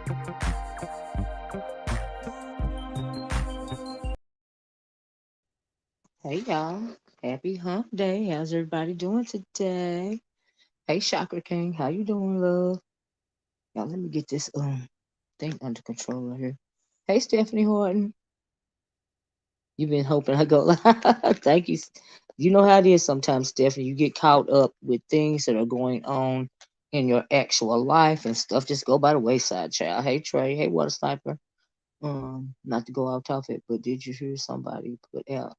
Hey y'all, happy hump day. How's everybody doing today? Hey Chakra King, how you doing, love? Y'all, let me get this thing under control right here. Hey Stephanie Horton, you've been hoping I go live. Thank you. You know how it is sometimes, Stephanie. You get caught up with things that are going on in your actual life and stuff just go by the wayside, child. Hey Trey, hey Water Sniper. Not to go off topic, but did you hear somebody put out?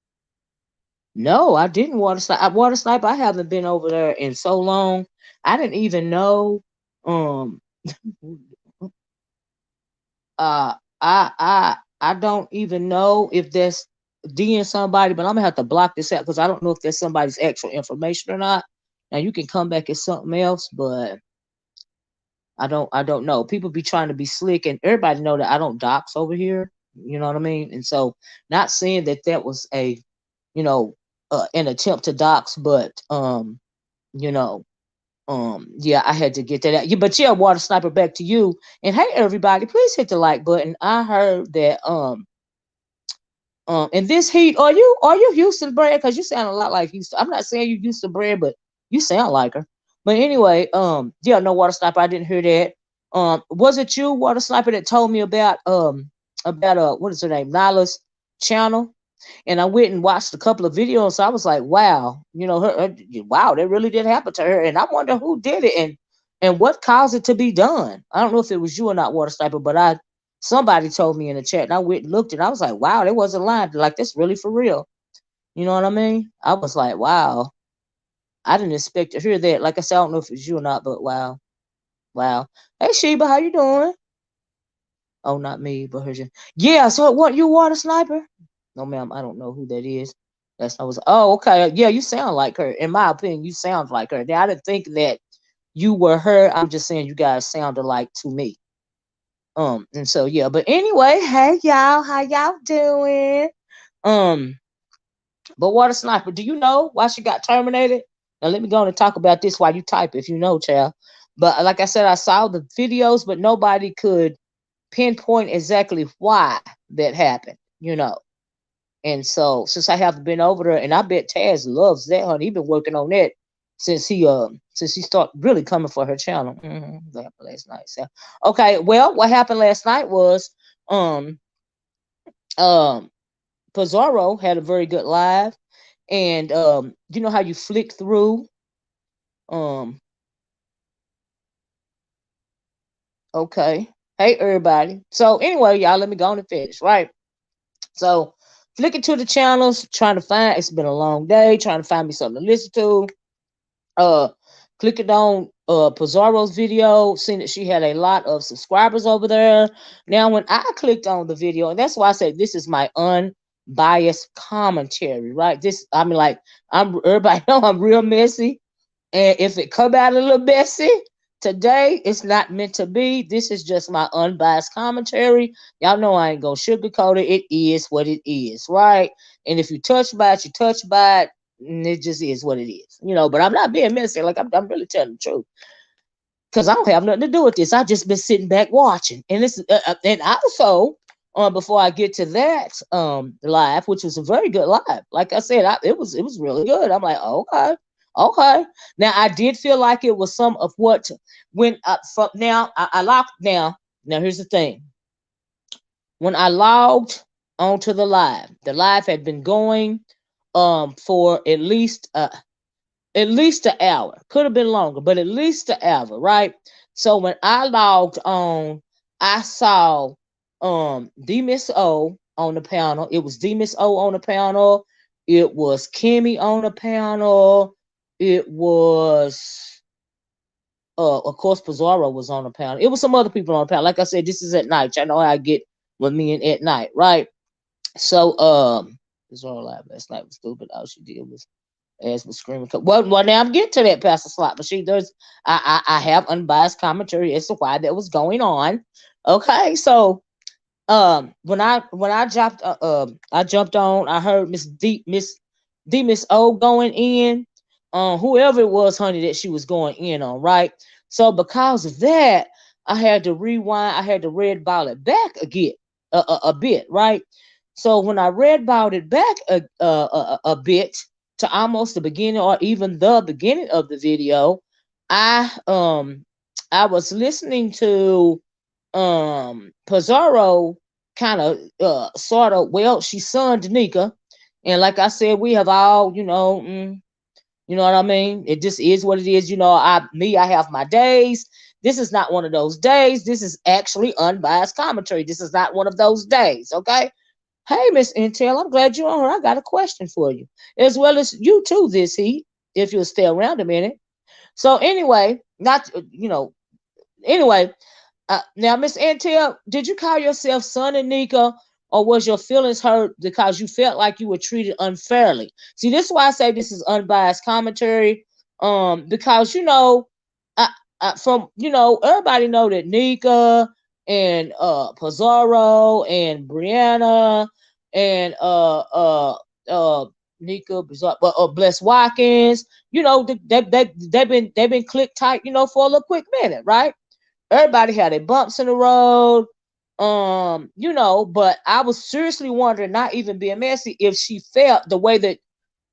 No, I didn't water snipe. Water snipe. I haven't been over there in so long. I didn't even know. Um. I don't even know if that's DN somebody, but I'm gonna have to block this out because I don't know if that's somebody's actual information or not. Now you can come back as something else, but I don't know. People be trying to be slick, and everybody know that I don't dox over here. You know what I mean? And so, not saying that that was a, you know, an attempt to dox, but you know, yeah, I had to get that out. Yeah, but yeah, Water Sniper, back to you. And hey, everybody, please hit the like button. I heard that in this heat, are you Houston bred? Because you sound a lot like Houston. I'm not saying you Houston bred, but you sound like her. But anyway, yeah, no, Water Sniper, I didn't hear that. Was it you, Water Sniper, that told me about what is her name, Nyla's channel? And I went and watched a couple of videos. So I was like, wow, wow, that really did happen to her. And I wonder who did it and what caused it to be done. I don't know if it was you or not, Water Sniper, but somebody told me in the chat, and I went and looked, and I was like, wow, they wasn't lying. Like, that's really for real. You know what I mean? I was like, wow, I didn't expect to hear that. Like I said, I don't know if it was you or not, but wow, wow. Hey Sheba, how you doing? Oh, not me, but her. Yeah, so what, you Water Sniper? No, ma'am, I don't know who that is. That's I was. Oh, okay. Yeah, you sound like her. In my opinion, you sound like her. Now, I didn't think that you were her. I'm just saying you guys sound alike to me. And so yeah. But anyway, hey y'all, how y'all doing? Um, but Water Sniper, do you know why she got terminated? Now let me go on and talk about this while you type, if you know, child. But like I said, I saw the videos, but nobody could pinpoint exactly why that happened. And so since I haven't been over there, and I bet Taz loves that, honey. He been working on that since he started really coming for her channel. That happened last night. So okay, well, what happened last night was um um Pizarro had a very good live, and you know how you flick through um okay. Hey everybody. So anyway, y'all, let me go on and finish, right? So flicking to the channels, trying to find, it's been a long day, trying to find me something to listen to. Uh Clicking on Pizarro's video, seeing that she had a lot of subscribers over there. Now when I clicked on the video, and that's why I say this is my unbiased commentary, right? This, I mean, like, I'm everybody know I'm real messy. And if it come out a little messy today, it's not meant to be. This is just my unbiased commentary. Y'all know I ain't gonna sugarcoat it. It is what it is, right? And if you touch by it, you touch by it. And it just is what it is, But I'm not being messy. Like, I'm really telling the truth, because I don't have nothing to do with this. I just been sitting back watching, and and also, before I get to that live, which was a very good live. Like I said, it was really good. I'm like, okay. Okay. Now I did feel like it was some of what went up from now. I logged now. Now here's the thing. When I logged onto the live had been going for at least an hour. Could have been longer, but at least an hour, right? So when I logged on, I saw D Miss O on the panel. It was D Miss O on the panel. It was Kimmy on the panel. It was of course Pizarro was on the panel. It was some other people on the panel. Like I said, this is at night. I know how I get with me and at night, right? So Pizarro live last night was stupid. All she did was as was screaming. Well, now I'm getting to that, Pastor Slot. But she does. I have unbiased commentary as to why that was going on. Okay, so when I jumped on, I heard Miss Miss O going in. Whoever it was, honey, that she was going in on, right? So because of that, I had to rewind. I had to red ball it back again a bit, right? So when I red balled it back a bit to almost the beginning or even the beginning of the video, I was listening to Pizarro kind of sort of, well, she sunned Nika, and like I said, we have all, you know what I mean? It just is what it is. I have my days. This is not one of those days. This is actually unbiased commentary. This is not one of those days, okay? Hey, Miss Intel, I'm glad you're on here. I got a question for you, as well as you too, this heat, if you'll stay around a minute. So anyway, not, anyway, now, Miss Antel, did you call yourself Son and Nika, or was your feelings hurt because you felt like you were treated unfairly? See, this is why I say this is unbiased commentary. Because from everybody know that Nika and Pizarro and Brianna and Nika, Bless Watkins, they've been click tight, for a little quick minute, right? Everybody had their bumps in the road. But I was seriously wondering, not even being messy, if she felt the way that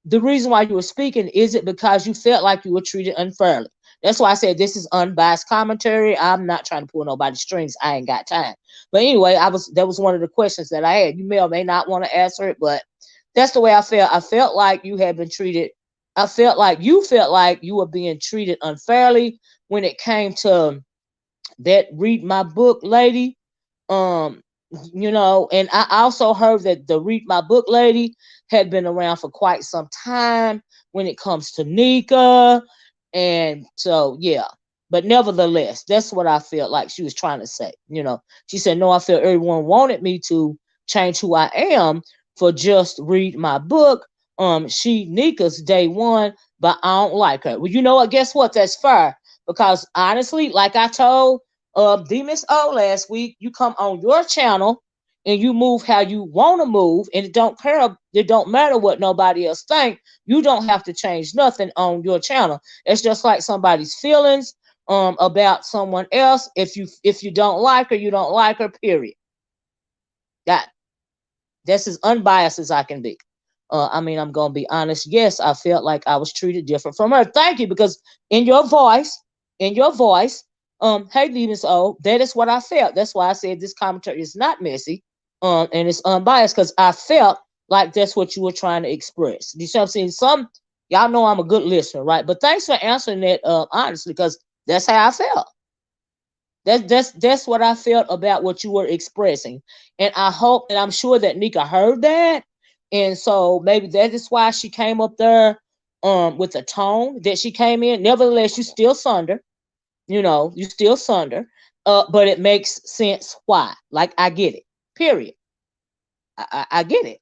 the reason why you were speaking, is it because you felt like you were treated unfairly? That's why I said this is unbiased commentary. I'm not trying to pull nobody's strings. I ain't got time. But anyway, that was one of the questions that I had. You may or may not want to answer it, but that's the way I felt. I felt like you had been treated. I felt like you were being treated unfairly when it came to that read my book lady. And I also heard that the read my book lady had been around for quite some time when it comes to Nika. And so, yeah. But nevertheless, that's what I felt like she was trying to say. She said, no, I feel everyone wanted me to change who I am for just read my book. She Nika's day one, but I don't like her. Well, you know what? Guess what? That's fair. Because honestly, like I told Miss O last week, you come on your channel and you move how you want to move, and it don't matter what nobody else think. You don't have to change nothing on your channel. It's just like somebody's feelings about someone else. If you don't like her, you don't like her, period. That's as unbiased as I can be. I'm gonna be honest. Yes, I felt like I was treated different from her. Thank you, because in your voice, hey, Miss O, that is what I felt. That's why I said this commentary is not messy, and it's unbiased, because I felt like that's what you were trying to express. You see what I'm saying? Y'all know I'm a good listener, right? But thanks for answering that honestly, because that's how I felt. That's what I felt about what you were expressing. And I hope, and I'm sure that Nika heard that. And so maybe that is why she came up there with the tone that she came in. Nevertheless, you still sunder. You still sunder. But it makes sense why. Like, I get it. Period. I get it.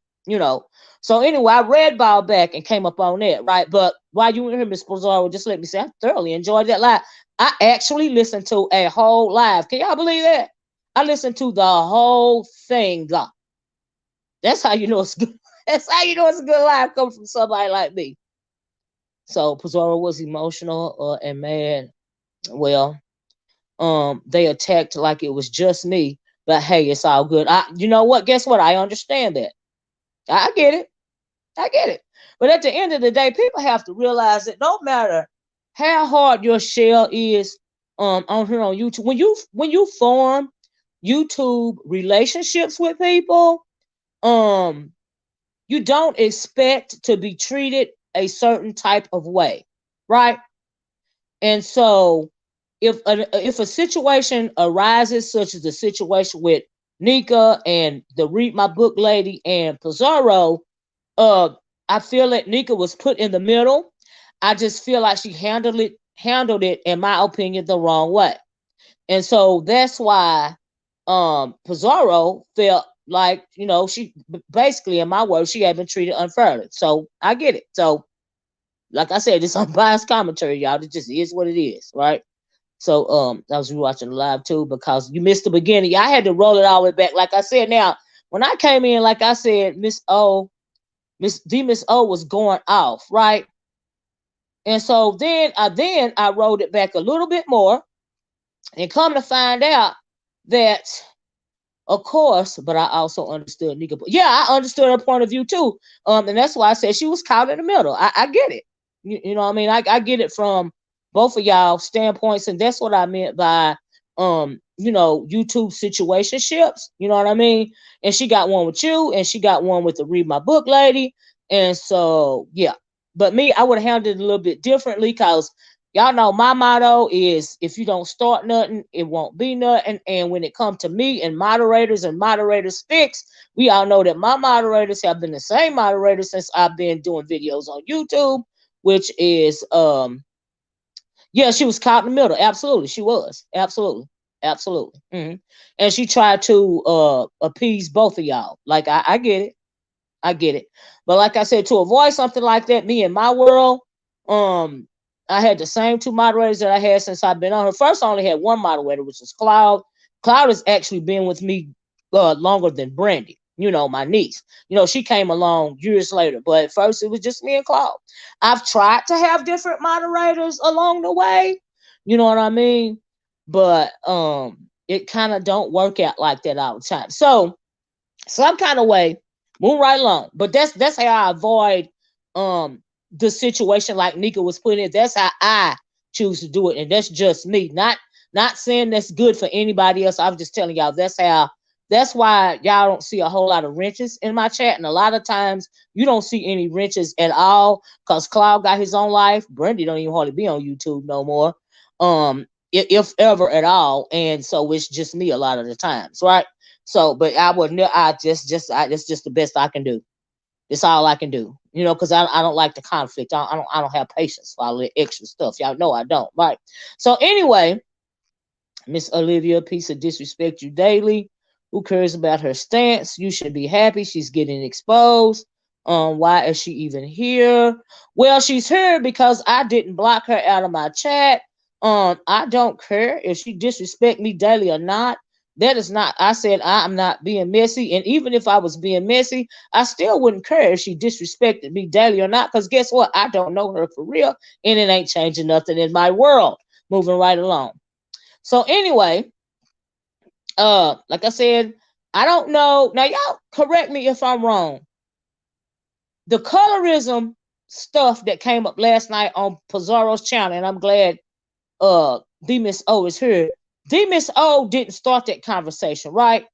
So anyway, I read ball back and came up on that, right? But while you were here, Miss Pizarro, just let me say I thoroughly enjoyed that live. I actually listened to a whole live. Can y'all believe that? I listened to the whole thing. That's how you know it's good. That's how you know it's a good live coming from somebody like me. So Pizarro was emotional and mad. Well, they attacked like it was just me. But hey, it's all good. You know what? Guess what? I understand that. I get it. I get it. But at the end of the day, people have to realize that no matter how hard your shell is on here on YouTube, when you form YouTube relationships with people, you don't expect to be treated a certain type of way, right? And so if a situation arises, such as the situation with Nika and the Read My Book lady and Pizarro, I feel that Nika was put in the middle. I just feel like she handled it, in my opinion, the wrong way. And so that's why Pizarro felt like, she basically, in my words, she had been treated unfairly. So I get it. So like I said, it's unbiased commentary, y'all. It just is what it is, right? So I was rewatching the live too, because you missed the beginning. I had to roll it all the way back. Like I said, now when I came in, like I said, Miss O was going off, right? And so then I rolled it back a little bit more. And come to find out that, of course, but I also understood Nika. Yeah, I understood her point of view too. And that's why I said she was caught in the middle. I get it. You know what I mean? I get it from both of y'all standpoints, and that's what I meant by YouTube situationships. You know what I mean? And she got one with you, and she got one with the Read My Book lady. And so yeah. But me, I would have handled it a little bit differently because y'all know my motto is if you don't start nothing, it won't be nothing. And when it comes to me and moderators sticks, we all know that my moderators have been the same moderators since I've been doing videos on YouTube, which is yeah, she was caught in the middle. Absolutely, she was. Absolutely. Mm-hmm. And she tried to appease both of y'all. Like I get it. I get it. But like I said, to avoid something like that, me in my world, I had the same two moderators that I had since I've been on her. First, I only had one moderator, which was Cloud. Cloud has actually been with me longer than Brandy, my niece. She came along years later, but at first it was just me and Cloud. I've tried to have different moderators along the way, you know what I mean? But it kind of don't work out like that all the time. So some kind of way, move right along. But that's how I avoid the situation like Nika was putting it. That's how I choose to do it, and that's just me. Not saying that's good for anybody else. I'm just telling y'all that's why y'all don't see a whole lot of wrenches in my chat, and a lot of times you don't see any wrenches at all because Cloud got his own life. Brandy don't even hardly be on YouTube no more, if ever at all, and so it's just me a lot of the times, right? So, but it's just the best I can do. It's all I can do, because I don't like the conflict. I don't have patience for all the extra stuff. Y'all know I don't, right? So anyway, Miss Olivia, piece of disrespect you daily. Who cares about her stance? You should be happy she's getting exposed. Why is she even here? Well, she's here because I didn't block her out of my chat. I don't care if she disrespect me daily or not. That is not, I said I'm not being messy. And even if I was being messy, I still wouldn't care if she disrespected me daily or not. Because guess what? I don't know her for real. And it ain't changing nothing in my world. Moving right along. So anyway, like I said, I don't know. Now y'all correct me if I'm wrong. The colorism stuff that came up last night on Pizarro's channel, and I'm glad D Miss O is here. D Miss O didn't start that conversation, right?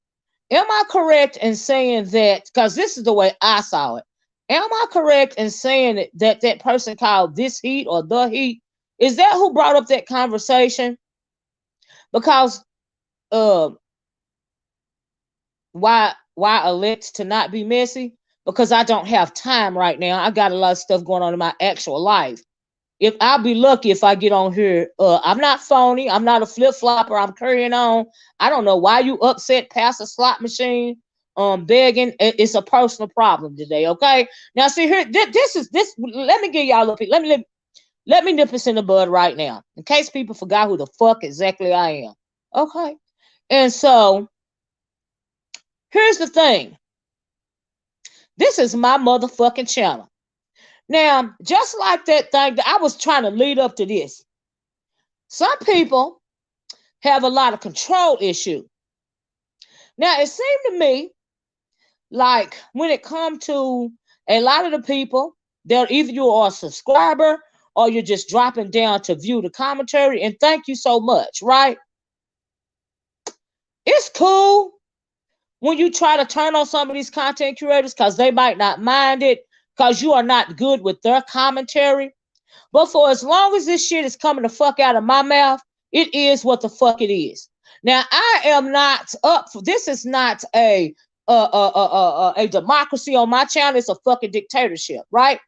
Am I correct in saying that, because this is the way I saw it, am I correct in saying that that person called This Heat or The Heat, is that who brought up that conversation? Because why elect to not be messy? Because I don't have time right now. I got a lot of stuff going on in my actual life. If I'll be lucky if I get on here. I'm not phony. I'm not a flip-flopper. I'm carrying on. I don't know why you upset past a slot machine begging. It's a personal problem today, okay? Now see here, this let me give y'all a little bit. Let me nip this in the bud right now. In case people forgot who the fuck exactly I am. Okay. And so here's the thing. This is my motherfucking channel. Now, just like that thing, I was trying to lead up to this. Some people have a lot of control issue. Now, it seemed to me like when it comes to a lot of the people, that either you are a subscriber or you're just dropping down to view the commentary, and thank you so much, right? It's cool when you try to turn on some of these content curators because they might not mind it because you are not good with their commentary. But for as long as this shit is coming the fuck out of my mouth, it is what the fuck it is. Now, I am not up for this. Is not a democracy on my channel. It's a fucking dictatorship, right?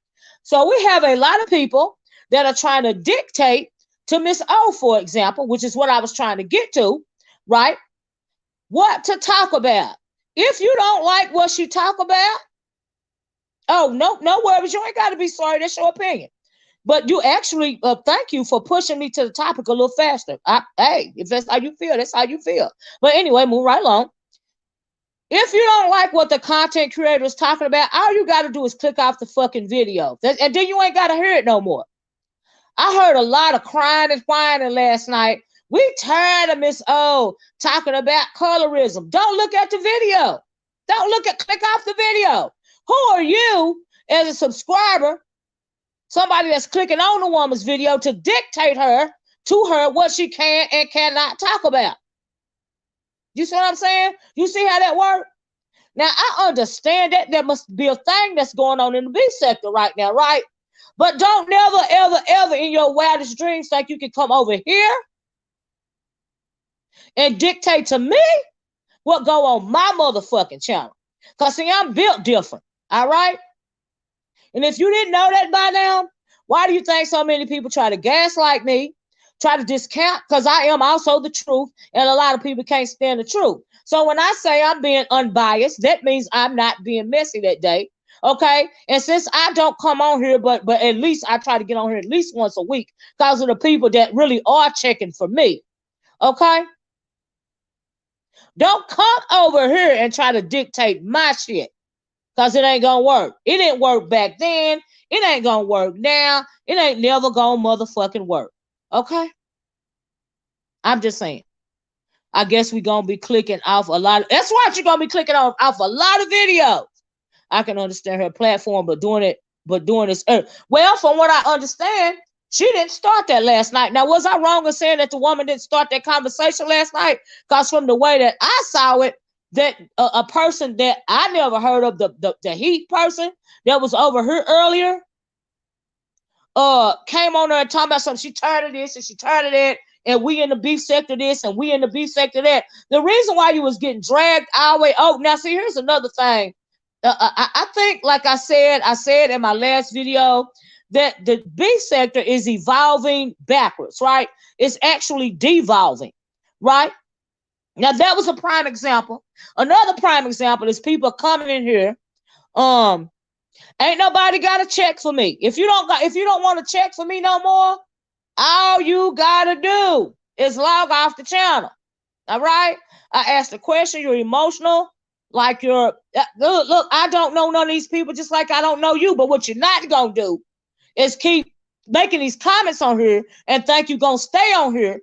So we have a lot of people that are trying to dictate to Miss O, for example, which is what I was trying to get to, right? What to talk about. If you don't like what she talk about, oh, no worries. You ain't got to be sorry. That's your opinion. But you actually, thank you for pushing me to the topic a little faster. Hey, if that's how you feel, that's how you feel. But anyway, move right along. If you don't like what the content creator is talking about, all you got to do is click off the fucking video. And then you ain't got to hear it no more. I heard a lot of crying and whining last night We tired of Miss O talking about colorism. Don't look at the video. Click off the video. Who are you as a subscriber, somebody that's clicking on the woman's video to dictate to her what she can and cannot talk about? You see what I'm saying? You see how that works? Now, I understand that there must be a thing that's going on in the B sector right now, right? But don't never, ever, ever in your wildest dreams think you can come over here and dictate to me what go on my motherfucking channel. Because, see, I'm built different, all right? And if you didn't know that by now, why do you think so many people try to gaslight me, try to discount? Because I am also the truth, and a lot of people can't stand the truth. So when I say I'm being unbiased, that means I'm not being messy that day, okay? And since I don't come on here, but at least I try to get on here at least once a week because of the people that really are checking for me, okay? Don't come over here and try to dictate my shit because it ain't gonna work. It didn't work back then. It ain't gonna work now. It ain't never gonna motherfucking work, okay? I'm just saying. I guess we're going to be clicking off a lot. That's right. You're going to be clicking off a lot of videos. I can understand her platform, but doing this. Well, from what I understand, she didn't start that last night. Now, was I wrong in saying that the woman didn't start that conversation last night? Because from the way that I saw it, that a person that I never heard of, the heat person that was over here earlier, came on there and talking about something. She tired of this and she tired of that. And we in the beef sector this and we in the beef sector that. The reason why you was getting dragged our way. Oh, now see, here's another thing. I think, like I said in my last video, that the beef sector is evolving backwards, right? It's actually devolving, right? Now that was a prime example. Another prime example is people coming in here. Ain't nobody got a check for me. If you don't want to check for me no more, all you gotta do is log off the channel. All right? I asked a question. You're emotional. Like you're look, I don't know none of these people, just like I don't know you. But what you're not gonna do is keep making these comments on here and think you're gonna stay on here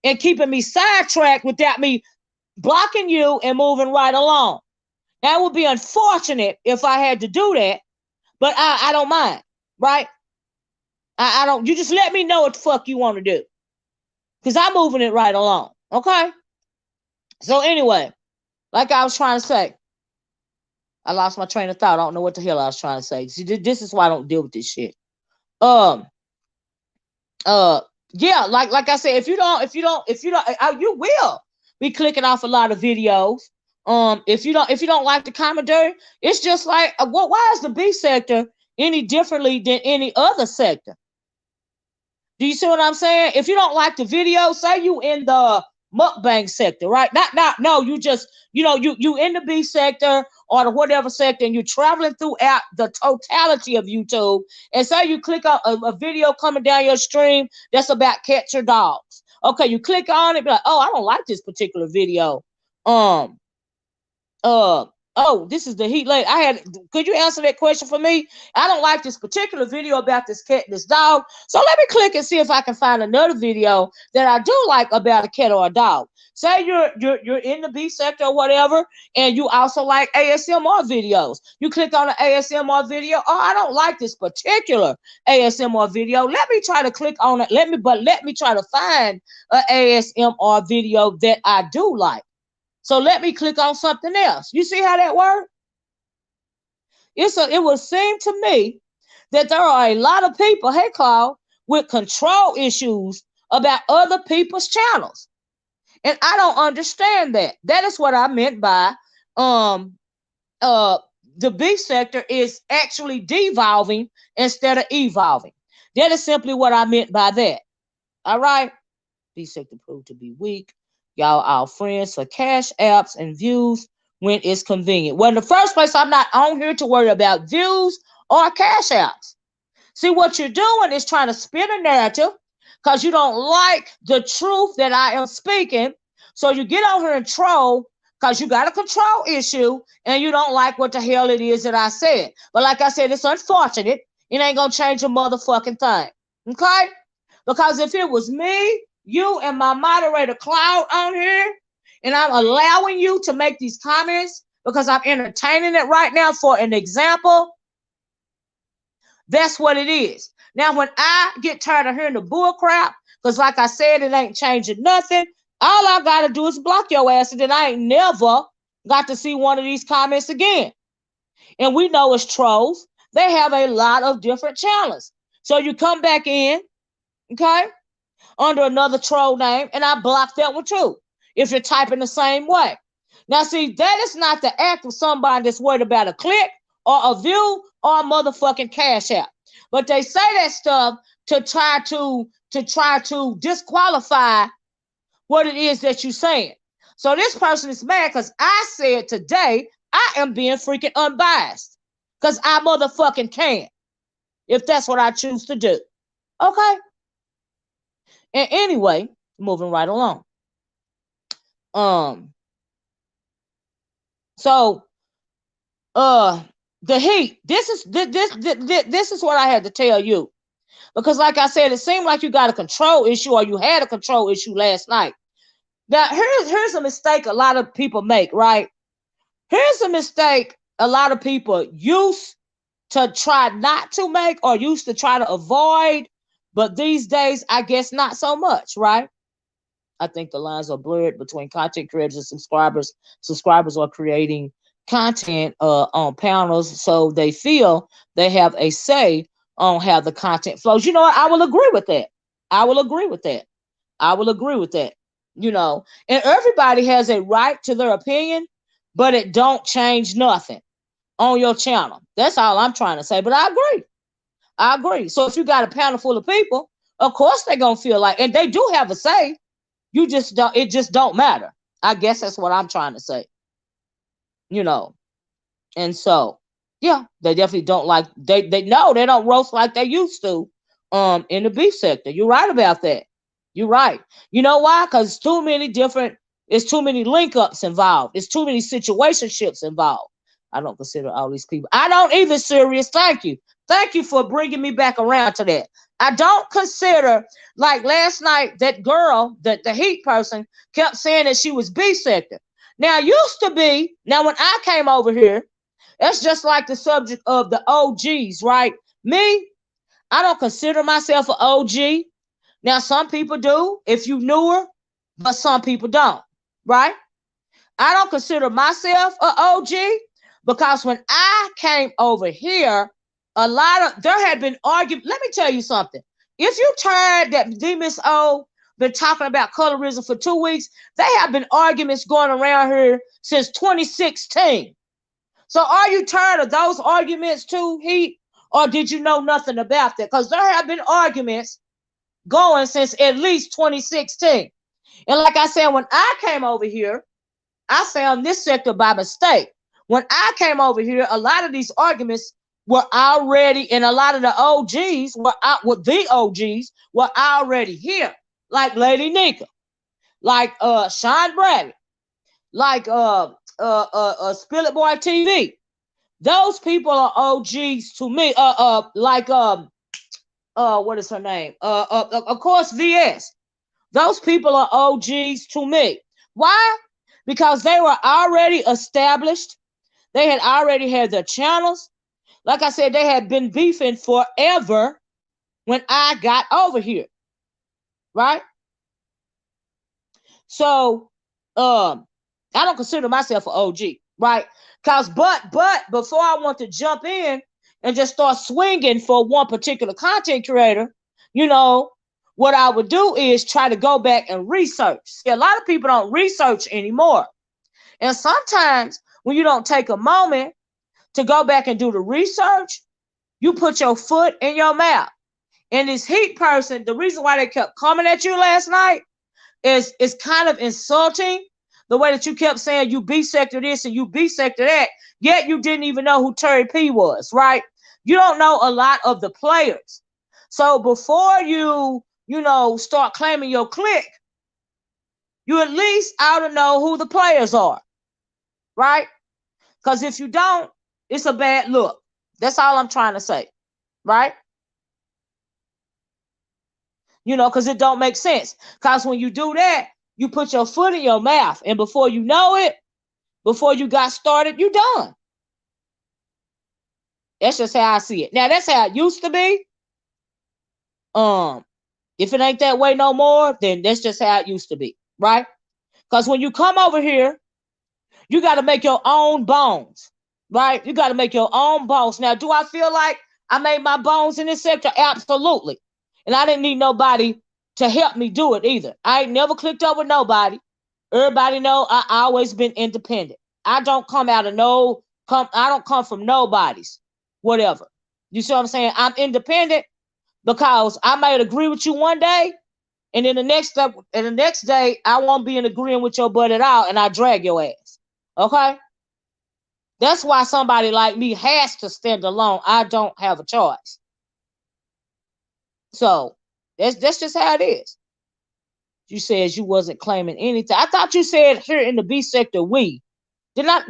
and keeping me sidetracked without me blocking you and moving right along. That would be unfortunate if I had to do that, but I don't mind, right? I don't, you just let me know what the fuck you want to do. Because I'm moving it right along. Okay? So anyway, like I was trying to say, I lost my train of thought. I don't know what the hell I was trying to say. See, this is why I don't deal with this shit. Yeah, like I said, if you don't, you will be clicking off a lot of videos. If you don't like the commentary, it's just like, why is the B sector any differently than any other sector? Do you see what I'm saying? If you don't like the video, say you in the mukbang sector, right? No, you just, you in the B sector or the whatever sector, and you're traveling throughout the totality of YouTube, and say you click on a video coming down your stream that's about cats or dogs. Okay, you click on it, be like, oh, I don't like this particular video. Oh, this is the heat lady. Could you answer that question for me? I don't like this particular video about this cat and this dog. So let me click and see if I can find another video that I do like about a cat or a dog. Say you're in the B sector or whatever, and you also like ASMR videos. You click on an ASMR video. Oh, I don't like this particular ASMR video. Let me try to click on it. Let me try to find an ASMR video that I do like. So let me click on something else. You see how that works? It would seem to me that there are a lot of people, hey Claude, with control issues about other people's channels. And I don't understand that. That is what I meant by the B sector is actually devolving instead of evolving. That is simply what I meant by that. All right? B sector proved to be weak. Y'all our friends for cash apps and views when it's convenient. Well, in the first place, I'm not on here to worry about views or cash apps. See, what you're doing is trying to spin a narrative because you don't like the truth that I am speaking. So you get on here and troll because you got a control issue and you don't like what the hell it is that I said. But like I said, it's unfortunate. It ain't going to change a motherfucking thing. Okay? Because if it was me, you and my moderator Cloud on here, and I'm allowing you to make these comments because I'm entertaining it right now for an example, that's what it is. Now, when I get tired of hearing the bull crap, because like I said, it ain't changing nothing, all I got to do is block your ass, and then I ain't never got to see one of these comments again. And we know it's trolls. They have a lot of different channels. So you come back in, okay, under another troll name, and I block that one too, if you're typing the same way. Now, see, that is not the act of somebody that's worried about a click or a view or a motherfucking cash app. But they say that stuff to try to disqualify what it is that you're saying. So this person is mad because I said today I am being freaking unbiased because I motherfucking can, if that's what I choose to do. Okay. And anyway, moving right along. So the heat. This is what I had to tell you, because like I said, it seemed like you got a control issue, or you had a control issue last night. Now here's a mistake a lot of people make, right? Here's a mistake a lot of people used to try not to make, or used to try to avoid, but these days I guess not so much, right? I think the lines are blurred between content creators and subscribers. Subscribers are creating content on panels, so they feel they have a say on how the content flows. You know what? I will agree with that. I will agree with that. I will agree with that. You know, and everybody has a right to their opinion, but it don't change nothing on your channel. That's all I'm trying to say. But I agree. I agree. So if you got a panel full of people, of course they're gonna feel like, and they do have a say. You just don't, it just don't matter. I guess that's what I'm trying to say. You know. And so, yeah, they definitely don't like, they know they don't roast like they used to in the beef sector. You're right about that. You're right. You know why? Because it's too many link ups involved. It's too many situationships involved. I don't consider all these people. I don't either, serious. Thank you. Thank you for bringing me back around to that. I don't consider, like last night, that girl, that the heat person kept saying that she was beef sector. Now, used to be, now when I came over here, that's just like the subject of the OGs, right? Me, I don't consider myself an OG. Now, some people do, if you newer, but some people don't, right? I don't consider myself an OG because when I came over here, there had been arguments. Let me tell you something. If you tired that Demis O been talking about colorism for 2 weeks, they have been arguments going around here since 2016. So are you tired of those arguments too, Heat? Or did you know nothing about that? Because there have been arguments going since at least 2016. And like I said, when I came over here, I found this sector by mistake. When I came over here, a lot of these arguments were already, and a lot of the OGs were already here. Like Lady Nika, like Sean Bradley, like Spill It Boy TV. Those people are OGs to me. What is her name? Of course, VS. Those people are OGs to me. Why? Because they were already established. They had already had their channels. Like I said, they had been beefing forever when I got over here. Right? So, I don't consider myself an OG, right? But before I want to jump in and just start swinging for one particular content creator, you know, what I would do is try to go back and research. See, a lot of people don't research anymore. And sometimes when you don't take a moment to go back and do the research, you put your foot in your mouth. And this heat person, the reason why they kept coming at you last night is kind of insulting. The way that you kept saying you B-sector this and you B-sector that, yet you didn't even know who Terry P was, right? You don't know a lot of the players. So before you start claiming your clique, you at least ought to know who the players are, right? Because if you don't, it's a bad look. That's all I'm trying to say, right? you know, because it don't make sense. Because when you do that, you put your foot in your mouth, and before you know it, before you got started, you done. That's just how I see it. Now, that's how it used to be. If it ain't that way no more, then that's just how it used to be, right? Because when you come over here, you got to make your own bones, right? You got to make your own bones. Now, do I feel like I made my bones in this sector? Absolutely. And I didn't need nobody to help me do it either. I ain't never clicked up with nobody. Everybody know I always been independent. I don't come out of I don't come from nobody's, whatever. You see what I'm saying? I'm independent because I might agree with you one day, and then the next day, I won't be in agreement with your butt at all, and I drag your ass. Okay? That's why somebody like me has to stand alone. I don't have a choice. So that's just how it is. You said you wasn't claiming anything. I thought you said here in the B sector we. I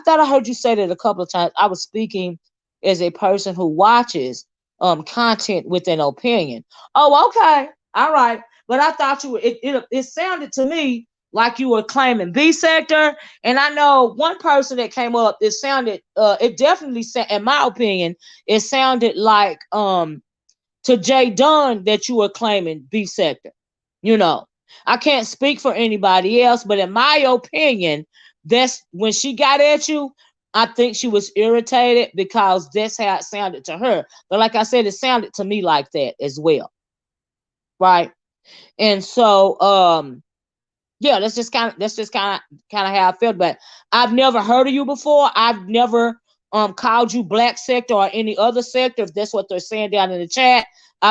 thought I heard you say that a couple of times. I was speaking as a person who watches content with an opinion. Oh, okay. All right. But I thought it sounded to me like you were claiming B sector. And I know one person that came up, it definitely, in my opinion, it sounded like to Jay Dunn that you were claiming B sector. You know, I can't speak for anybody else, but in my opinion, that's when she got at you, I think she was irritated because that's how it sounded to her. But like I said, it sounded to me like that as well. Right. And so yeah, that's just kind of how I felt. But I've never heard of you before. I've never called you black sector or any other sector, if that's what they're saying down in the chat.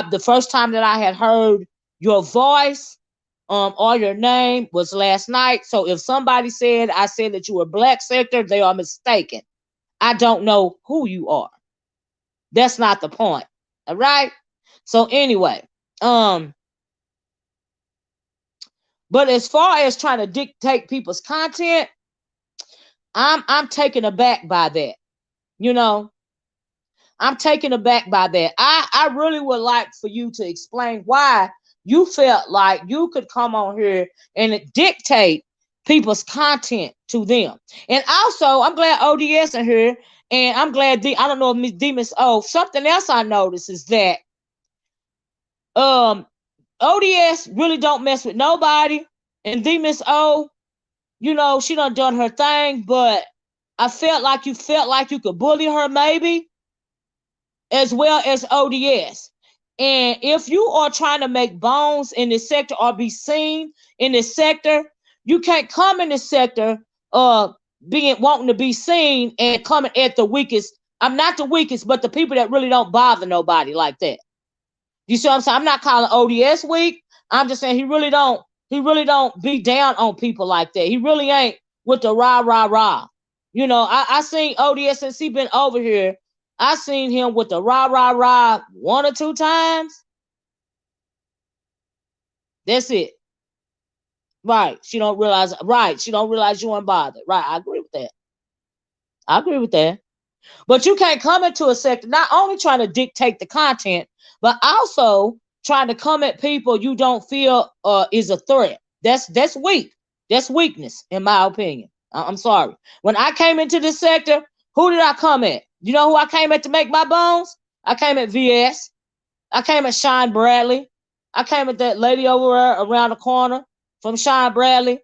The first time that I had heard your voice or your name was last night. So if somebody said I said that you were black sector, they are mistaken. I don't know who you are. That's not the point. All right. So anyway, but as far as trying to dictate people's content, I'm taken aback by that. You know, I'm taken aback by that. I really would like for you to explain why you felt like you could come on here and dictate people's content to them. And also, I'm glad ODS are here, and I'm glad I don't know if Miss Demas. Oh, something else I noticed is that ODS really don't mess with nobody, and Demas O, you know, she done her thing, but I felt like you could bully her maybe, as well as ODS. And if you are trying to make bones in this sector or be seen in this sector, you can't come in this sector wanting to be seen and coming at the weakest. I'm not the weakest, but the people that really don't bother nobody like that. You see what I'm saying? I'm not calling ODS weak. I'm just saying he really don't be down on people like that. He really ain't with the rah, rah, rah. You know, I seen ODS since he been over here. I seen him with the rah, rah, rah 1 or 2 times. That's it. Right. She don't realize you weren't bothered. Right. I agree with that. But you can't come into a sector not only trying to dictate the content, but also trying to come at people you don't feel is a threat. That's weak. That's weakness, in my opinion. I'm sorry. When I came into this sector, who did I come at? You know who I came at to make my bones? I came at VS. I came at Sean Bradley. I came at that lady over there around the corner from Sean Bradley.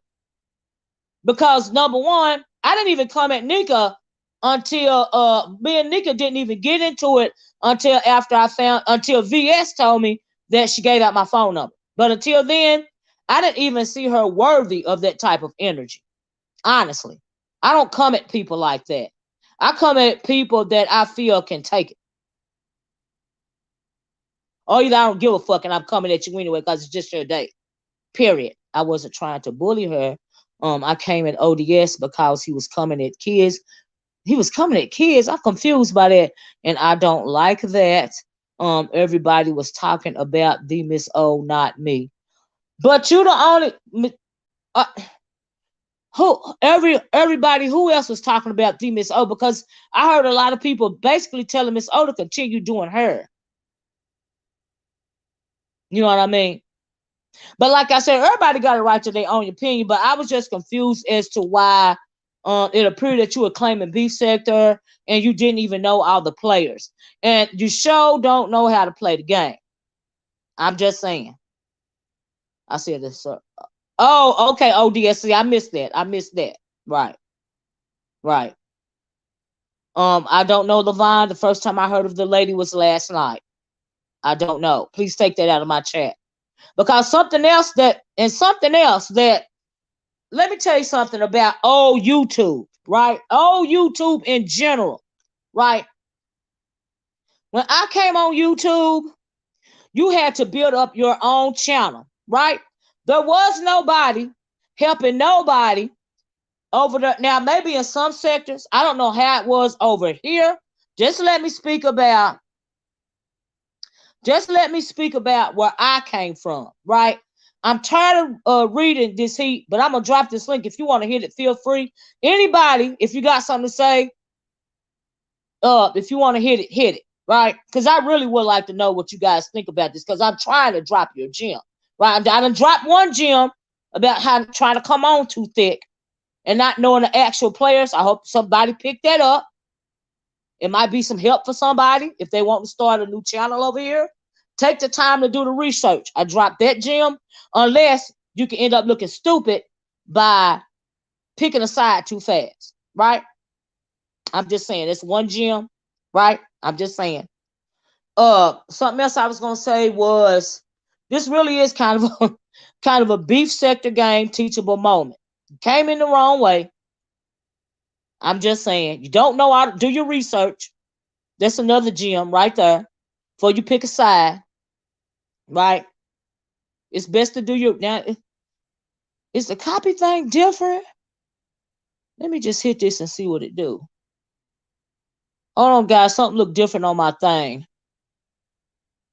Because number one, I didn't even come at Nika until me and Nika didn't even get into it until until VS told me that she gave out my phone number. But until then, I didn't even see her worthy of that type of energy. Honestly, I don't come at people like that. I come at people that I feel can take it. Or either I don't give a fuck and I'm coming at you anyway because it's just your day. Period. I wasn't trying to bully her. I came at ODS because he was coming at kids. I'm confused by that, and I don't like that. Everybody was talking about the Miss O, not me. But you the only everybody who else was talking about the Miss O, because I heard a lot of people basically telling Miss O to continue doing her. You know what I mean? But like I said, everybody got a right to their own opinion, but I was just confused as to why it appeared that you were claiming B sector and you didn't even know all the players. And you sure don't know how to play the game. I'm just saying. I said this, sir. Oh, okay, ODSC. I missed that. I missed that. Right. Right. I don't know Levon. The first time I heard of the lady was last night. I don't know. Please take that out of my chat. Because something else that let me tell you something about old YouTube, right? Old YouTube in general, right? When I came on YouTube, you had to build up your own channel, right? There was nobody helping nobody over there. Now, maybe in some sectors, I don't know how it was over here. Just let me speak about where I came from, right? I'm tired of reading this heat, but I'm going to drop this link. If you want to hit it, feel free. Anybody, if you got something to say, if you want to hit it, right? Because I really would like to know what you guys think about this, because I'm trying to drop your gem, right? I done dropped one gem about how trying to come on too thick and not knowing the actual players. I hope somebody picked that up. It might be some help for somebody if they want to start a new channel over here. Take the time to do the research. I dropped that gem, unless you can end up looking stupid by picking a side too fast, right? I'm just saying, it's one gem, right? I'm just saying. Something else I was gonna say was, this really is kind of a beef sector game teachable moment. You came in the wrong way. I'm just saying, you don't know how to do your research. That's another gem right there. Before you pick a side, right? It's best to do your now. Is the copy thing different? Let me just hit this and see what it do. Hold on, guys. Something look different on my thing.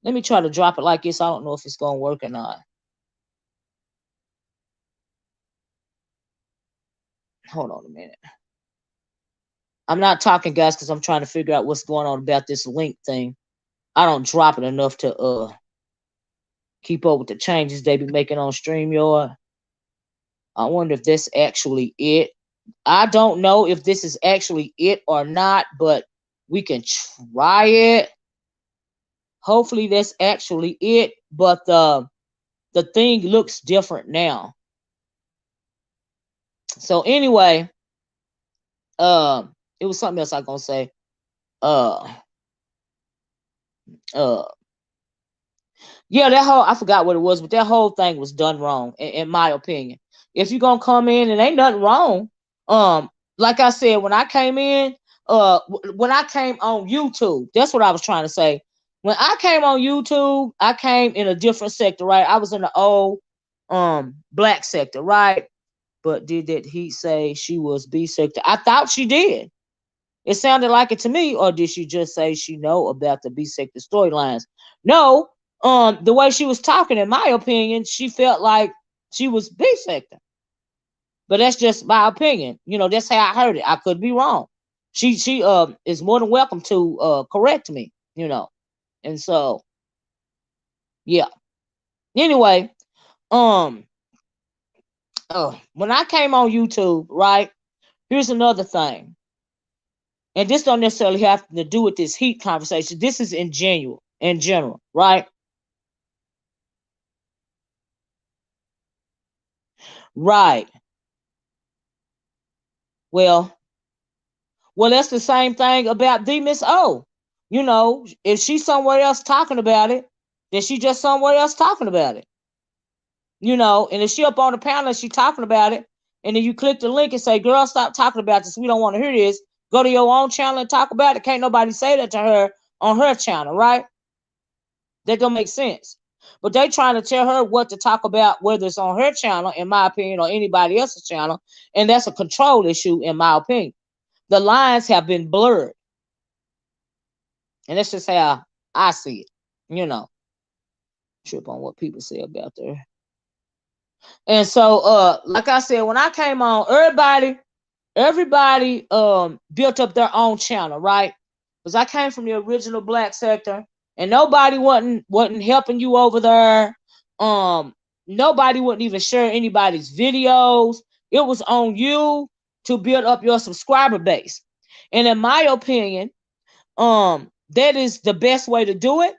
Let me try to drop it like this. I don't know if it's gonna work or not. Hold on a minute. I'm not talking, guys, because I'm trying to figure out what's going on about this link thing. I don't drop it enough to keep up with the changes they be making on StreamYard. I wonder if that's actually it. I don't know if this is actually it or not, but we can try it. Hopefully that's actually it, but the thing looks different now. So anyway, it was something else I was gonna say. Yeah, that whole, I forgot what it was, but that whole thing was done wrong, in my opinion. If you're gonna come in and ain't nothing wrong, like I said, when I came in, when I came on YouTube, that's what I was trying to say. When I came on YouTube, I came in a different sector, right? I was in the old black sector, right? But did that heat say she was B sector? I thought she did. It sounded like it to me, or did she just say she know about the B sector storylines? No, the way she was talking, in my opinion, she felt like she was B sector. But that's just my opinion. You know, that's how I heard it. I could be wrong. She is more than welcome to correct me, you know. And so, yeah. Anyway, when I came on YouTube, right? Here's another thing. And this don't necessarily have to do with this heat conversation. This is in general, right? Right. Well, that's the same thing about the Miss O. You know, if she's somewhere else talking about it, then she just somewhere else talking about it. You know, and if she up on the panel and she talking about it, and then you click the link and say, girl, stop talking about this. We don't want to hear this. Go to your own channel and talk about it. Can't nobody say that to her on her channel, right? That don't make sense. But they trying to tell her what to talk about, whether it's on her channel, in my opinion, or anybody else's channel. And that's a control issue, in my opinion. The lines have been blurred. And that's just how I see it. You know, trip on what people say about there. And so, like I said, when I came on, everybody built up their own channel, right? Because I came from the original black sector. and nobody wasn't helping you over there. Nobody wouldn't even share anybody's videos. It was on you to build up your subscriber base. And in my opinion, that is the best way to do it.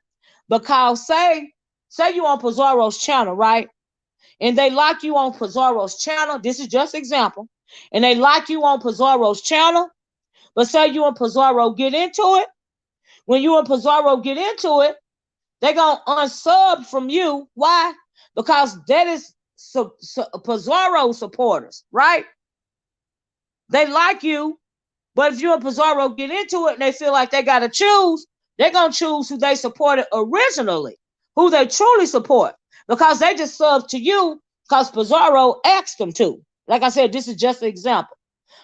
Because say you on Pizarro's channel, right? And they like you on Pizarro's channel. This is just example. And they like you on Pizarro's channel. But say you and Pizarro get into it. When you and Pizarro get into it, they're going to unsub from you. Why? Because that is Pizarro supporters, right? They like you, but if you and Pizarro get into it and they feel like they got to choose, they're going to choose who they supported originally, who they truly support, because they just sub to you because Pizarro asked them to. Like I said, this is just an example.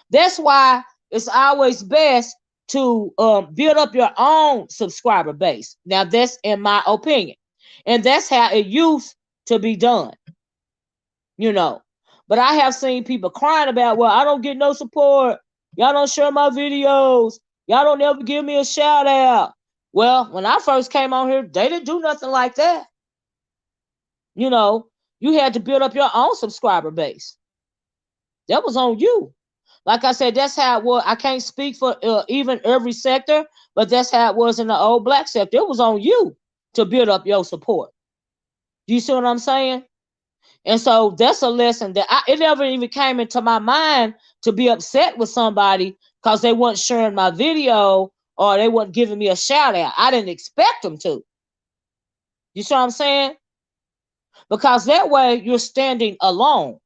That's why it's always best to build up your own subscriber base. Now, that's in my opinion. And that's how it used to be done, you know. But I have seen people crying about, well, I don't get no support. Y'all don't share my videos. Y'all don't ever give me a shout out. Well, when I first came on here, they didn't do nothing like that. You know, you had to build up your own subscriber base. That was on you. Like I said, that's how it was. I can't speak for even every sector, but that's how it was in the old black sector. It was on you to build up your support. Do you see what I'm saying? And so that's a lesson that it never even came into my mind to be upset with somebody because they weren't sharing my video or they weren't giving me a shout out. I didn't expect them to. You see what I'm saying? Because that way you're standing alone.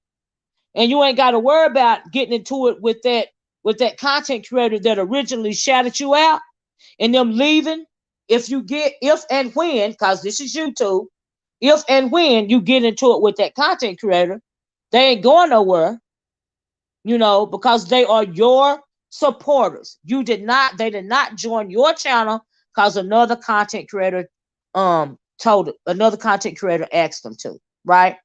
And you ain't got to worry about getting into it with that content creator that originally shouted you out and them leaving. If and when, because this is YouTube, if and when you get into it with that content creator, they ain't going nowhere, you know, because they are your supporters. They did not join your channel because another content creator another content creator asked them to, right?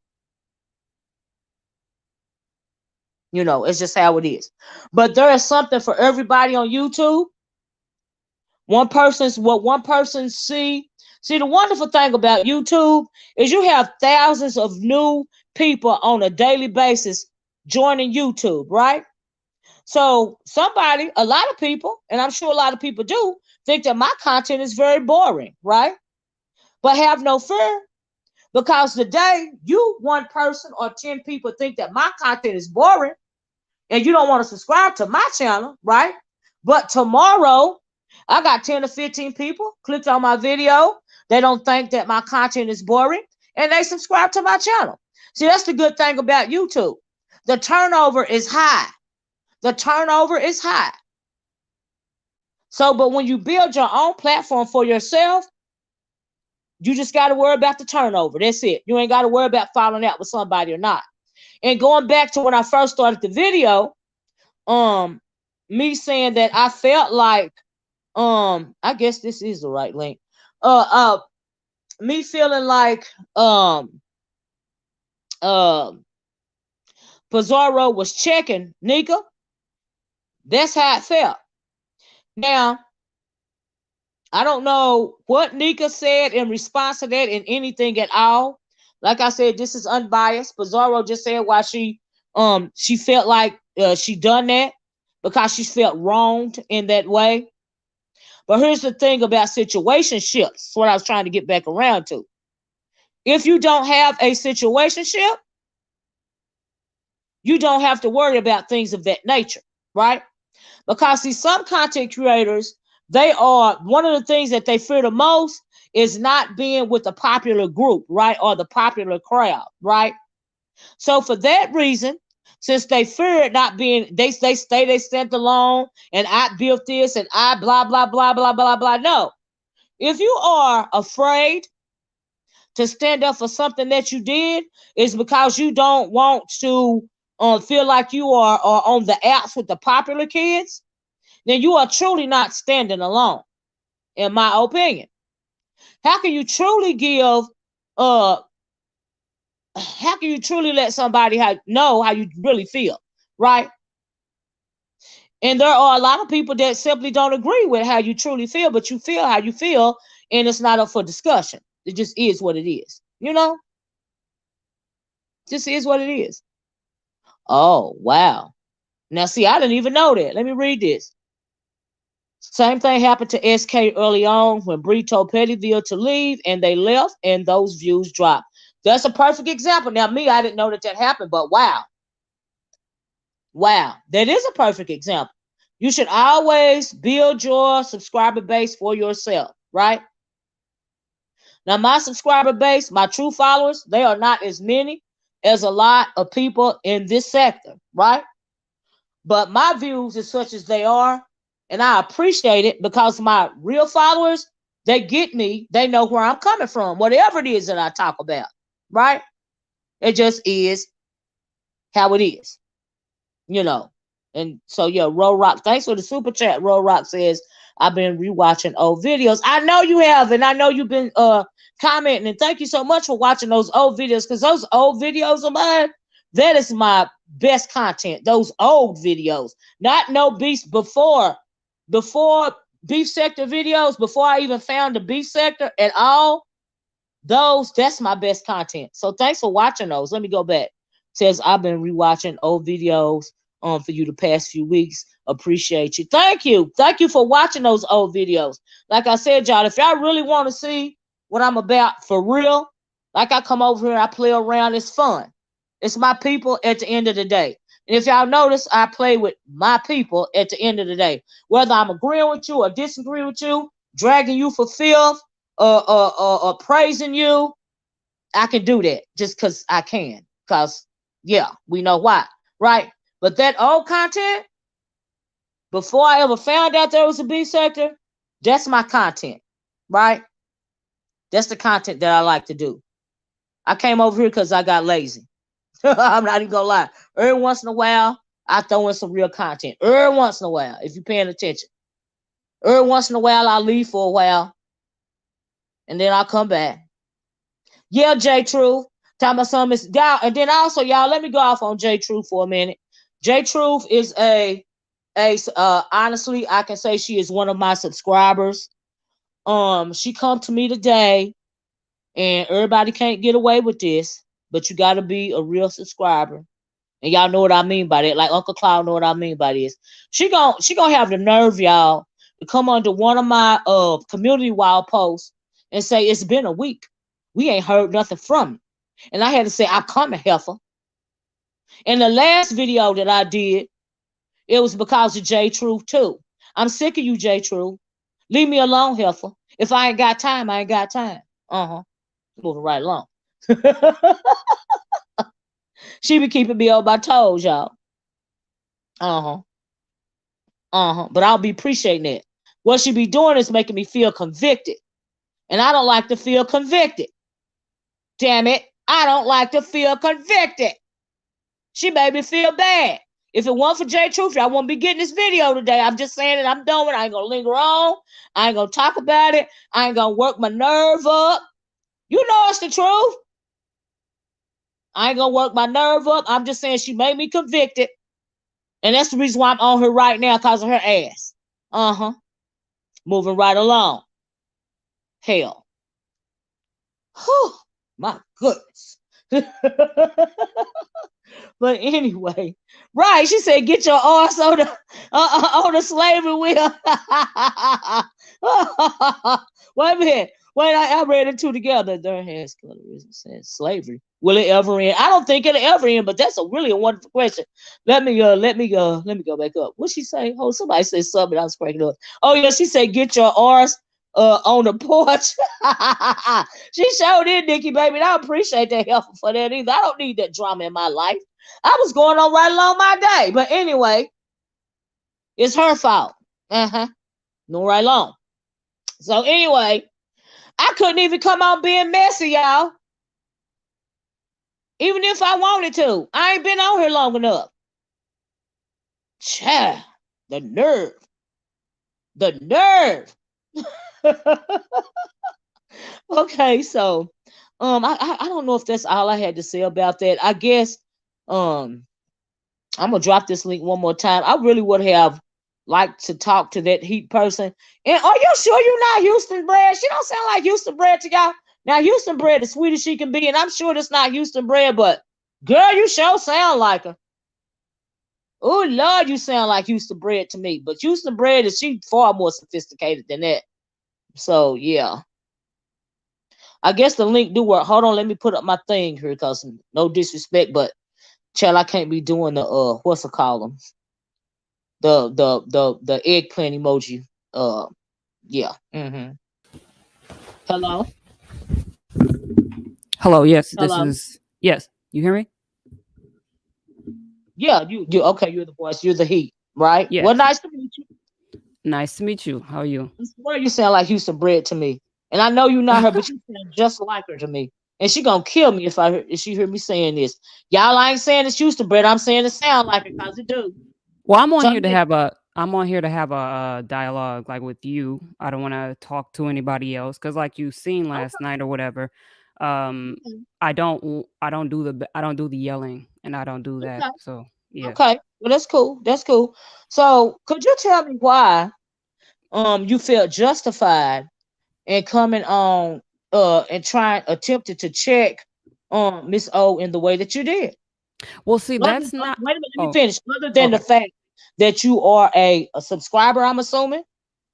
You know, it's just how it is. But there is something for everybody on YouTube. What one person see. See, the wonderful thing about YouTube is you have thousands of new people on a daily basis joining YouTube, right? So a lot of people, and I'm sure a lot of people do, think that my content is very boring, right? But have no fear, because today one person or 10 people think that my content is boring, and you don't want to subscribe to my channel, right? But tomorrow, I got 10 to 15 people clicked on my video. They don't think that my content is boring, and they subscribe to my channel. See, that's the good thing about YouTube. The turnover is high. The turnover is high. So, but when you build your own platform for yourself, you just got to worry about the turnover. That's it. You ain't got to worry about falling out with somebody or not. And going back to when I first started the video, me saying that I felt like, I guess this is the right link. Me feeling like, Pizarro was checking Nika. That's how it felt. Now, I don't know what Nika said in response to that in anything at all. Like I said, this is unbiased. Pizarro just said why she felt like she done that because she felt wronged in that way. But here's the thing about situationships. That's what I was trying to get back around to. If you don't have a situationship, you don't have to worry about things of that nature, right? Because see, some content creators, one of the things that they fear the most is not being with the popular group, right? Or the popular crowd, right? So for that reason, since they fear not being, they stand alone and I built this and I blah, blah, blah, blah, blah, blah. No. If you are afraid to stand up for something that you did, it's because you don't want to feel like you are on the apps with the popular kids, then you are truly not standing alone, in my opinion. How can you truly let somebody know how you really feel, right? And there are a lot of people that simply don't agree with how you truly feel, but you feel how you feel and it's not up for discussion. It just is what it is. You know? Just is what it is. Oh, wow. Now, see, I didn't even know that. Let me read this. Same thing happened to SK early on when Bree told Pettyville to leave, and they left, and those views dropped. That's a perfect example. Now, me, I didn't know that happened, but wow. Wow, that is a perfect example. You should always build your subscriber base for yourself, right? Now, my subscriber base, my true followers, they are not as many as a lot of people in this sector, right? But my views is such as they are, and I appreciate it because my real followers, they get me. They know where I'm coming from, whatever it is that I talk about, right? It just is how it is, you know. And so, yeah, Roll Rock, thanks for the super chat. Roll Rock says, I've been rewatching old videos. I know you have, and I know you've been commenting, and thank you so much for watching those old videos, because those old videos of mine, that is my best content. Those old videos, not no beef before beef sector videos, before I even found the beef sector at all. That's my best content. So thanks for watching those. Let me go back. It says I've been rewatching old videos for you the past few weeks. Appreciate you. Thank you for watching those old videos. Like I said, y'all, if y'all really want to see what I'm about for real, like I come over here, I play around. It's fun. It's my people at the end of the day. And if y'all notice, I play with my people at the end of the day. Whether I'm agreeing with you or disagreeing with you, dragging you for filth, or praising you, I can do that just because I can. Because, yeah, we know why, right? But that old content, before I ever found out there was a B sector, that's my content, right? That's the content that I like to do. I came over here because I got lazy. I'm not even gonna lie. Every once in a while, I throw in some real content. Every once in a while, if you're paying attention. Every once in a while, I'll leave for a while, and then I'll come back. Yeah, J Truth. Time my son is y'all, and then also y'all, let me go off on J Truth for a minute. J Truth is honestly, I can say she is one of my subscribers. She come to me today, and everybody can't get away with this, but you got to be a real subscriber. And y'all know what I mean by that. Like Uncle Cloud know what I mean by this. She gonna have the nerve, y'all, to come under one of my community wall posts and say it's been a week. We ain't heard nothing from you. And I had to say, I'm coming, heifer. And the last video that I did, it was because of J Truth too. I'm sick of you, J Truth. Leave me alone, heifer. If I ain't got time, I ain't got time. Moving right along. She be keeping me on my toes, y'all. But I'll be appreciating it. What she be doing is making me feel convicted. And I don't like to feel convicted. Damn it. I don't like to feel convicted. She made me feel bad. If it weren't for J Truth, I won't be getting this video today. I'm just saying it. I'm doing it. I ain't going to linger on. I ain't going to talk about it. I ain't going to work my nerve up. You know it's the truth. I ain't going to work my nerve up. I'm just saying she made me convicted. And that's the reason why I'm on her right now, because of her ass. Moving right along. Hell. Whew, my goodness. But anyway, right? She said, "Get your ass on the slavery wheel." Wait a minute. Wait, I read it two together. Their hands says slavery. Will it ever end? I don't think it'll ever end, but that's a wonderful question. Let me go back up. What she say? Oh, somebody said something. I was cracking up. Oh yeah, she said, "Get your arse on the porch." She showed it, Nikki, baby. And I appreciate that help for that either. I don't need that drama in my life. I was going on right along my day. But anyway, it's her fault. No, right along. So anyway, I couldn't even come on being messy, y'all. Even if I wanted to. I ain't been on here long enough. Child, the nerve. The nerve. Okay, so I don't know if that's all I had to say about that. I guess I'm gonna drop this link one more time. I really would have like to talk to that Heat person. And are you sure you're not Houston bred? She don't sound like Houston bred to y'all. Now Houston bred is sweet as she can be, and I'm sure that's not Houston bred, but girl, you sure sound like her. Oh Lord, you sound like Houston bred to me. But Houston bred is she far more sophisticated than that. So yeah. I guess the link do work. Hold on, let me put up my thing here because no disrespect, but child, I can't be doing the what's it called them? The eggplant emoji. Yeah. Hello? Hello, yes, this Hello? is yes. You hear me? Yeah, you okay, you're the voice, you're the Heat, right? Well, Yes. nice to meet you. Nice to meet you. How are you? I swear you sound like Houston bred to me. And I know you're not her, but you sound just like her to me. And she gonna kill me if she hear me saying this. Y'all ain't saying it's Houston bred. I'm saying it sound like it because it do. Well, So I'm on here to have a dialogue like with you. I don't want to talk to anybody else because, like you seen last night or whatever, okay, I don't do I don't do the yelling and I don't do that. okay, So yeah. okay. Well, that's cool. That's cool. So could you tell me why you felt justified in coming on and trying attempted to check Miss O in the way that you did? Well, see, Other, that's not. wait a minute, let me Oh, finish. Other than the okay. fact that you are a subscriber, I'm assuming.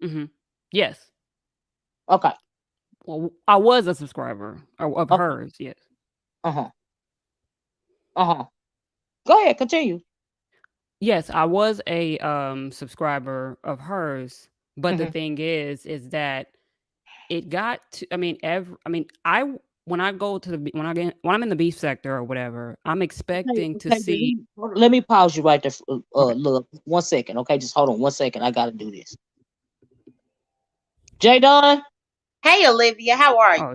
Mm-hmm. Yes. Okay. Well, I was a subscriber of Okay. hers. Yes. Uh-huh. Uh-huh. Go ahead, continue. Yes, I was a subscriber of hers, but the Hmm. thing is that it got to I mean I mean when I go to when I'm in the beef sector or whatever, I'm Okay, expecting to okay, see. let me pause you right there, Okay. look, 1 second. Okay, just hold on 1 second. I gotta do this. Jay Don, Hey Olivia, how are you? Oh,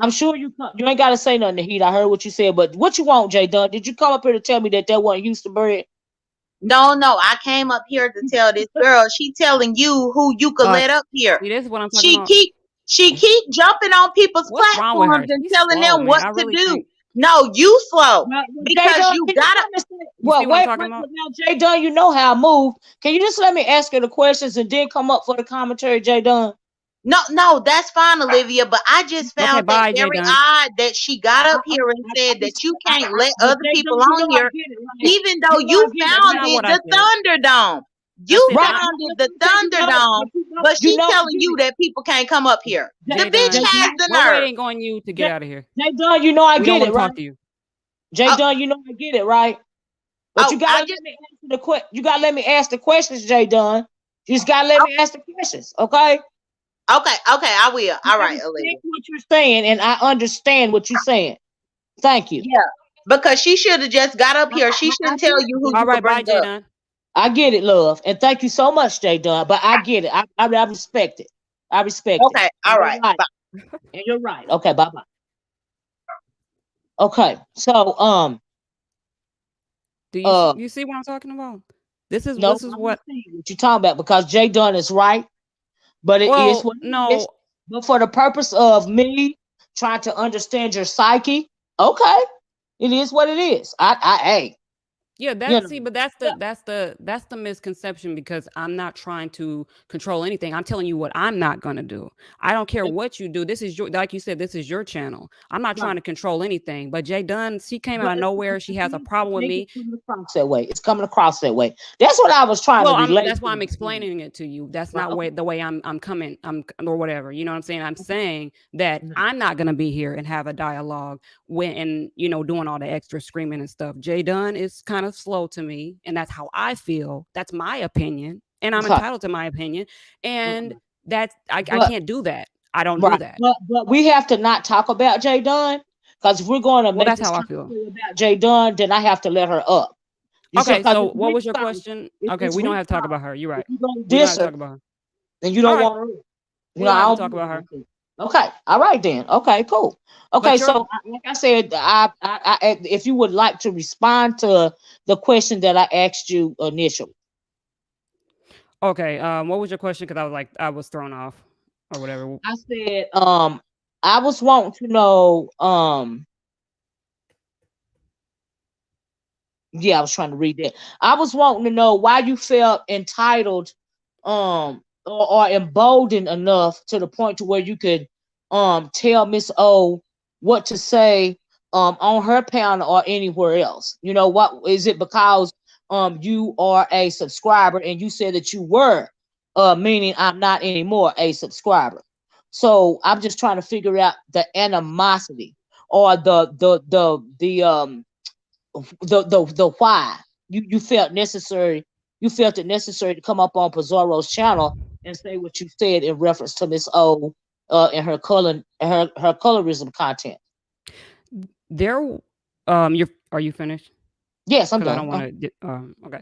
I'm sure you ain't gotta say nothing to Heat. I heard what you said, but what you want, Jay Don? Did you come up here to tell me that wasn't Houston Bird? No, I came up here to tell this girl. She telling you who you could let up here. see, this is what I'm talking She about. keep she keep jumping on people's What's wrong with her? platforms and She's telling slow, them man. what I to really do. think No, you slow Jay because Dunn, you can you gotta. let me say, you see well, what I'm wait, talking about? now, Jay Dunn, you know how I move. Can you just let me ask her the questions and then come up for the commentary, Jay Dunn? No, that's fine, Olivia. But I just Okay, found that bye, Jay very Dunn. odd that she got up here and said that you can't let other Jay people Dunn, you on know I here, get it, right? even though You know I you get it, That's right? not founded what I the said. Thunderdome. I You said Right. I founded the Okay, Thunderdome, but you she's know I telling get you it. that people can't come up here. The Jay bitch Dunn. Jay has Dunn, the We're nerve. waiting on you to get Jay, out of here. Jay Dunn, you know I We don't get want it, to talk right? to you. Jay Oh, Dunn, you know I get it, right? But oh, you gotta I let just me answer you gotta let me ask the questions, Jay Dunn. You just gotta let me ask the questions, okay? okay, I will. I All right, respect Olivia. what you're saying and I understand what you're saying. Thank you. Yeah, because she should have just got up here. She I shouldn't tell get you who it. All you could right, bring bye, Jay up. Dunn. I get it, love. And thank you so much, Jay Dunn. But I get it. I respect it. I respect it. Okay, And all you're right. right. Bye. And you're right. Okay, bye-bye. Okay. So Do uh you see what I'm talking about? no, This is I'm not what. saying what you're talking about because Jay Dunn is right, but it is Well, what it is. no. But for the purpose of me trying to understand your psyche, okay, it is what it is. Hey, Yeah, you that's know. see, but that's the misconception because I'm not trying to control anything. I'm telling you what I'm not gonna do. I don't care Yeah, what you do. This is your like you said, this is your channel. I'm not right. trying to control anything. But Jay Dunn, she came But out of nowhere. She has a I problem with think it's me. coming across that way. It's coming across that way. That's what I was trying to Well, relate that's why I'm to. explaining it to you. That's Right. not Okay. the way I'm coming. Or whatever. You know what I'm saying? I'm Okay. saying that Mhm. I'm not gonna be here and have a dialogue when and doing all the extra screaming and stuff. Jay Dunn is kind of slow to me, and that's how I feel. That's my opinion, and I'm Okay. entitled to my opinion. And Mhm. that I But can't do that. I don't do right. that. But we have to not talk about Jay Dunn because if we're going to Well, make that's this how I feel. commentary about Jay Dunn, then I have to let her up. You see, Okay, because so what was your question? Okay, it's we don't have to talk retarded. about her. You're If right. you don't We don't have diss to her, talk about her. then you All don't right, want her. we don't I have to don't talk do it about her. like that. Okay, all right then. Okay, cool. Okay, But so like I said, if you would like to respond to the question that I asked you initially, okay. What was your question? Because I was thrown off or whatever. I said, I was wanting to know, yeah, I was trying to read that. I was wanting to know why you felt entitled or emboldened enough to the point to where you could tell Miss O what to say on her panel or anywhere else? You know, what is it because you are a subscriber and you said that you were, meaning I'm not anymore a subscriber. So I'm just trying to figure out the animosity or the why you felt necessary. You felt it necessary to come up on Pizarro's channel and say what you said in reference to Miss O and her colorism content. There, are you finished? Yes, I'm Because I done. don't want to. Okay.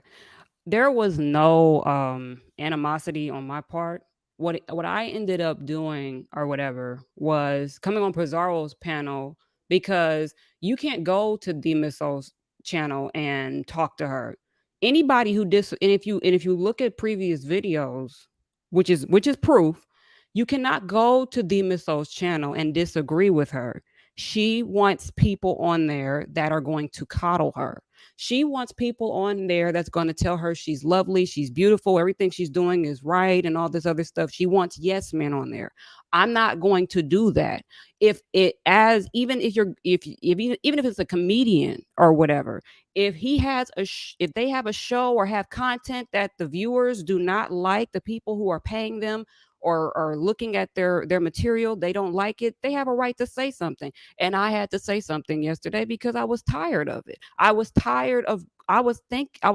There was no animosity on my part. What I ended up doing or whatever was coming on Pizarro's panel because you can't go to the Misso's channel and talk to her. Anybody who and if you look at previous videos, which is proof, you cannot go to the Misso's channel and disagree with her. She wants people on there that are going to coddle her. She wants people on there that's going to tell her she's lovely, she's beautiful, everything she's doing is right, and all this other stuff. She wants yes men on there. I'm not going to do that. If it as even if you're if even if it's a comedian or whatever, if he has if they have a show or have content that the viewers do not like, the people who are paying them or looking at their material, they don't like it, they have a right to say something. And I had to say something yesterday because I was tired of it. I was tired of I was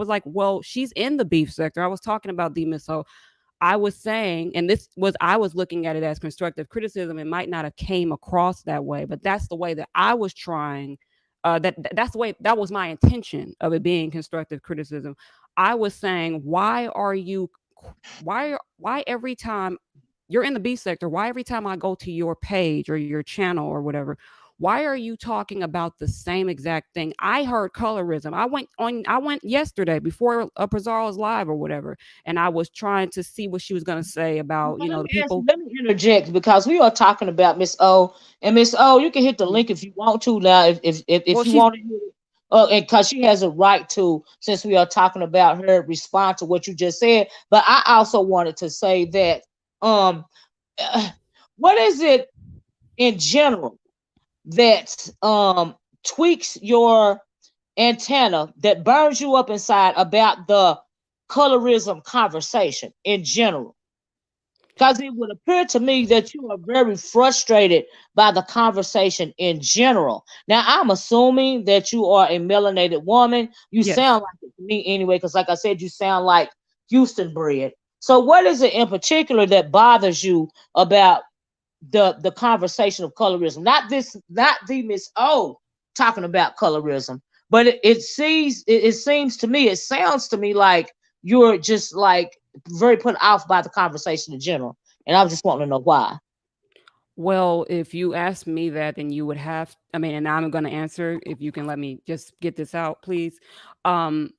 like, well, she's in the beef sector. I was talking about the missile. I was saying, and this was, I was looking at it as constructive criticism. It might not have came across that way, but that's the way that I was trying. That's the way, that was my intention of it being constructive criticism. I was saying, why every time you're in the B sector, why every time I go to your page or your channel or whatever, why are you talking about the same exact thing? I heard colorism. I went yesterday before Pizarro's live or whatever, and I was trying to see what she was going to say about, Well, the people. let me interject because we are talking about Miss O, and Miss O, you can hit the link if you want to now, Well, if you she's want to hear it, and because she has a right to, since we are talking about her response to what you just said. But I also wanted to say that, um, what is it in general that tweaks your antenna, that burns you up inside about the colorism conversation in general? Because it would appear to me that you are very frustrated by the conversation in general. Now, I'm assuming that you are a melanated woman. You yes. sound like it to me anyway, because like I said, you sound like Houston bred. So what is it in particular that bothers you about the conversation of colorism? Not the Miss O talking about colorism, but it seems to me, it sounds to me like you're just like very put off by the conversation in general, and I was just wanting to know why. Well, if you ask me that, then you would have, I mean, and I'm going to answer, if you can let me just get this out, please. Um,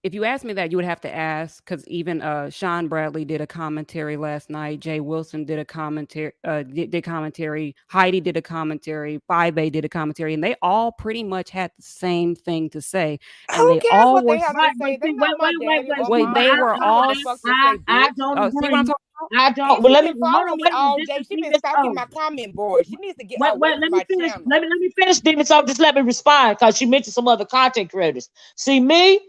if you ask me that, you would have to ask, because even Sean Bradley did a commentary last night. Jay Wilson did a commentary, did commentary. Heidi did a commentary. 5A did a commentary, and they all pretty much had the same thing to say. And Who they cares all what were they have to Right, but say? They see, not my daddy or see, wait, but mama. they I don't were know what all the fuck to say, I bitch. don't see what I'm agree. talking about? I don't. And But she let me been hold following on. me Wait a minute. all This day. is She been Demon stalking Soul. my comment board. She needs to get Wait, away wait. from Let me my finish. channel. Let me finish, Demon Soul. Just let me respond because you mentioned some other content creators. See me,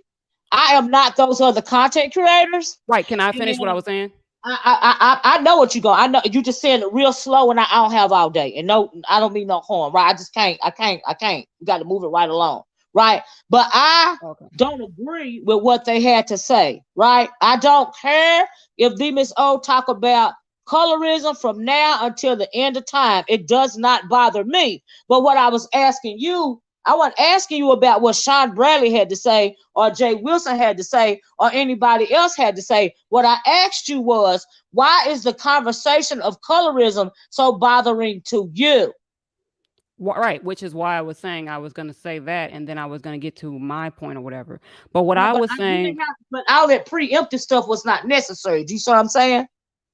I am not those other content creators. Right. Can I finish what I And was saying? I know what you go. I know you just saying it real slow, and I don't have all day. And no, I don't mean no harm, right? I just can't. I can't. You got to move it right along, right? But I Okay. don't agree with what they had to say, right? I don't care if the Miss O talk about colorism from now until the end of time. It does not bother me. But what I was asking you, I wasn't asking you about what Sean Bradley had to say or Jay Wilson had to say or anybody else had to say. What I asked you was, why is the conversation of colorism so bothering to you? Right, which is why I was saying I was going to say that, and then I was going to get to my point or whatever. But what But I but was you didn't saying, have. But all that preemptive stuff was not necessary. Do you see what I'm saying?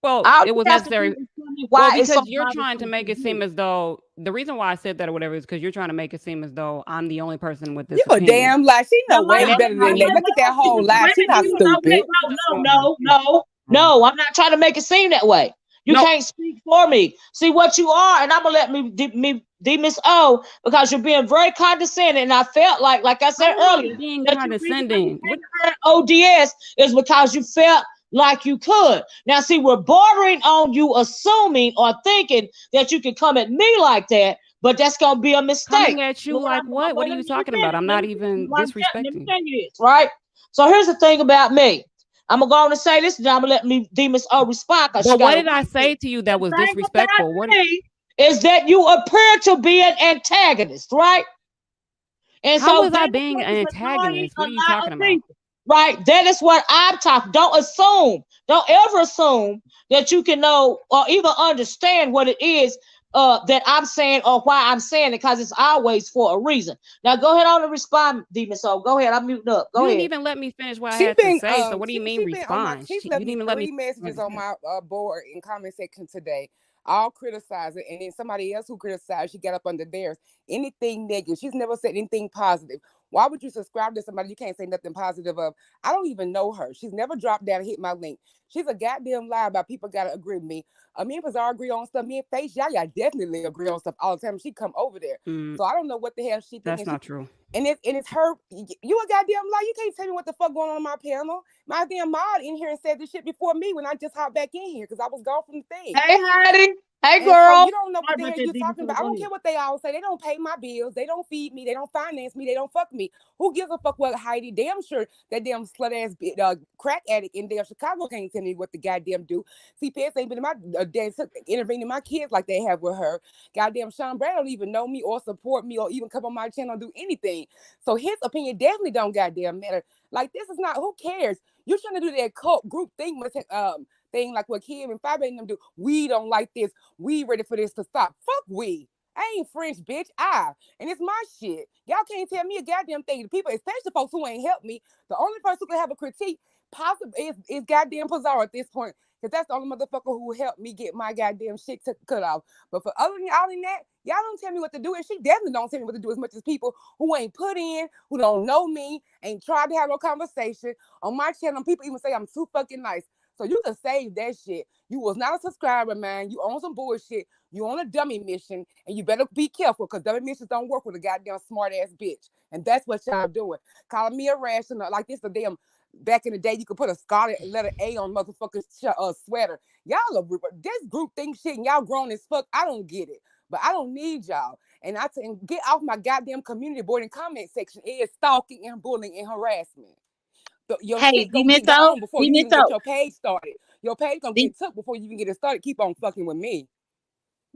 well, All it you was have to do necessary. is tell me Well, why it's so because you're trying to bothersome to make it seem you. as though the reason why I said that or whatever is because you're trying to make it seem as though I'm the only person with You this a opinion. damn lie. She Now know wait, way And wait, that's better wait, not than that. wait, even Look at wait, that wait, whole lie. wait, She wait, not Demon Soul, stupid. no, no, no, no, no. No, I'm not trying to make it seem that way. You No, can't speak for me. See what you are, and I'm gonna let me Miss O, because you're being very condescending. And I felt like I said I'm earlier, not being that the reason why you condescending. came What? to her ODS is because you felt like you could. Now, see, we're bordering on you assuming or thinking that you can come at me like that, but that's gonna be a mistake. Coming at you But like what? What are let you me talking about? finish. I'm Let not me even finish. Let me disrespecting. tell you this, right? So here's the thing about me. I'm gonna go on and say this, and I'm gonna let me Miss O respond because she But got what a did I right to. say to you that The was thing about disrespectful? What? me is that you appear to be an antagonist, right? And How so was I that is being what an is annoying antagonist? a What are you lot talking of about? people, right? That is what I'm talking. Don't assume, don't ever assume that you can know or even understand what it is that I'm saying or why I'm saying it, because it's always for a reason. Now go ahead on and respond, Demon Soul. Go ahead. I'm muting up. You Go didn't ahead. even let me finish what I She had to been say. So what do you mean she been on my respond? she's You left didn't me even let me 3 finish what I messages had to on say. my board in comment section today, all criticizing, and then somebody else who criticized, she got up under theirs. Anything negative. She's never said anything positive. Why would you subscribe to somebody you can't say nothing positive of? I don't even know her. She's never dropped down and hit my link. She's a goddamn lie about people gotta agree with me. Me and Bazaar agree on stuff. Me and Face Yaya definitely agree on stuff all the time. She come over there. Mm, So I don't know what the hell she that's thinking. not true. And it's her. You a goddamn lie. You can't tell me what the fuck going on my panel. My damn mod in here and said this shit before me when I just hopped back in here because I was gone from the thing. Hey, Heidi. Hey, And so you girl. don't know what Sorry the about hell that, you Demon talking Soul. about. I Go don't ahead. care what they all say. They don't pay my bills. They don't feed me. They don't finance me. They don't fuck me. Who gives a fuck what Heidi? Damn sure that damn slut ass crack addict in damn Chicago can't tell me what the goddamn do. CPS ain't been in my intervening in my kids like they have with her. Goddamn Sean Brad don't even know me or support me or even come on my channel and do anything. So his opinion definitely don't goddamn matter. Like this is not. Who cares? You're trying to do that cult group thing with thing like what Kim and Five and them do. We don't like this. We ready for this to stop. Fuck we. I ain't French, bitch. And it's my shit. Y'all can't tell me a goddamn thing. The people, especially folks who ain't helped me, the only person who can have a critique possible is goddamn Pizarro at this point. Because that's the only motherfucker who helped me get my goddamn shit cut off. But for other than all than that, y'all don't tell me what to do. And she definitely don't tell me what to do as much as people who ain't put in, who don't know me, ain't tried to have no conversation. On my channel, people even say I'm too fucking nice. So you can save that shit. You was not a subscriber, man. You on some bullshit. You on a dummy mission, and you better be careful because dummy missions don't work with a goddamn smart ass bitch. And that's what y'all doing. Calling me a rational like this a damn. Back in the day, you could put a scarlet letter A on motherfucker's sweater. Y'all are this group thing shit, and y'all grown as fuck. I don't get it, but I don't need y'all. And get off my goddamn community board and comment section. It is stalking and bullying and harassment. Your Hey, shit D gonna get Misso, gone before D you even get Misso, your page started. Your page gonna D, get took before you even get it started. Keep on fucking with me.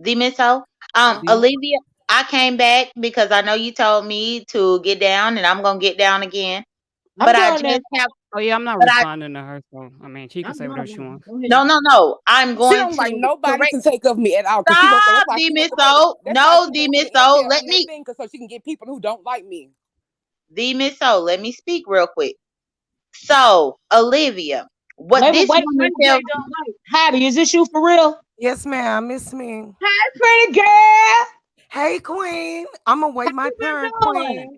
D Misso. Uh-huh. Olivia, I came back because I know you told me to get down, and I'm gonna get down again. I'm But I done just now. have, Oh yeah, I'm not but I responding to her. So I mean, she can I'm say whatever done she now. wants. Go ahead. no, no, no. I'm She going don't like to nobody correct. to take of me at all. Cause she gonna say Stop, that's why D she wants to put Misso. that's why No, she D wants me in Misso. there Let on that me, thing so she can get people who don't like me. D Misso. Let me speak real quick. So, Olivia, what Wait, this woman wait, tells. Jay Done. Wait. Heidi, is this you for real? Yes, ma'am. It's me. Hey, pretty girl. Hey, Queen. I'm gonna How wait my you turn, been doing? Queen.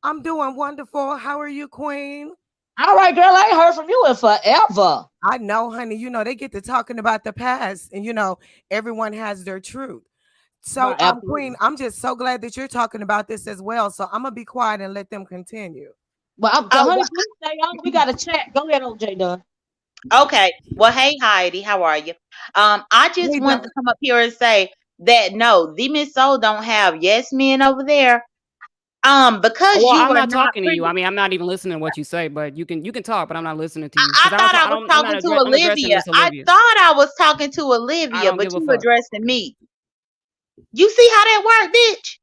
I'm doing wonderful. How are you, Queen? All right, girl. I ain't heard from you in forever. I know, honey. They get to talking about the past, and everyone has their truth. So, Right, Queen, absolutely. I'm just so glad that you're talking about this as well. So, I'm gonna be quiet and let them continue. Well, Oh, honey, please stay on. We got a chat. Go ahead, OJ Dunn. okay. Well, hey Heidi, how are you? I just Hey, wanted to come up here and say that no, the Miss Soul don't have yes men over there. Because Well, you I'm were not not talking to you. I privy. mean, I'm not even listening to what you say. But you can talk, but I'm not listening to you because I thought I I was don't. I'm not. talking to I'm addressing Olivia. Miss I Olivia. thought I was talking to I Olivia, don't but give a you fuck. addressing me. You see how that worked, bitch?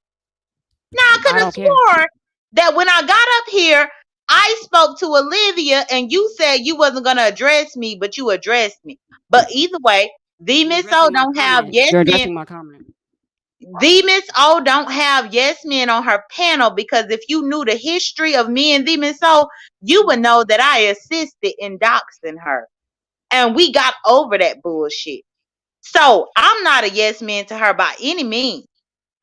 Now I could I have don't care. swore that when I got up here, I spoke to Olivia and you said you wasn't gonna address me, but you addressed me. But either way, the You're Miss O addressing my don't have comment. yes You're men. addressing my comment. The Miss O don't have yes men on her panel because if you knew the history of me and the Miss O, you would know that I assisted in doxing her. And we got over that bullshit. So I'm not a yes man to her by any means.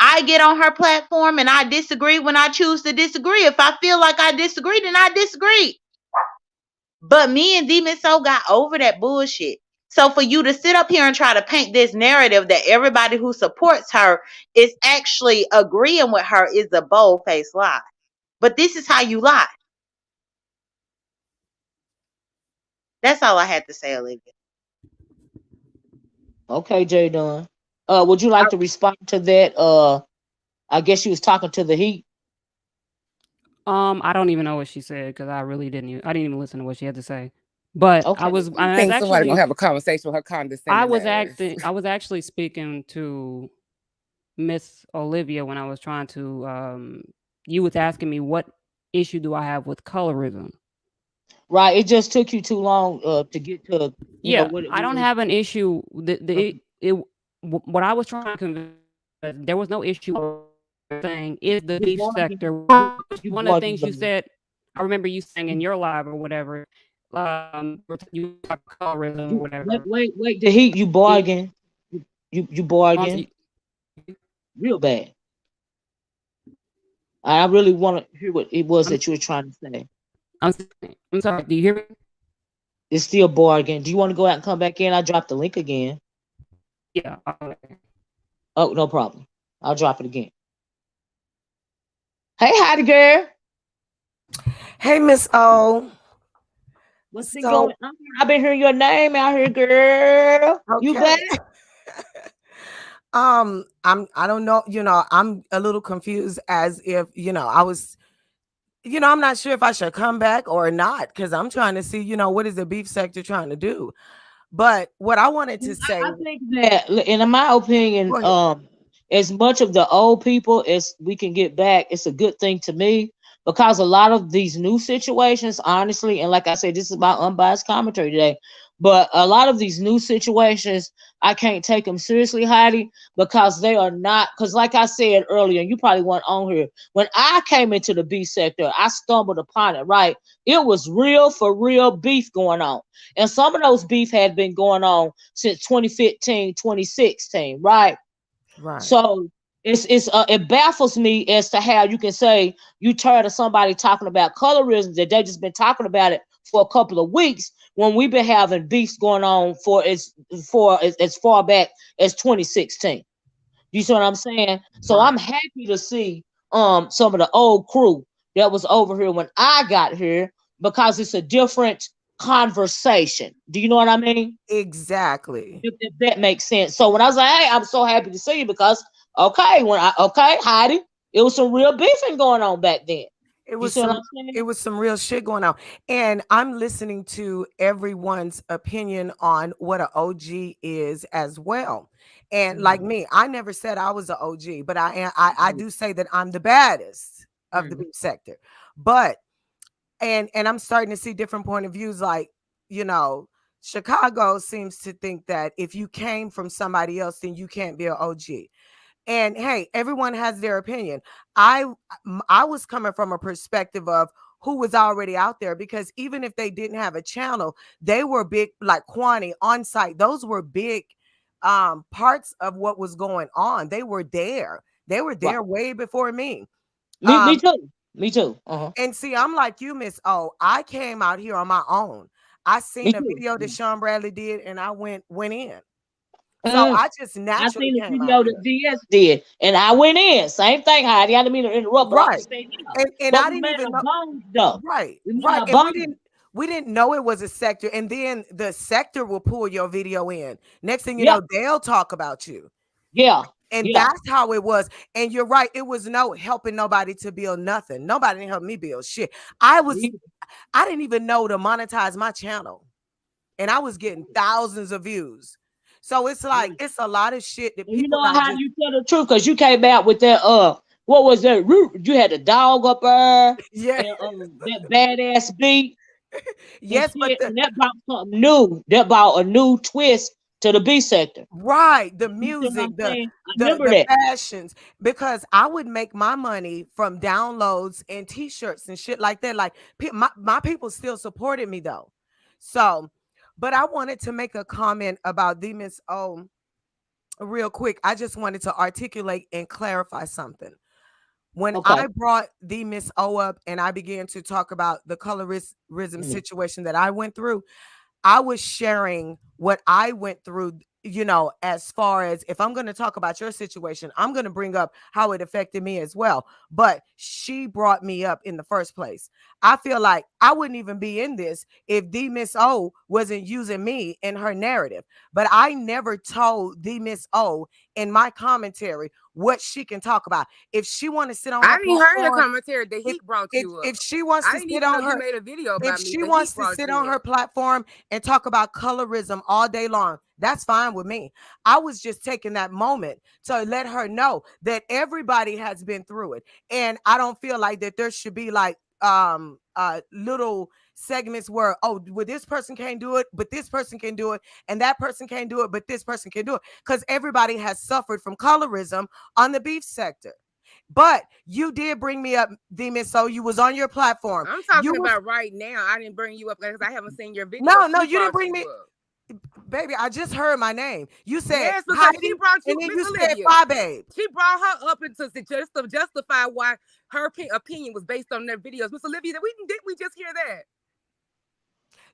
I get on her platform and I disagree when I choose to disagree. If I feel like I disagree, then I disagree. But me and Demon Soul got over that bullshit. So for you to sit up here and try to paint this narrative that everybody who supports her is actually agreeing with her is a bold-faced lie. But this is how you lie. That's all I had to say, Olivia. Okay, Jay Dunn. Would you like to respond to that? I guess she was talking to the heat. I don't even know what she said because I really didn't. I didn't even listen to what she had to say. But Okay. I was think somebody actually gonna have a conversation with her condescending ass. I was actually speaking to Miss Olivia when I was trying to. You was asking me what issue do I have with colorism? Right. It just took you too long to get to Yeah, what it I don't was. have an issue. Okay. What I was trying to convey, there was no issue saying is the You beef bargain. sector. You One of the bargain, things you brother. said, I remember you saying in your live or whatever, you talk colorism or You whatever. wait. The heat. You It, bargain. You bargain you, real bad. I really want to hear what it was I'm, that you were trying to say. I'm sorry. Do you hear me? It's still bargain. Do you want to go out and come back in? I dropped the link again. Yeah. Okay. Oh, no problem. I'll drop it again. Hey, Heidi girl. Hey, Miss O. What's been So, going on? I've been hearing your name out here, girl. You back? okay. I don't know, I'm a little confused as if, I was, I'm not sure if I should come back or not because I'm trying to see, what is the beef sector trying to do. But what I wanted to say, I think that, in my opinion, go ahead. as much of the old people as we can get back, it's a good thing to me because a lot of these new situations, honestly, and like I said, this is my unbiased commentary today. But a lot of these new situations, I can't take them seriously, Heidi, because they are not. Because, like I said earlier, and you probably weren't on here. When I came into the beef sector, I stumbled upon it. Right, it was real for real beef going on. And some of those beef had been going on since 2015, 2016, right? Right. So it baffles me as to how you can say you tired of somebody talking about colorism that they just been talking about it for a couple of weeks when we've been having beefs going on as far back as 2016. You see what I'm saying? So Right. I'm happy to see some of the old crew that was over here when I got here because it's a different conversation. Do you know what I mean? Exactly. If that makes sense. So when I was like, hey, I'm so happy to see you because okay, Heidi, it was some real beefing going on back then. It You was see what some I'm saying? it was some real shit going on. And I'm listening to everyone's opinion on what an OG is as well. And like Mhm. me, I never said I was an OG, but I do say that I'm the baddest of the Mhm. beef sector. But and I'm starting to see different point of views like, you know, Chicago seems to think that if you came from somebody else, then you can't be an OG. And hey, everyone has their opinion. I was coming from a perspective of who was already out there because even if they didn't have a channel, they were big, like Kwani on site. Those were big parts of what was going on. They were there. They were Right. there way before me. Me Um, too. Me too. Uh-huh. and see, I'm like you, Miss O. I came out here on my own. I Me seen a too. video that Sean Bradley did, and I went in. So Mhm. I just I naturally seen the came out video that here. DS did, and I went in. Same thing, Heidi. I didn't mean to interrupt, but I'm Right. just saying, yeah. And But I we didn't made even our know. bones, though. Right, We made right. our And bones. we didn't know it was a sector. And then the sector will pull your video in. Next thing you Yeah, know, they'll talk about you. yeah, And yeah. that's how it was. And you're right. It was no helping nobody to build nothing. Nobody didn't help me build shit. Me- I didn't even know to monetize my channel. And I was getting thousands of views. So it's like yeah. it's a lot of shit that And you people know not how just you tell the truth because you came out with that what was that root? You had the dog up there yeah. and that badass beat and Yes, but shit, and that brought something new. That brought a new twist to the B sector. right, the You see what I'm music, saying? I the remember the that. fashions, because I would make my money from downloads and t-shirts and shit like that. Like my people still supported me though. So, but I wanted to make a comment about the Miss O real quick. I just wanted to articulate and clarify something. When Okay. I brought the Miss O up and I began to talk about the colorism situation that I went through, I was sharing what I went through, as far as if I'm going to talk about your situation, I'm going to bring up how it affected me as well. But she brought me up in the first place. I feel like I wouldn't even be in this if the Miss O wasn't using me in her narrative. But I never told the Miss O in my commentary what she can talk about. If she want to sit on her I didn't hear the platform, commentary that he brought you up. if she wants I to didn't sit even on know you her, made a video if about me. she That wants he to brought sit you on her up. platform and talk about colorism all day long, that's fine with me. I was just taking that moment to let her know that everybody has been through it. And I don't feel like that there should be like little segments where, oh, well, this person can't do it, but this person can do it, and that person can't do it, but this person can do it. Because everybody has suffered from colorism on the beef sector. But you did bring me up, Demon. So you was on your platform. I'm talking about right now. I didn't bring you up because I haven't seen your video. No, you didn't bring me up. Baby, I just heard my name. You said yes, because Heidi, she brought you, and then Miss you Olivia. said bye, babe. She brought her up into just to justify why her opinion was based on their videos. Miss Olivia, didn't we just hear that?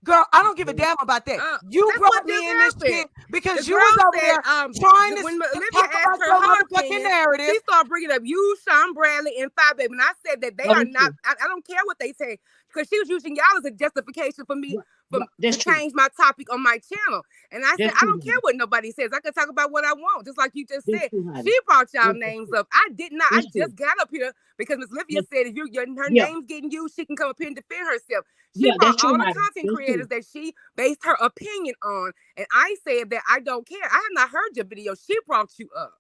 Girl, I don't give a damn about that. You brought me in this shit because you was over there trying to when Olivia talk asked about her your motherfucking opinion, narrative. she started bringing up you, Sean Bradley, and Five Baby. And I said that they are not, I don't care what they say, because she was using y'all as a justification for me to change my topic on my channel. And I said, I don't care what nobody says. I can talk about what I want, just like you just said. She brought y'all names up. I did not. I just got up here because Miss Olivia said if her name's getting used, she can come up here and defend herself. She brought all the content creators that she based her opinion on. And I said that I don't care. I have not heard your video. She brought you up.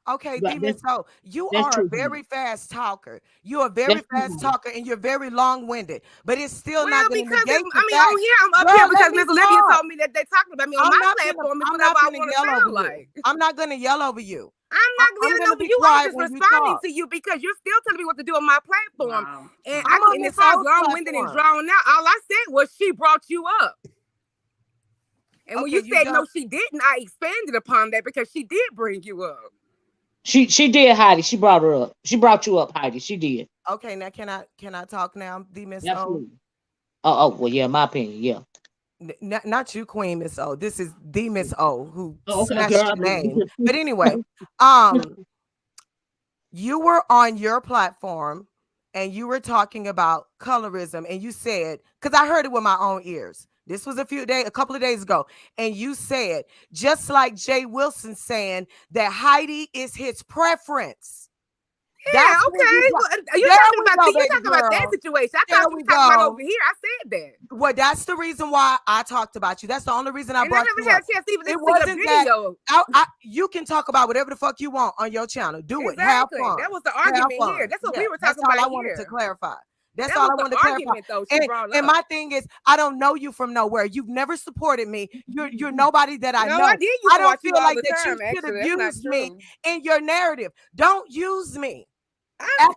Okay, Demon, so you are a very fast talker. You're a very fast talker, and you're very long-winded. But it's still not going to negate the fact. On here, I'm up here because Miss Olivia told me that they're talking about me on my platform. I'm not going to yell over you. I'm not going to yell over you. I'm not yelling over you. I'm just responding to you because you're still telling me what to do on my platform. Wow. And it sounds long-winded and drawn out. All I said was she brought you up. And when you said no, she didn't, I expanded upon that because she did bring you up. She did, Heidi. She brought her up. She brought you up, Heidi. She did. Okay, now can I talk now, the Miss O? Oh, well, yeah, my opinion, yeah. Not you, Queen Miss O. This is the Miss O who smashed your name. But anyway, you were on your platform and you were talking about colorism, and you said, because I heard it with my own ears. This was a couple of days ago. And you said, just like Jay Wilson saying that Heidi is his preference. Yeah, okay. You're talking about that situation. I thought you were talking about over here. I said that. Well, that's the reason why I talked about you. That's the only reason I brought you up. I never had a chance to even listen to your video. You can talk about whatever the fuck you want on your channel. Do it. Have fun. That was the argument here. That's what we were talking about here. That's all I wanted to clarify. That's all I wanted to clarify. And my thing is, I don't know you from nowhere. You've never supported me. You're nobody that I know. I don't feel like that you should have used me in your narrative. Don't use me. Y'all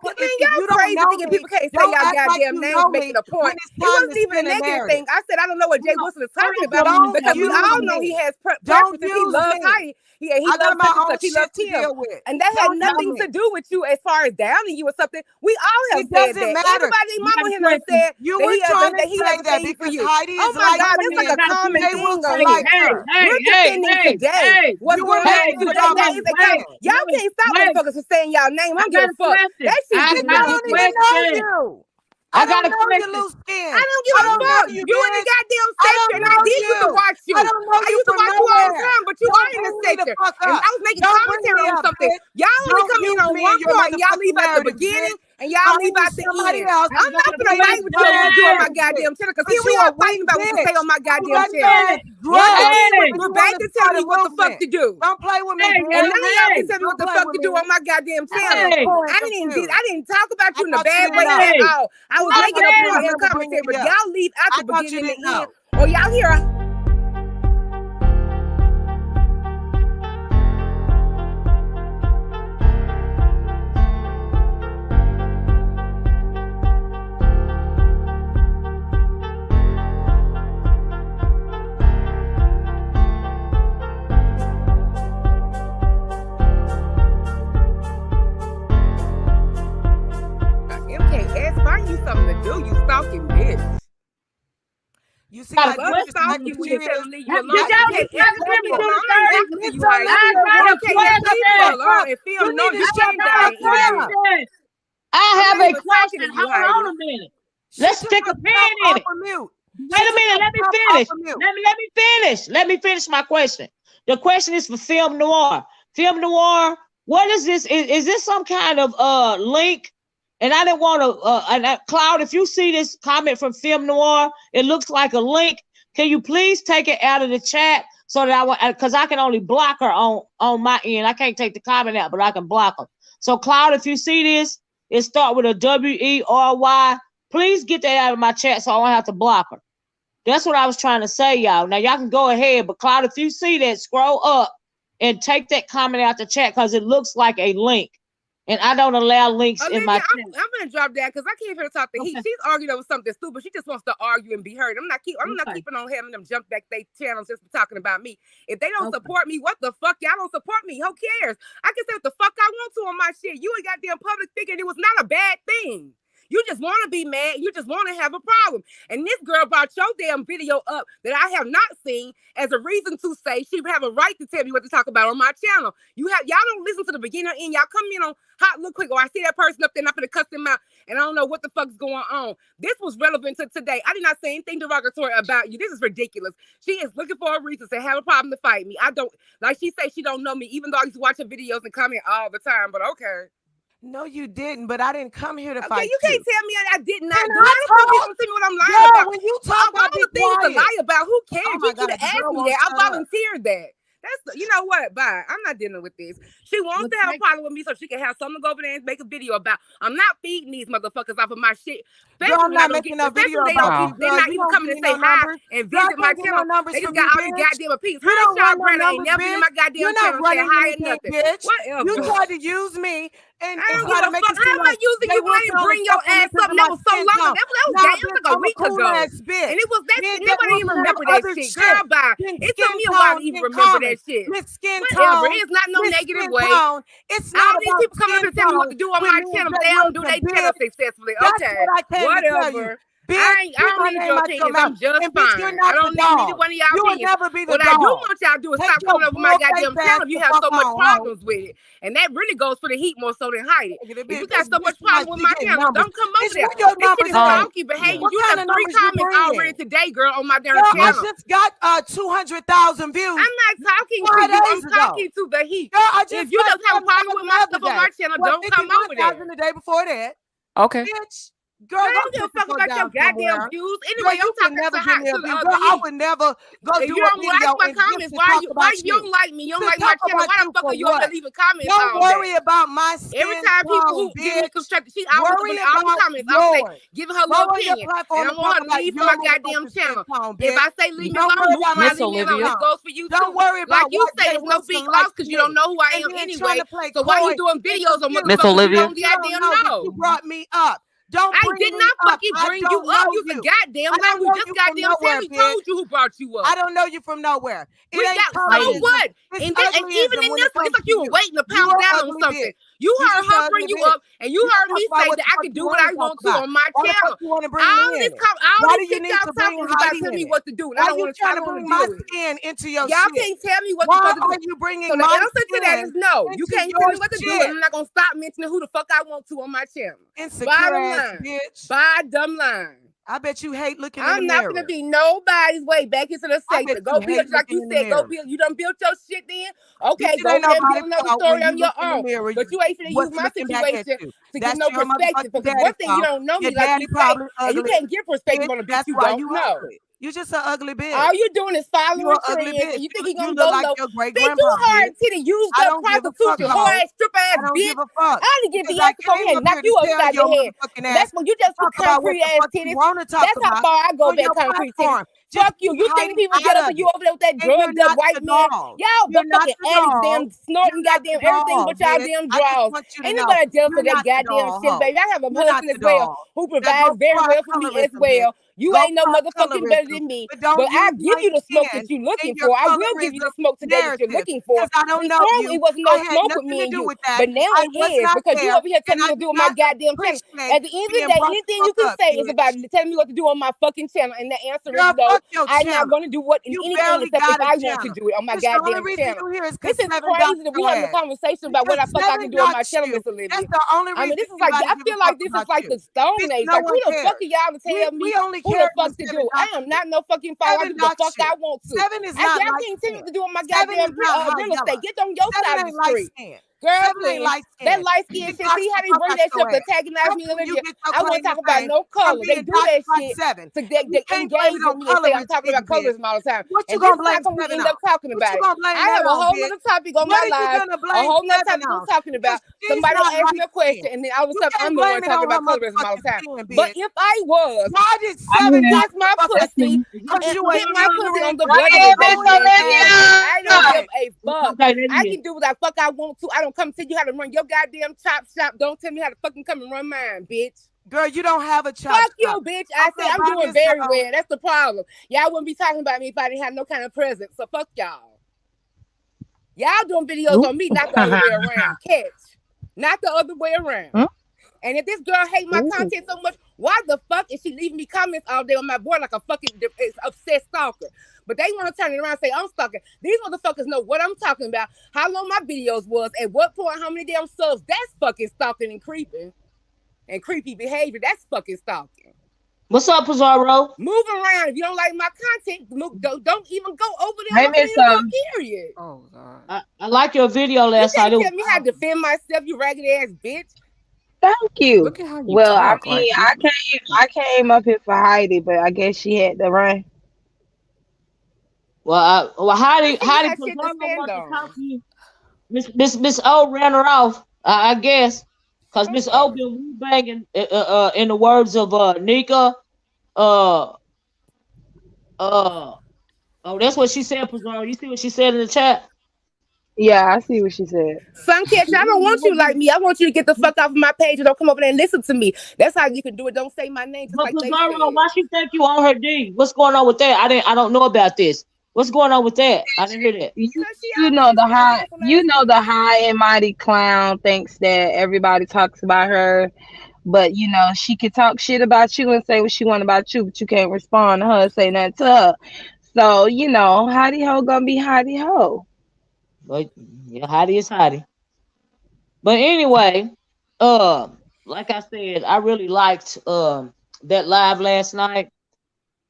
crazy thinking people can't say y'all goddamn names making a point. It wasn't even a negative thing. I said I don't know what Jay Wilson is talking about because we all know he has preferences. He loves Heidi. He loves such he loves Tim. And that had nothing to do with you as far as downing you or something. We all have said that. Everybody, mama here said that he has things for you. Oh my God, this is like a common thing on here. You're defending today. What's going on today? Y'all can't stop motherfuckers from saying y'all name. I'm giving a fuck. That shit don't even know you. I got a question. I don't give a fuck. You in the goddamn sector, and I did used to watch you. I used to watch you all the time, but you are in the sector. And I was making commentary on something. Y'all only come in on one part, and y'all leave out the beginning, and y'all leave out the end. I'm not gonna fight with you on my goddamn channel, because here we are fighting about what to say on my goddamn channel. We're back to tell me what the fuck to do. Don't play with me. And none of y'all can tell me what the fuck to do on my goddamn channel. I didn't talk about you in a bad way at all. I was making a point in commentary, but y'all leave out the beginning and the end, or y'all hear see, Got a like, I'm question. stalking you. You serious. tell me leave you Did alone. y'all Okay, just let me do no, the I ain't third? talking to you, Miss Heidi. I got a Okay, yeah, leave me question. alone. And You film, no, need to you I shut can't got the a die fuck in here, bitch. up. question. I'm I not have a even talking question. to you, Hold on Heidi. a minute. She Let's took stick a herself pin in off it. of mute. Wait a minute. Let me herself finish. off of mute. Let me finish. Let me finish my question. The question is for Film Noir. Film Noir, what is this? Is this some kind of link? And I didn't want to Cloud, if you see this comment from Film Noir, it looks like a link. Can you please take it out of the chat so that because I can only block her on my end. I can't take the comment out, but I can block them. So Cloud, if you see this, it start with a WERY. Please get that out of my chat so I don't have to block her. That's what I was trying to say, y'all. Now y'all can go ahead, but Cloud, if you see that, scroll up and take that comment out the chat because it looks like a link. And I don't allow links in my Olivia, chat. I'm gonna drop that because I can't hear her talk to Heat. She's arguing over something stupid. She just wants to argue and be heard. I'm not keeping on having them jump back their channels just for talking about me. If they don't support me, what the fuck? Y'all don't support me. Who cares? I can say what the fuck I want to on my shit. You a goddamn public figure. It was not a bad thing. You just want to be mad. You just want to have a problem. And this girl brought your damn video up that I have not seen as a reason to say she have a right to tell me what to talk about on my channel. Y'all don't listen to the beginning and y'all come in on hot look quick, or I see that person up there and I'm gonna cuss them out and I don't know what the fuck's going on. This was relevant to today. I did not say anything derogatory about you. This is ridiculous. She is looking for a reason to have a problem to fight me. I don't, like she say she don't know me, even though I used to watch her videos and comment all the time, but okay. No, you didn't, but I didn't come here to fight you can't tell me I did not And do it. I don't people tell me what I'm lying about. When you talk Of all the things to lie about, who cares? Oh my You could God, have the asked girl me won't that. I shut up. volunteered that. That's, you know what? Bye. I'm not dealing with this. She wants to have a problem with me so she can have something to go over there and make a video about. I'm not feeding these motherfuckers off of my shit. Girl, I'm not making no video about you. They're not even coming to say hi and visit my channel. They just got all these goddamn opinions. You don't Y'all want no Brandon ain't numbers, never been in bitch. my goddamn You're not channel saying running hi or anything, nothing. bitch. Whatever. You tried to use me and I don't try give to a make fuck. it seem How am I like using they you when I want didn't to bring your ass up? And that was so long ago. That was like a week ago. And it was that nobody even remember that shit. Girl, bye. It took me a while to even remember that shit. Whatever. It's not no negative way. It's All not these about people come up and tell me what to do on my channel, but they don't do their channel successfully. That's Okay. what I came to tell you. Whatever. I don't need your opinions. I'm just fine. I don't need neither one of y'all You will opinions. never be the What I do dog. want y'all to do is Take stop your coming over my goddamn bull-faced channel ass if you the have fuck so much on, problems with it. And that really goes for the Heat more so than Heidi. If you got so much problem with my channel, don't come over there. This shit is stalky behavior. What You kind have of 3 numbers you comments bringing? already today, girl, on my damn Girl, I channel. just got 200,000 views. I'm not talking to you. I'm talking to the Heat. Girl, I just If you just have a problem with my stuff on my channel, don't come over there. the day before that. Okay. Bitch. Girl, I don't give a fuck about your goddamn views. Anyway, you I'm can talking never to give me a view. Girl, I would never go if do you a don't like video my and just comments, to why talk you about you don't like me? You don't To like my talk channel. about Why you the fuck for are you up there what? leaving comments Don't all worry day? about my skin Every time people who give me constructive, she always Worry put all the about comments. I say, yours. giving her Go little on your opinion, platform and I and want her talk to about leave your from my goddamn motherfucking channel. skin tone, If bitch. I say leave me Don't alone, worry move about my around, leave me Miss alone. Olivia. This goes for you Don't too. worry about Like you what say, Jay there's no Wilson big likes loss because you me. don't know who I And am then anyway. trying to play So why you coy doing videos on and Miss motherfuckers you Olivia. don't you don't goddamn know that know? you brought me up. Don't I bring did me not up. fucking I bring you don't up. know You a you. goddamn I lie. don't We know just you from goddamn nowhere, we bitch. told you who brought you up. I don't know you from nowhere. It We ain't got so colorism. what? It's And even uglyism in when this it one, comes it's like to you were you. waiting to You pounce are down on ugly something. bitch. You You heard just her an bring ugly you bitch. up, and you You heard can me talk about say what that the I fuck can you do what want I to talk want to about. on my Why the fuck channel. you want to bring All me in this, it? all Why do this you shit need y'all to bring talking is about Heidi telling in me it? what to do, and Why I don't you want to. trying I to don't want bring to my do it. skin into your Y'all shit? can't tell me what Why you're supposed to are do. you bringing So the my answer to that skin is no. You into can't tell your me what to do, shit? and I'm not gonna stop mentioning who the fuck I want to on my channel. Insecure Bottom ass line. bitch. Bottom line. I bet you hate looking in the I'm not mirror. gonna be nobody's way back into the I bet safety. Go you build, hate like looking you in the said, go mirror. build. You done built your shit then? Okay, Bitch, it go ain't over there and nobody build another fault when story you on your look in the own. mirror. But you ain't finna use What's my looking back at situation you? to get That's no your perspective. motherfucking Because daddy one thing, you fault. don't know Your me like daddy you say, probably and you ugly. can't give perspective Bitch, on a bitch that's you why don't you know. ugly. You just an ugly bitch. All you doing is You following an ugly trends, bitch. and you think you're You gonna look go like low. your great Bitch, you grandpa, hard bitch. titty, used I up don't give a fuck, prostitution, whore hoe. ass, stripper I ass don't bitch. give a fuck. I only give Because the I ass over came here up and knock here to you tell upside your the head. motherfucking That's ass when you just talk put about what concrete the ass fuck you titties. want to talk That's how about far I go on back your concrete titties. platform. Just Fuck you. keep You think hiding people out jealous of of you it. over there with that And you're drugged up not white the man? dog. Y'all the You're not fucking the addicts, dog. damn snorting You're not the goddamn everything dog, but y'all bitch. damn I just draws. want you to Ain't know nobody jealous you're of that not the goddamn dog, shit, hoe. baby. I have a You're not husband the as well dog. who That provides goes very for our well for me as colorism, bitch. well. You Go ain't no for motherfucking better colorism, than me. but don't But I use give my you the smoke skin that you're in looking your for. I will give you the colorism smoke today that you're narrative looking for. because I don't know Before you. it wasn't no I had smoke with nothing me to and do you, with that. but now I it was is not because you there, over here and telling me I what to do do on my not goddamn channel. appreciate At the end of being the day, brought the anything you fuck can up, say is about bitch. telling me what to do on my fucking channel, and the answer is Girl, no. fuck your I'm not channel. going to do what You anything barely except if got a I want to channel. do it on my It's the only goddamn reason channel. you here is This because is Seven doxed crazy that we your having a ass. conversation about what Because the fuck I Seven can do on my doxed channel, you. Miss Olivia. That's the only I mean, reason this is like anybody I give a feel like fuck this is about like you. the Stone Bitch, Age. no Like, who one the fuck cares. are y'all to tell We me only who the care fuck because to Seven do? I doxed am you. not no fucking follow. I Seven do the fuck doxed you. I want to. Seven is I not y'all light can't tell me what skinned. to do on my Seven is goddamn not high real estate. yellow. Get on your Seven side of the ain't light street. skinned. Seven ain't Girlfriend, light that skinned. light We skin shit. doxed See the how they fuck bring out that shit your up to ass. antagonize How me, can you Olivia? get your I want claim to to talk about fame no from color. They being do doxed that by shit Seven? to And you they can't blame engage it on with me and say I'm colorism, talking either, about bitch. colorism all the time. What you And this gonna is how blame come we Seven end up on? talking What about you it. gonna blame I that have a on, whole bitch? nother topic on What my are you live, gonna a blame whole nother Seven topic we're on? talking Because about. she's Somebody not asked me light a skinned. question, and then all of a You sudden can't I'm the one blame it talking on her about colorism all the motherfucking time. skin, But bitch. if I was Why did I'm Seven here. kiss dox the my fuck out That's pussy me. you? Because and you get ain't my pussy on the Right blood of here, the Miss baby daddy daddy. I don't Olivia. give a fuck. Okay, let I me. can do what the fuck I want to. I don't come tell you how to run your goddamn chop shop. Don't tell me how to fucking come and run mine, bitch. Girl, you don't have a chop Fuck shop. you, bitch. I say Okay, I'm bye, doing Miss very O. well. That's the problem. Y'all wouldn't be talking about me if I didn't have no kind of presence. So fuck y'all. Y'all doing videos on me, not the other way around. Catch. Not the other way around. Hmm? And if this girl hate my Ooh. content so much, why the fuck is she leaving me comments all day on my board like a fucking obsessed stalker? But they want to turn it around and say I'm stalking. These motherfuckers know what I'm talking about, how long my videos was, at what point, how many damn subs. That's fucking stalking and creeping. And creepy behavior. That's fucking stalking. What's up, Pizarro? Move around. If you don't like my content, don't even go over there Hey, looking Miss anymore, period. Oh God. I like your video You last night. can't It was tell me how to defend myself, you ragged ass bitch. Thank you. Look at how you Well, I talk. mean, Like this. I came up here for Heidi, but I guess she had to run. well, I Heidi see you Heidi got shit to Pizarro stand wanted to on. talk to you. Miss O ran her off, I guess, because Miss O Oh. been banging. In the words of Nika, uh, uh, oh, that's what she said, Pizarro. You see what she said in the chat? Yeah, I see what she said. Suncatch, I don't want you like me. I want you to get the fuck off of my page and don't come over there and listen to me. That's how you can do it. Don't say my name just But like they Pizarro, said. why she think you on her D? What's going on with that? I don't know about this. What's going on with that? I didn't hear that. You Because she you know always the trying to high you socialize know the me. high and mighty clown thinks that everybody talks about her, but she could talk shit about you and say what she want about you, but you can't respond to her, say nothing to her. So howdy ho gonna be howdy ho. But yeah, Heidi is Heidi. But anyway, like I said, I really liked that live last night.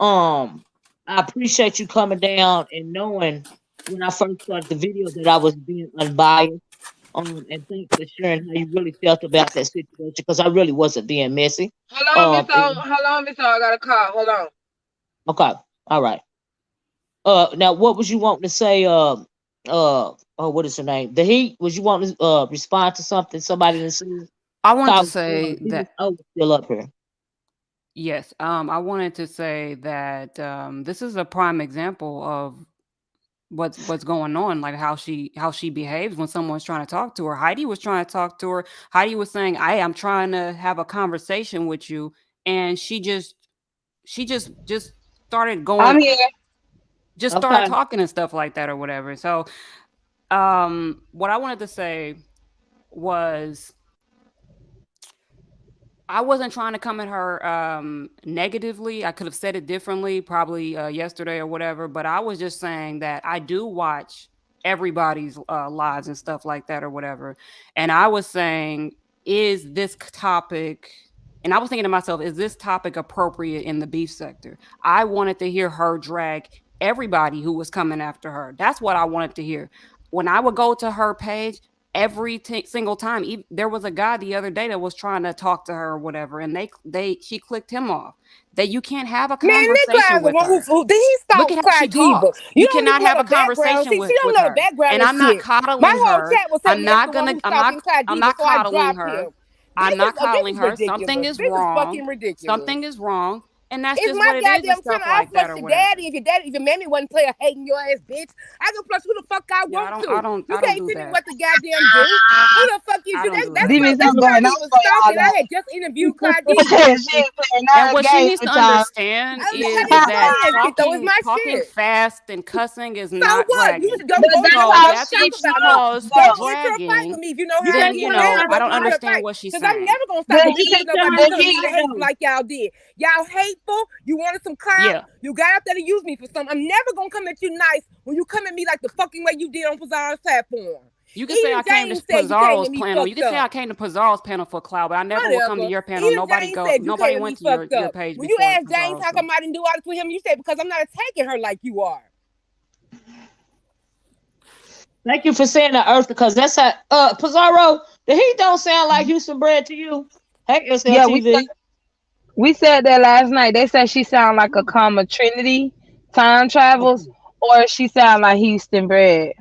I appreciate you coming down and knowing when I first started the video that I was being unbiased. And thanks for sharing how you really felt about that situation because I really wasn't being messy. Hold on, Miss O. And, Hold on, Miss O. I got a call. Hold on. okay, all right. Now what was you wanting to say? Oh, what is her name? The Heat. Was you wanting to respond to something somebody didn't see? I wanted to Cause say Miss that O was still up here. yes. I wanted to say that this is a prime example of what's going on, like how she behaves when someone's trying to talk to her. Heidi was trying to talk to her. Heidi was saying, I'm trying to have a conversation with you, and she just started going, I'm here. just started Okay. talking and stuff like that or whatever. So what I wanted to say was I wasn't trying to come at her negatively. I could have said it differently, probably yesterday or whatever. But I was just saying that I do watch everybody's lives and stuff like that or whatever. And I was saying, is this topic? And I was thinking to myself, is this topic appropriate in the beef sector? I wanted to hear her drag everybody who was coming after her. That's what I wanted to hear. When I would go to her page, every single time, there was a guy the other day that was trying to talk to her or whatever, and she clicked him off. That you can't have a Man, Nick conversation Clyde's the with one her. who did he Look stalk at how Cry she Diva. talks. You You don't even cannot know have the a background. conversation See, she don't with know the her. background And of I'm not shit. My coddling whole her. chat was telling I'm me that's not the one gonna. who I'm not. stalking Cry I'm Diva, not so I coddling dropped her. him. I'm not This coddling is her. Something ridiculous. is This is wrong. fucking ridiculous. Something is wrong. And that's It's just my what it is and goddamn stuff channel. I'll like that flush or your whatever. daddy if your mammy wasn't play a hating your ass bitch. I can flush who the fuck I Yeah, want to. You I don't can't do tell me that. what the goddamn do. Who the fuck is I you? don't do That's that. why Demon, I'm going he off was for y'all stalking. I though. had just interviewed Claudine. She ain't playing And nine what she games needs to with y'all. understand I is didn't that say that shit though. It's my talking shit. fast and cussing is So not what? You bragging. But don't that's So how that's she talk what you about me. talks call Don't though. enter a fight bragging. with me if you know how I Then get down. I Let's don't enter a understand fight. what she's Because I'm saying. never gonna stop The agreeing with heat, nobody the telling me heat to hate though. like y'all did. Y'all hateful. You wanted some clout. Yeah. You got out there to use me for something. I'm never gonna come at you nice when you come at me like the fucking way you did on Pizarro's platform. You can say I Even came to James said you came Pizarro's at me panel. You fucked can say I up. came to Pizarro's panel for cloud, but I never will come to Whatever. your panel. Even James said you Nobody came at me went to fucked your up. page When you before ask James Pizarro's. how come I didn't do all this with him, you said because I'm not attacking her like you are. Thank you for saying that, Earth, because that's how Pizarro, the heat don't sound like Houston bread to you. Hey, Yeah, SLTV. we said that last night. They said she sound like a comma Trinity time travels, Okay. or she sound like Houston bread.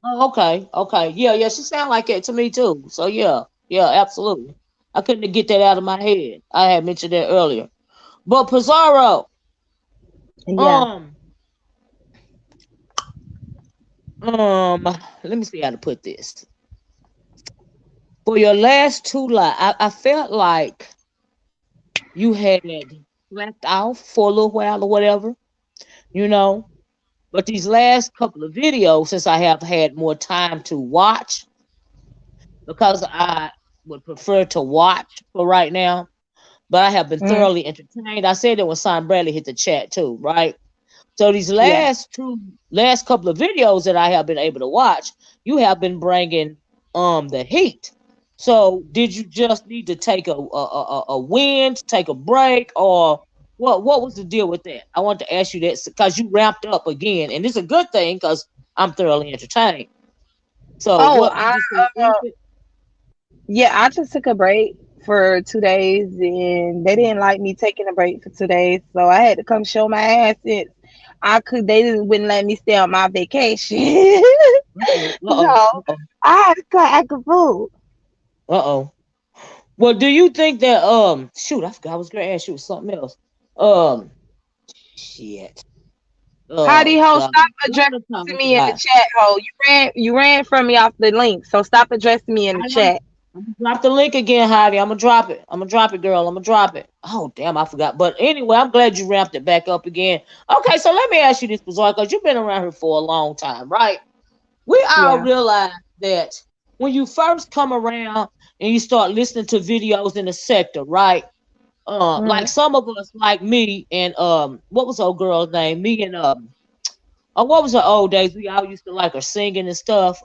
Oh, okay. Okay. Yeah, yeah. She sound like it to me too. So yeah. Yeah, absolutely. I couldn't get that out of my head. I had mentioned that earlier. But Pizarro, Yeah. um, um, let me see how to put this. For your last two lives, I felt like you had slacked off for a little while or whatever, you know. But these last couple of videos, since I have had more time to watch, because I would prefer to watch for right now, but I have been Mm, thoroughly entertained. I said that when Simon Bradley hit the chat too, right? So these yeah. last couple of videos that I have been able to watch, you have been bringing the heat. So did you just need to take a win, to take a break, or what was the deal with that? I want to ask you that because you ramped up again, and it's a good thing because I'm thoroughly entertained. So Oh, what did you say? yeah, I just took a break for 2 days, and they didn't like me taking a break for 2 days, so I had to come show my ass. Since I could, they didn't wouldn't let me stay on my vacation, Uh so oh. I had to come act a fool. Uh oh. Well, do you think that shoot, I forgot I was gonna ask you something else. Um shit. Howdy Oh ho, God. stop What was I addressing talking me in the about? chat, ho. You ran from me off the link, so stop addressing me in the I know. chat. I'm gonna drop the link again, Heidi. I'm gonna drop it. I'm gonna drop it, girl. I'm gonna drop it. Oh damn, I forgot. But anyway, I'm glad you ramped it back up again. Okay, so let me ask you this, Bizarre, because you've been around here for a long time, right? We all Yeah. realize that when you first come around and you start listening to videos in the sector, right? Hmm. Like some of us, like me and what was old girl's name? Me and what was the old days? We all used to like her singing and stuff.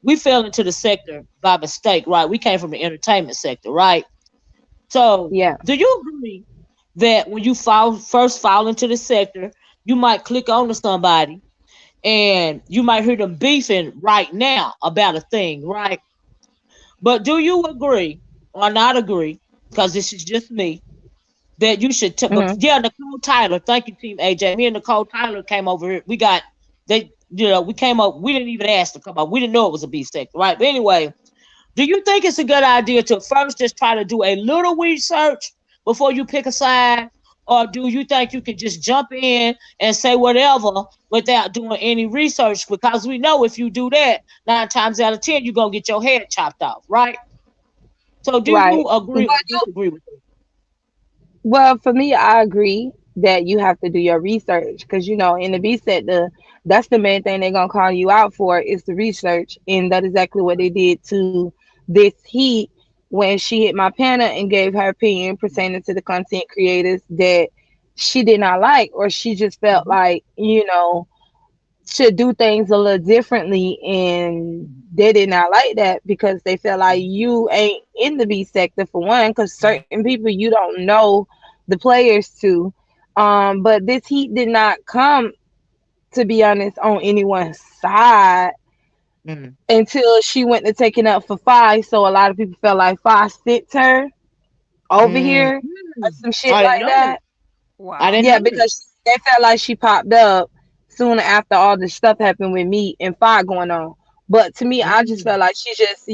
We fell into the sector by mistake, right? We came from the entertainment sector, right? So, Yeah. do you agree that when you first fall into the sector, you might click on to somebody and you might hear them beefing right now about a thing, right? But do you agree or not agree? Because this is just me that you should. Hmm. Yeah, Nicole Tyler. Thank you, Team AJ. Me and Nicole Tyler came over here. We got they. We came up. We didn't even ask to come up. We didn't know it was a beef sector, right? But anyway, do you think it's a good idea to first just try to do a little research before you pick a side? Or do you think you can just jump in and say whatever without doing any research? Because we know if you do that, 9 times out of 10, you're going to get your head chopped off, right? So do Right. you agree or disagree with that? Well, for me, I agree that you have to do your research because in the B set, that's the main thing they're gonna call you out for is the research, and that's exactly what they did to this heat when she hit my panel and gave her opinion pertaining to the content creators that she did not like, or she just felt Mhm, like should do things a little differently, and mhm, they did not like that because they felt like mhm, you ain't in the B sector for one, because mhm, certain people you don't know the players to. But this heat did not come, to be honest, on anyone's side mhm. until she went to taking up for Fi. So a lot of people felt like Fi sent her over here or Mhm. some shit I didn't like know that. that. I Wow. didn't Yeah, know that. because they felt like she popped up soon after all the stuff happened with me and Fi going on. But to me, I just Mhm, felt like she just,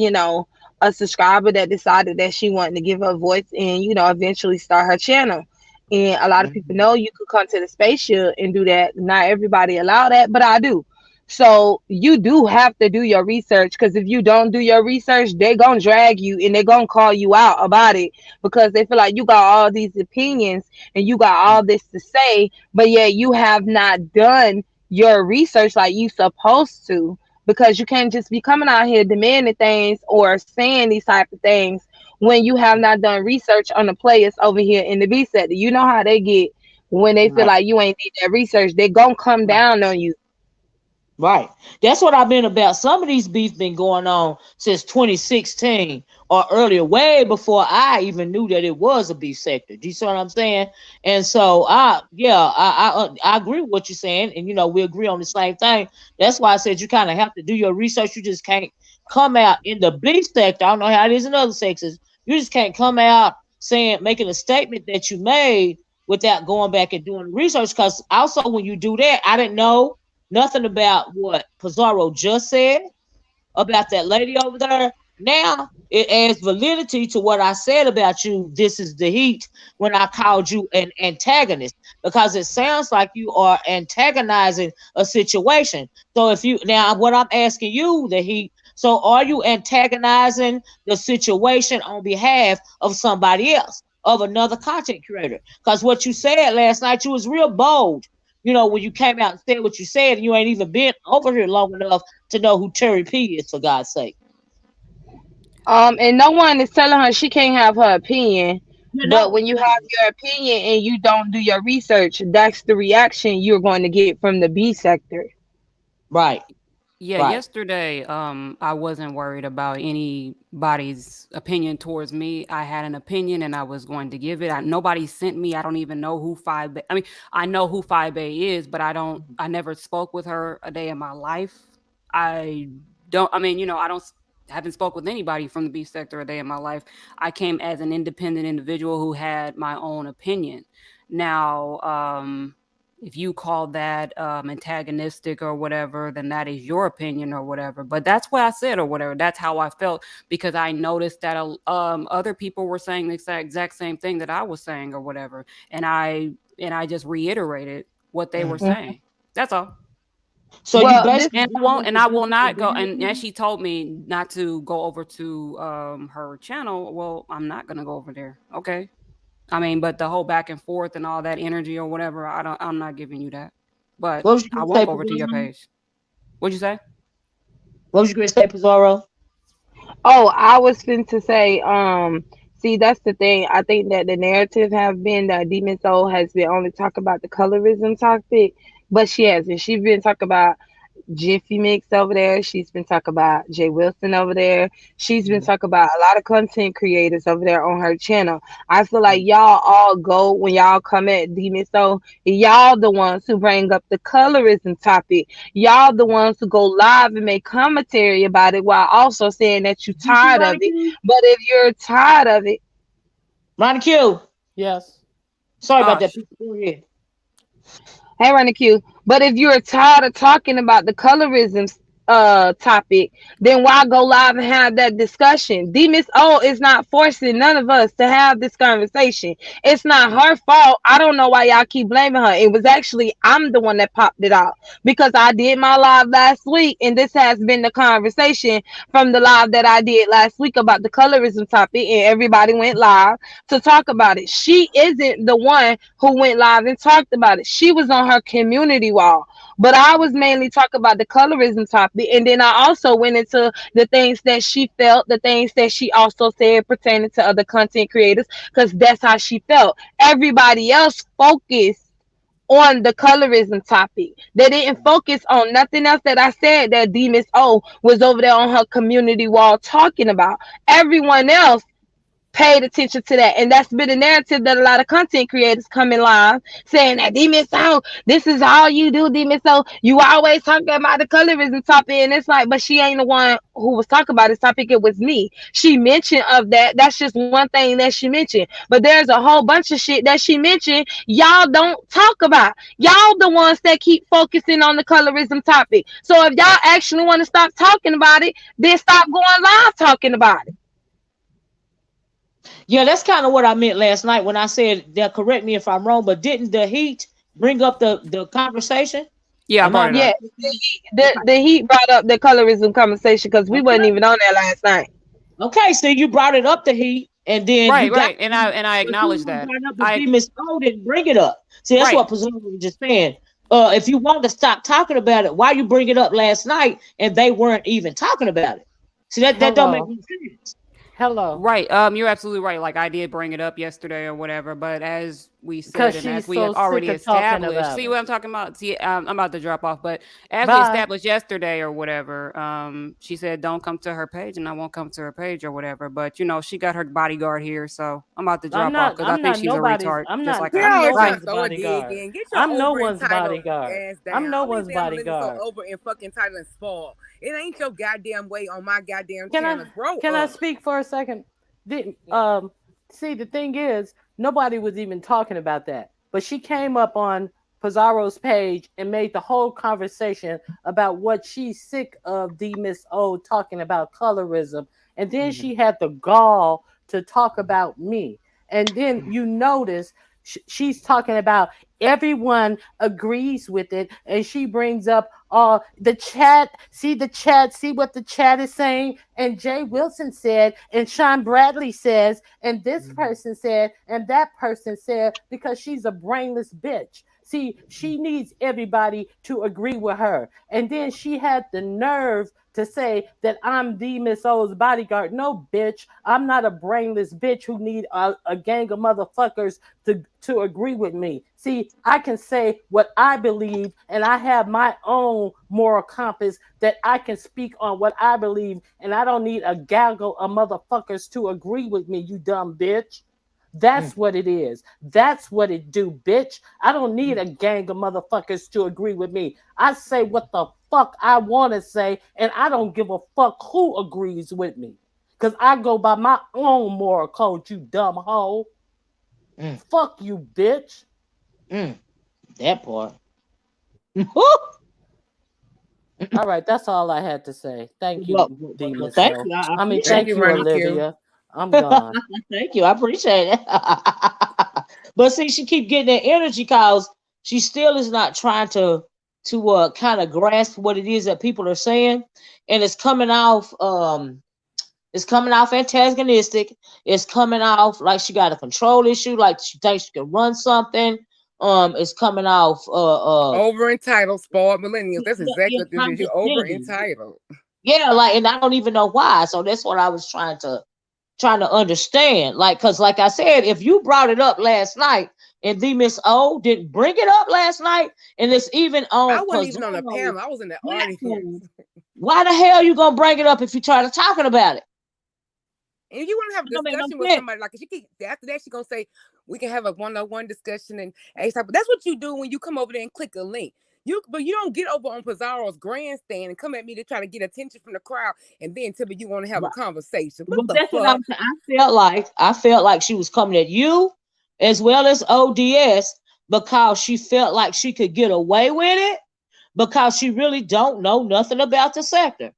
a subscriber that decided that she wanted to give her voice and, eventually start her channel. And a lot of people know you could come to the spaceship and do that. Not everybody allow that, but I do. So you do have to do your research, because if you don't do your research, they're gonna drag you and they're gonna call you out about it, because they feel like you got all these opinions and you got all this to say, but yet you have not done your research like you supposed to. Because you can't just be coming out here demanding things or saying these type of things when you have not done research on the players over here in the B sector. You know how they get when they feel Right. like you ain't did that research. They gonna come Right. down on you. Right. That's what I've been about. Some of these beefs been going on since 2016 or earlier, way before I even knew that it was a beef sector. Do you see what I'm saying? And so I agree with what you're saying, and we agree on the same thing. That's why I said you kind of have to do your research. You just can't come out in the beef sector. I don't know how it is in other sectors. You just can't come out making a statement that you made without going back and doing research. Because also when you do that, I didn't know nothing about what Pizarro just said about that lady over there. Now it adds validity to what I said about you. This is the heat when I called you an antagonist, because it sounds like you are antagonizing a situation. So if you now, what I'm asking you, the heat. So are you antagonizing the situation on behalf of somebody else, of another content creator? Because what you said last night, you was real bold. When you came out and said what you said, and you ain't even been over here long enough to know who Terry P is, for God's sake. And no one is telling her she can't have her opinion. But No. when you have your opinion and you don't do your research, that's the reaction you're going to get from the B sector. Right. Yeah, Right. yesterday, I wasn't worried about anybody's opinion towards me. I had an opinion and I was going to give it. Nobody sent me. I don't even know who Five Bay. I mean, I know who Five Bay is, but I don't. I never spoke with her a day in my life. I don't. I mean, I don't. Haven't spoke with anybody from the beef sector a day in my life. I came as an independent individual who had my own opinion. Now, if you call that antagonistic or whatever, then that is your opinion or whatever. But that's what I said or whatever. That's how I felt, because I noticed that other people were saying the exact same thing that I was saying or whatever, and I just reiterated what they were Mhm. Mhm. saying. That's all. So you Well, this basically doing this And to I will boost your not go. And as vanity? she told me not to go over to her channel, well, I'm not gonna go over there. Okay. I mean, but the whole back and forth and all that energy or whatever, I'm not giving you that. But What was you I gonna won't say, go over to your Pizarro? page. What'd you say? What was you gonna say, Pizarro? Oh, I was fin to say, see, that's the thing. I think that the narrative have been that Demon Soul has been only talking about the colorism topic, but she hasn't. She's been talking about Jiffy Mix over there. She's been talking about Jay Wilson over there. She's been Mhm. talking about a lot of content creators over there on her channel. I feel like y'all all go when y'all come at Demon Soul. Y'all the ones who bring up the colorism topic. Y'all the ones who go live and make commentary about it while also saying that you're You see tired of Ronnie it. Q? But if you're tired of it, Ronnie Q. Yes. Sorry about Uh, that. Go ahead. hey, Run the Q. But if you're tired of talking about the colorism topic, then why go live and have that discussion? D Miss O is not forcing none of us to have this conversation. It's not her fault. I don't know why y'all keep blaming her. It was actually I'm the one that popped it out, because I did my live last week, and this has been the conversation from the live that I did last week about the colorism topic, and everybody went live to talk about it. She isn't the one who went live and talked about it. She was on her community wall. But I was mainly talking about the colorism topic. And then I also went into the things that she felt, the things that she also said pertaining to other content creators, because that's how she felt. Everybody else focused on the colorism topic. They didn't focus on nothing else that I said that D Miss O was over there on her community wall talking about. Everyone else paid attention to that. And that's been a narrative that a lot of content creators coming live saying that Demon Soul, this is all you do, Demon Soul. You always talking about the colorism topic. And it's like, but she ain't the one who was talking about this topic. It was me. She mentioned of that. That's just one thing that she mentioned. But there's a whole bunch of shit that she mentioned y'all don't talk about. Y'all the ones that keep focusing on the colorism topic. So if y'all actually want to stop talking about it, then stop going live talking about it. Yeah, that's kind of what I meant last night when I said they'll correct me if I'm wrong, but didn't the heat bring up the conversation? Yeah, I Am brought I it up. Yeah, mistaken? the heat brought up the colorism conversation because we wasn't Okay. even on there last night. Okay, so you brought it up the heat, and then you Right, got, right. And I but you acknowledge want to that. bring it up, but I see, Miss O didn't bring it up. See, that's right. what Presumer was just saying. If you wanted to stop talking about it, why you bring it up last night and they weren't even talking about it? See, that don't make Hello. any sense. Hello. Right. You're absolutely right. Like I did bring it up yesterday or whatever, but as we Because said and she's as we so have sick already of talking established, about see it. what I'm talking about? See, I'm about to drop off, but as we Bye. established yesterday or whatever, she said don't come to her page, and I won't come to her page or whatever. But she got her bodyguard here, so I'm about to drop off because I I'm think not she's a nobody's retard, just like I'm her. no Girl, Bye. trying to one's throw a dig bodyguard. in. Get your I'm no over one's entitled bodyguard. ass I'm down. no All these one's damn millennials so bodyguard. over and fucking entitled and spoiled. It ain't your goddamn way on my goddamn Can I channel. Grow can I up. speak for a second? The, see the thing is, nobody was even talking about that. But she came up on Pizarro's page and made the whole conversation about what she's sick of the Miss O talking about colorism. And then Mhm. she had the gall to talk about me. And then you notice she's talking about everyone agrees with it, and she brings up the chat, see what the chat is saying, and Jay Wilson said, and Sean Bradley says, and this person said, and that person said, because she's a brainless bitch. See, she needs everybody to agree with her. And then she had the nerve to say that I'm the Miss O's bodyguard. No, bitch, I'm not a brainless bitch who need a gang of motherfuckers to agree with me. See, I can say what I believe, and I have my own moral compass that I can speak on what I believe, and I don't need a gaggle of motherfuckers to agree with me, you dumb bitch. Mm. That's what it is. That's what it do, bitch. I don't need a gang of motherfuckers to agree with me. I say what the fuck I want to say, and I don't give a fuck who agrees with me. Because I go by my own moral code, you dumb hoe. Mm. Fuck you, bitch. Mm. That part. All right, that's all I had to say. Thank Well, you, well, D well, Miss thank O. you. I I mean, appreciate Thank thank you, you, Ronnie Q. Olivia. I'm it. gone. Thank you. I appreciate it. But see, she keep getting that energy because she still is not trying to kind of grasp what it is that people are saying, and it's coming off antagonistic. It's coming off like she got a control issue, like she thinks she can run something. It's coming off Over entitled, spoiled millennials. That's yeah, exactly what this is. You over condescending. entitled. Yeah, like, and I don't even know why. So that's what I was trying to understand. Like, cause like I said, if you brought it up last night and the Miss O didn't bring it up last night, and it's even I on wasn't even on the Pizarro's panel. I was in the audience. platform, why the hell you gonna bring it up if you try to talking about it? And if you want to have a It don't make no discussion with sense. somebody, like she keep after that, she gonna say we can have a one-on-one discussion and but that's what you do when you come over there and click a link. But you don't get over on Pizarro's grandstand and come at me to try to get attention from the crowd and then tell me you want to have a Right. conversation. What Well, the that's what fuck? I felt like she was coming at you as well as ODS because she felt like she could get away with it because she really don't know nothing about the sector.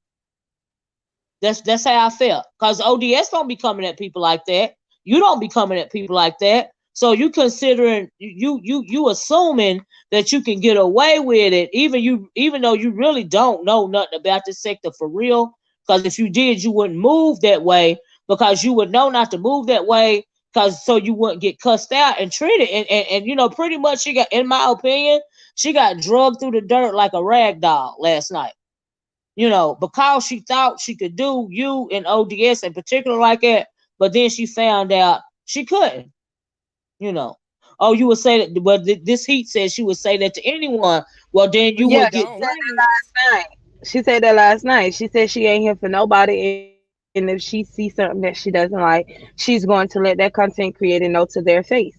That's how I felt. Cause ODS don't be coming at people like that. You don't be coming at people like that. So you considering you assuming that you can get away with it, even though you really don't know nothing about this sector for real. Because if you did, you wouldn't move that way because you would know not to move that way because so you wouldn't get cussed out and treated. And pretty much she got, in my opinion, she got drugged through the dirt like a rag doll last night, because she thought she could do you and ODS in particular like that, but then she found out she couldn't, you know. Oh, you would say that, but this heat says she would say that to anyone. Well, then you But she Yeah, would she get don't. said dragged. that last night. She said that last night. She said she ain't here for nobody, and if she sees something that she doesn't like, she's going to let that content creator know to their face.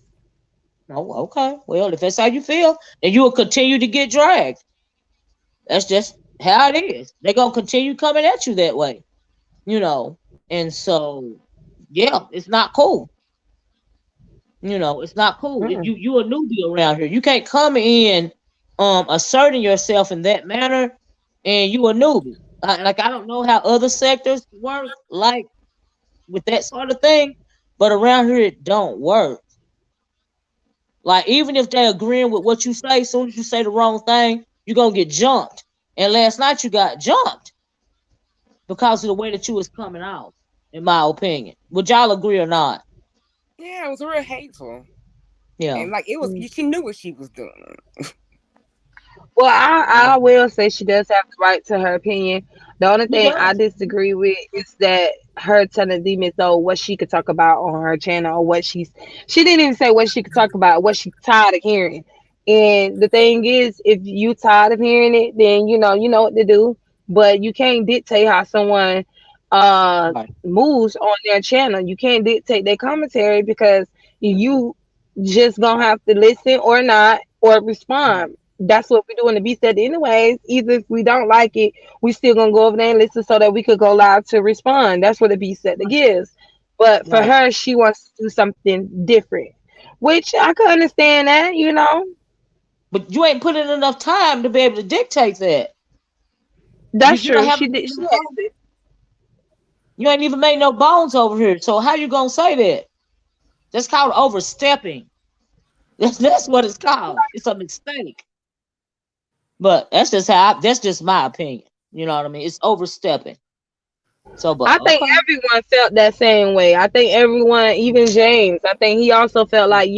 Oh, okay. Well, if that's how you feel, then you will continue to get dragged. That's just how it is. They're gonna continue coming at you that way, you know. And so, yeah, it's not cool. It's not cool. Mm-mm. You a newbie around here. You can't come in asserting yourself in that manner, and you a newbie. Like I don't know how other sectors work, like with that sort of thing, but around here it don't work. Like even if they agreeing with what you say, as soon as you say the wrong thing, you're gonna get jumped. And last night you got jumped because of the way that you was coming out, in my opinion. Would y'all agree or not? Yeah, it was real hateful. Yeah. And like it was, Mm. she knew what she was doing. Well, I will say she does have the right to her opinion. The only He thing I does. disagree with is that her telling Demon Soul what she could talk about on her channel, or what she didn't even say what she could talk about, what she tired of hearing. And the thing is, if you tired of hearing it, then you know what to do. But you can't dictate how someone Right. moves on their channel. You can't dictate their commentary, because you just gonna have to listen or not, or Right. respond. That's what we do in the B set anyways. Either if we don't like it, we still gonna go over there and listen so that we could go live to respond. That's what the B set gives. But for Right. her, she wants to do something different, which I could understand that. But you ain't put in enough time to be able to dictate that. You That's you don't true. have She enough did. She has bones. it. You ain't even made no bones over here. So how you gonna say that? That's called overstepping. That's what it's called. It's a mistake. But that's just my opinion. You know what I mean? It's overstepping. So, but I think okay. everyone felt that same way. I think everyone, even James, I think he also felt like,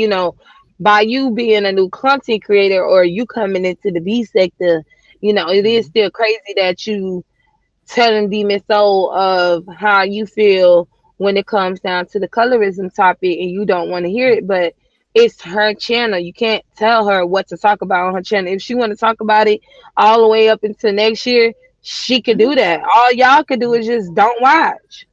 by you being a new content creator, or you coming into the B sector, it is Mhm. still crazy that you telling Demon Soul of how you feel when it comes down to the colorism topic, and you don't want to hear it. But it's her channel. You can't tell her what to talk about on her channel. If she want to talk about it all the way up into next year, she could do that. All y'all could do is just don't watch.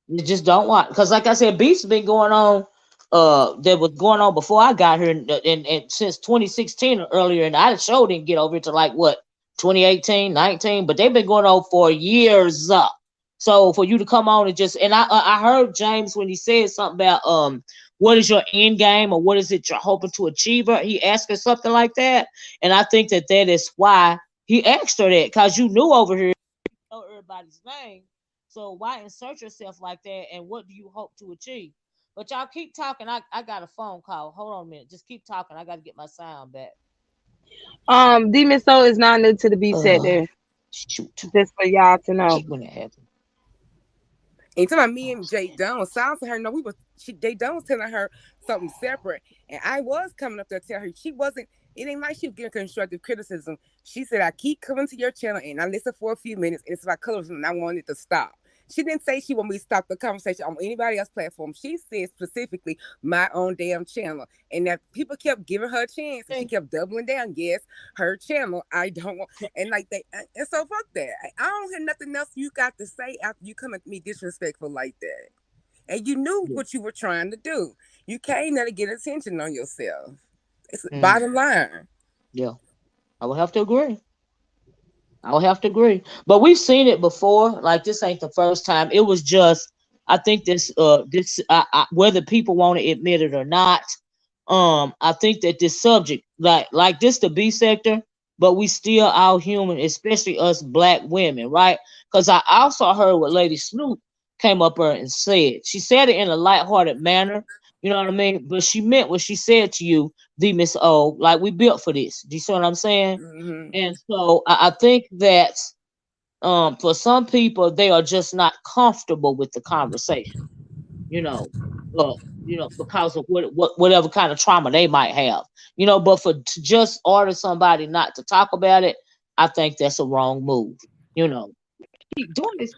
You just don't want, because like I said, beef's been going on. That was going on before I got here, and since 2016 or earlier, and I sure didn't get over it to like what 2018, 19, but they've been going on for years. So for you to come on and just, and I heard James when he said something about what is your end game, or what is it you're hoping to achieve, or he asked her something like that, and I think that is why he asked her that, because you knew over here, know everybody's name. So why insert yourself like that? And what do you hope to achieve? But y'all keep talking. I got a phone call. Hold on a minute. Just keep talking. I got to get my sound back. Demon Soul is not new to the B Uh, sector. shoot. Just for y'all to know. Hate when it happens. And talking about me and Jay Jones, sounds to her, no, Jay Jones telling her something separate. And I was coming up there to tell her she wasn't, it ain't like she was getting constructive criticism. She said, I keep coming to your channel and I listen for a few minutes and it's about colorism and I wanted it to stop. She didn't say she wanted me to stop the conversation on anybody else's platform. She said specifically my own damn channel. And that people kept giving her a chance and she kept doubling down. Yes, her channel. I don't want, and like they, and so fuck that. I don't hear nothing else you got to say after you come at me disrespectful like that. And you knew Yeah. what you were trying to do. You came there to get attention on yourself. It's Mm, bottom line. yeah. I would have to agree. I would have to agree. But we've seen it before. Like this ain't the first time. It was just, I think whether people want to admit it or not, I think that this subject, like this the B sector, but we still all human, especially us black women, right? Because I also heard what Lady Snoop came up her and said. She said it in a lighthearted manner, you know what I mean? But she meant what she said to you, the Miss O, like we built for this. Do you see what I'm saying? Mm-hmm. And so I think that for some people they are just not comfortable with the conversation, you know, uh, because of whatever kind of trauma they might have, but to just order somebody not to talk about it, I think that's a wrong move. Keep doing this.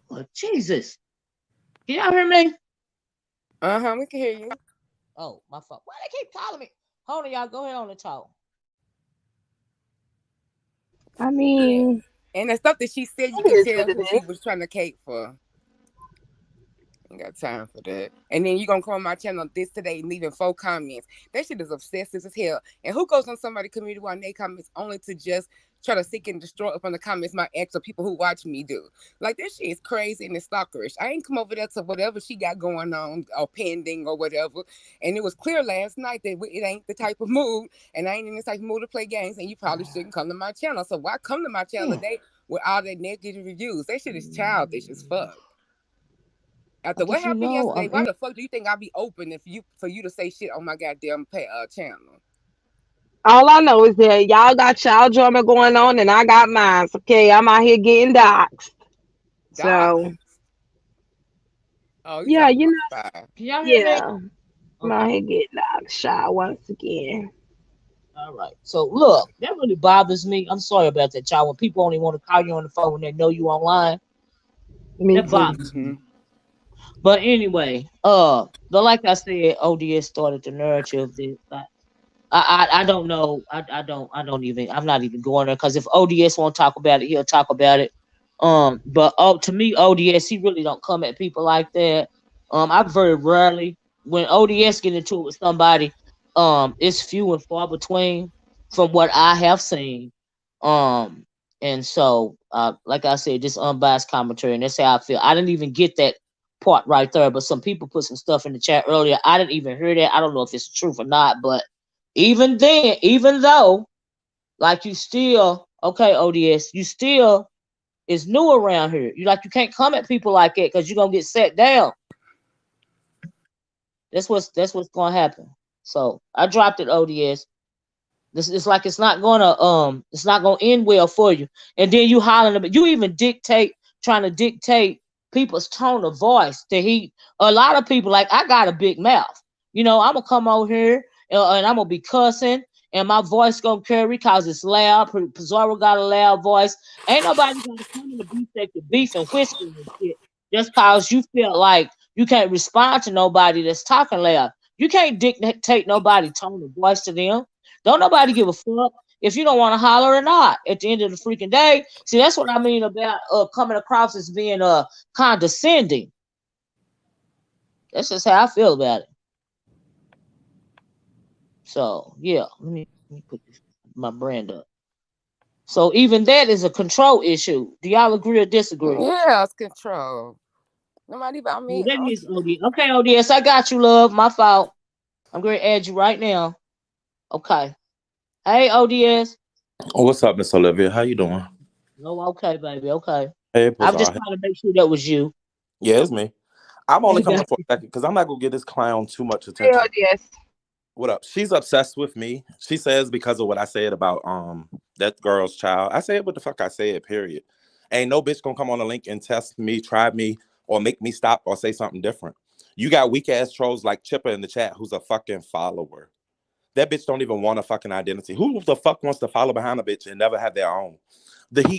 Oh, Jesus. Can y'all hear me? Uh-huh, we can hear you. Oh, my fault. Why they keep calling me? Hold on, y'all. Go ahead on the talk. I Yeah. mean, And the stuff that she said, you it could is tell what it who she is. was trying to cape for. Ain't got time for that. And then you gonna come on my channel this today and leaving 4 comments. That shit is obsessive as hell. And who goes on somebody's community while they comments only to just try to seek and destroy upon the comments my ex or people who watch me do? Like this shit is crazy and it's stalkerish. I ain't come over there to whatever she got going on or pending or whatever. And it was clear last night that it ain't the type of mood, and I ain't in the type of mood to play games. And you probably shouldn't come to my channel. So why come to my channel Hmm. today with all that negative reviews? That shit is childish as fuck. After what Because you happened know, yesterday, why the fuck do you think I'll be open for you to say shit on my goddamn channel? All I know is that y'all got y'all drama going on and I got mine. Okay, I'm out here getting doxxed. Doc. So Oh, you yeah, talking you about know, fire. can y'all hear me? yeah, I'm out Okay. here getting doxxed, shy once again. All right. So look, that really bothers me. I'm sorry about that, y'all. When people only want to call you on the phone when they know you online, Me that too. bothers me. But anyway, but like I said, ODS started the narrative that I don't know. I don't even. I'm not even going there because if ODS won't talk about it, he'll talk about it. But to me, ODS he really don't come at people like that. I very rarely when ODS get into it with somebody, it's few and far between from what I have seen. Um, and so like I said, just unbiased commentary, and that's how I feel. I didn't even get that part right there, but some people put some stuff in the chat earlier. I didn't even hear that. I don't know if it's the truth or not, but even then, even though, like you still okay, ODS, you still is new around here. You can't come at people like that because you're gonna get set down. That's what's gonna happen. So I dropped it, ODS. This it's like it's not gonna end well for you. And then you hollering about you even trying to dictate people's tone of voice. A lot of people like I got a big mouth. I'm gonna come over here and I'm gonna be cussing and my voice gonna carry cause it's loud. Pizarro got a loud voice. Ain't nobody gonna come in the beef sector beef and whispering and shit just cause you feel like you can't respond to nobody that's talking loud. You can't dictate nobody tone of voice to them. Don't nobody give a fuck if you don't want to holler or not at the end of the freaking day. See, that's what I mean about coming across as being condescending. That's just how I feel about it. So yeah, let me put my brand up. So even that is a control issue. Do y'all agree or disagree? Yeah, it's control. Nobody about Well, me. that means ODS. Okay, ODS, I got you, love. My fault. I'm going to add you right now. Okay. Hey, ODS. What's up, Miss Olivia? How you doing? Oh, okay, baby. Okay. Hey, I'm just Pazar. trying to make sure that was you. Yeah, it's me. I'm only I coming got up for a second because I'm not gonna give this clown too much Hell attention. yes. What up? She's obsessed with me. She says because of what I said about that girl's child. I said what the fuck I said, period. Ain't no bitch gonna come on the link and test me, try me, or make me stop or say something different. You got weak ass trolls like Chipper in the chat who's a fucking follower. That bitch don't even want a fucking identity. Who the fuck wants to follow behind a bitch and never have their own?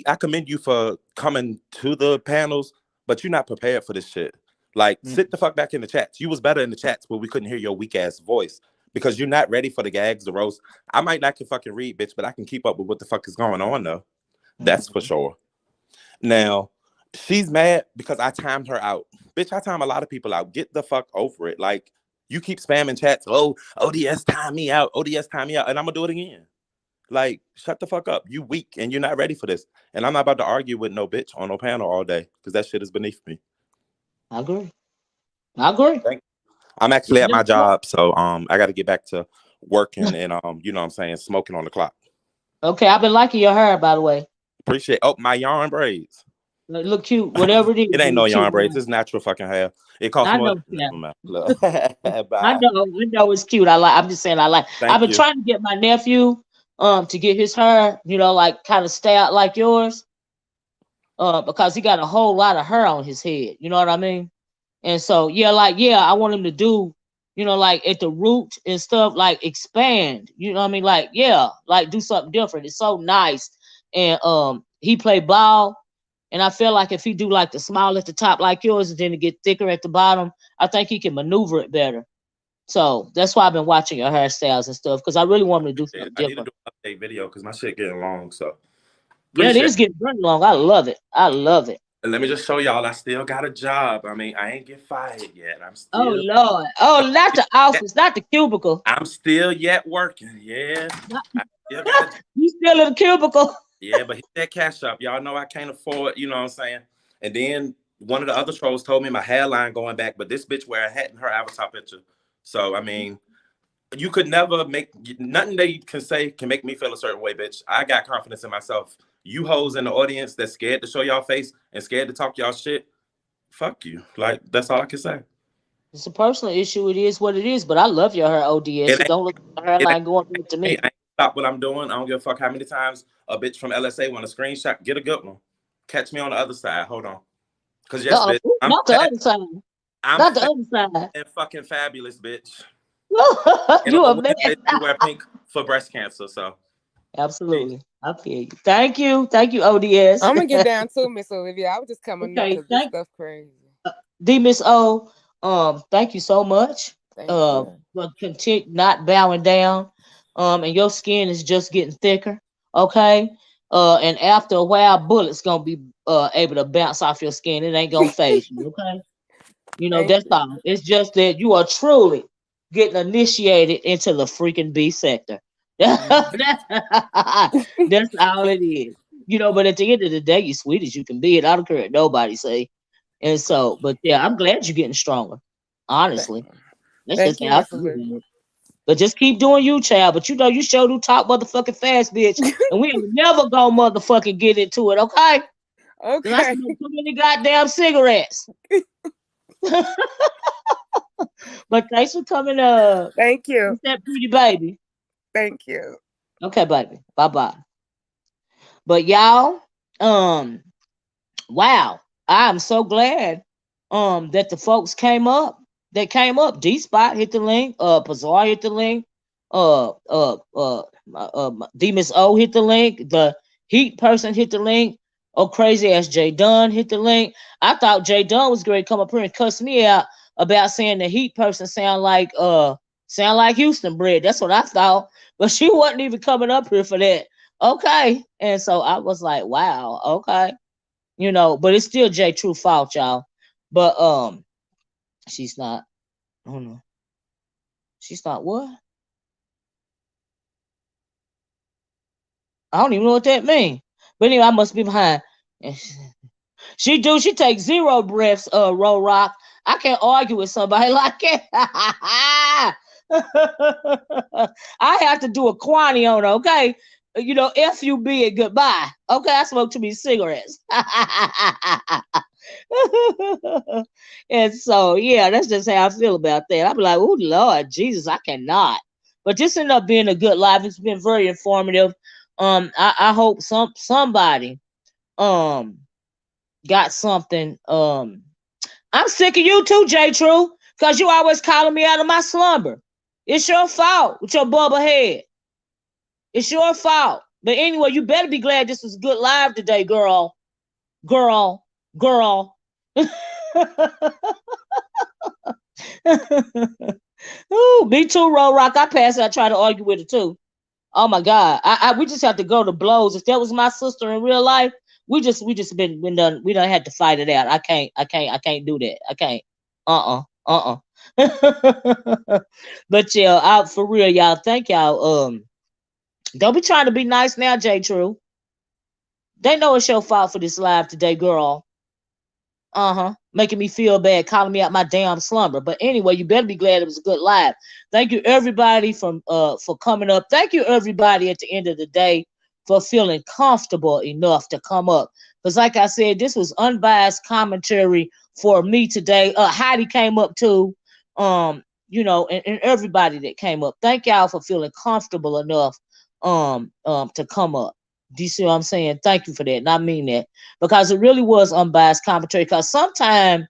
I commend you for coming to the panels, but you're not prepared for this shit. Like, sit the fuck back in the chats. You was better in the chats, but we couldn't hear your weak ass voice because you're not ready for the gags, the roast. I might not can fucking read, bitch, but I can keep up with what the fuck is going on though. That's for sure. Now, she's mad because I timed her out. Bitch, I time a lot of people out. Get the fuck over it. Like, you keep spamming chats. Oh, ODS time me out. ODS time me out. And I'm gonna do it again. Like, shut the fuck up. You weak and you're not ready for this. And I'm not about to argue with no bitch on no panel all day because that shit is beneath me. I agree. I agree. I'm actually at my job, so I got to get back to working and you know what I'm saying, smoking on the clock. Okay, I've been liking your hair, by the way. Appreciate. Oh, my yarn braids. Look cute, whatever it is. It ain't no look yarn cute, braids. man. It's natural fucking hair. It costs I more. know, yeah. Never mind. Look. I Bye. know it's cute. I'm just saying I like. I've Thank been you. trying to get my nephew to get his hair, like kind of styled like yours, because he got a whole lot of hair on his head. You know what I mean? And so I want him to do, like at the root and stuff, like expand. You know what I mean? Like like do something different. It's so nice. And he play ball. And I feel like if he do like the small at the top like yours and then it get thicker at the bottom, I think he can maneuver it better. So that's why I've been watching your hairstyles and stuff because I really want him to do something I need to different. do an update video because my shit getting long. So Yeah, it appreciate is getting very long. I love it. I love it. And let me just show y'all, I still got a job. I mean, I ain't get fired yet. Oh Lord. Oh, not the office, not the cubicle. I'm still yet working. Yeah. I still got a, You still in the cubicle. yeah, but hit that cash up. Y'all know I can't afford, you know what I'm saying? And then one of the other trolls told me my hairline going back, but this bitch wear a hat in her avatar picture. So, I mean, you could never make nothing they can say can make me feel a certain way, bitch. I got confidence in myself. You hoes in the audience that's scared to show y'all face and scared to talk y'all shit, fuck you. Like, that's all I can say. It's a personal issue. It is what it is. But I love your hair, ODS. It So ain't. don't look at her It ain't. hairline going back to me. I ain't stop what I'm doing. I don't give a fuck how many times a bitch from LSA want a screenshot. Get a good one. Catch me on the other side. Hold on. Cause yes, Uh-oh. bitch, I'm Not the fat. other side. I'm Not the fat other side. and fucking fabulous, bitch. And You on a man. Wednesdays we wear pink for breast cancer. So peace. Absolutely. I feel you. Thank you. Thank you, ODS. I'm gonna get down to Miss Olivia. I was just coming up Okay. because this stuff crazy. D Miss O. Thank you so much. Thank you. For continue not bowing down. And your skin is just getting thicker. Okay. And after a while, bullets gonna be able to bounce off your skin. It ain't gonna phase you. Okay. Thank That's you. all. It's just that you are truly getting initiated into the freaking B sector. That's all it is. But at the end of the day, you're sweet as you can be. It I don't care what nobody say. And so, but yeah, I'm glad you're getting stronger. Honestly, that's Thank just you, how I Miss feel Olivia. about it. But just keep doing you, child. But you sure do talk motherfucking fast, bitch. And we ain't never gonna motherfucking get into it, okay? Cause I Okay. smoke too many goddamn cigarettes. But thanks for coming up. Thank you. What's that pretty baby? Thank you. Okay, baby. Bye bye. But y'all, um, wow, I'm so glad that the folks came up. They came up. D Spot hit the link. Pazar hit the link. Uh uh uh D Miss O hit the link. The Heat person hit the link. Oh, crazy ass Jay Dunn hit the link. I thought Jay Dunn was going to come up here and cuss me out about saying the Heat person sound like Houston bread. That's what I thought. But she wasn't even coming up here for that. Okay. And so I was like, wow, okay. But it's still J True fault, y'all. But she's not. Oh no, she's not what? I don't even know what that means. But anyway, I must be behind. She takes 0 breaths, Roll Rock. I can't argue with somebody like that. I have to do a quantity on her, okay? FUB and goodbye. Okay, I smoke too many cigarettes. And so, yeah, that's just how I feel about that. I'll be like, oh, Lord Jesus, I cannot. But this ended up being a good live. It's been very informative. I hope somebody got something. I'm sick of you too, J True, because you always calling me out of my slumber. It's your fault with your bubble head. It's your fault. But anyway, you better be glad this was good live today, girl. Girl. Ooh, me too, Roll Rock. I pass. I try to argue with her too. Oh my God. We just have to go to blows. If that was my sister in real life, we just been done. We don't have to fight it out. I can't do that. I can't. But yeah, out for real, y'all. Thank y'all. Don't be trying to be nice now, J True. They know it's your fault for this live today, girl. Making me feel bad, calling me out my damn slumber. But anyway, you better be glad it was a good live. Thank you everybody for coming up. Thank you everybody at the end of the day for feeling comfortable enough to come up. Because like I said, this was unbiased commentary for me today. Heidi came up too. And everybody that came up. Thank y'all for feeling comfortable enough to come up. Do you see what I'm saying? Thank you for that. And I mean that. Because it really was unbiased commentary. Because sometimes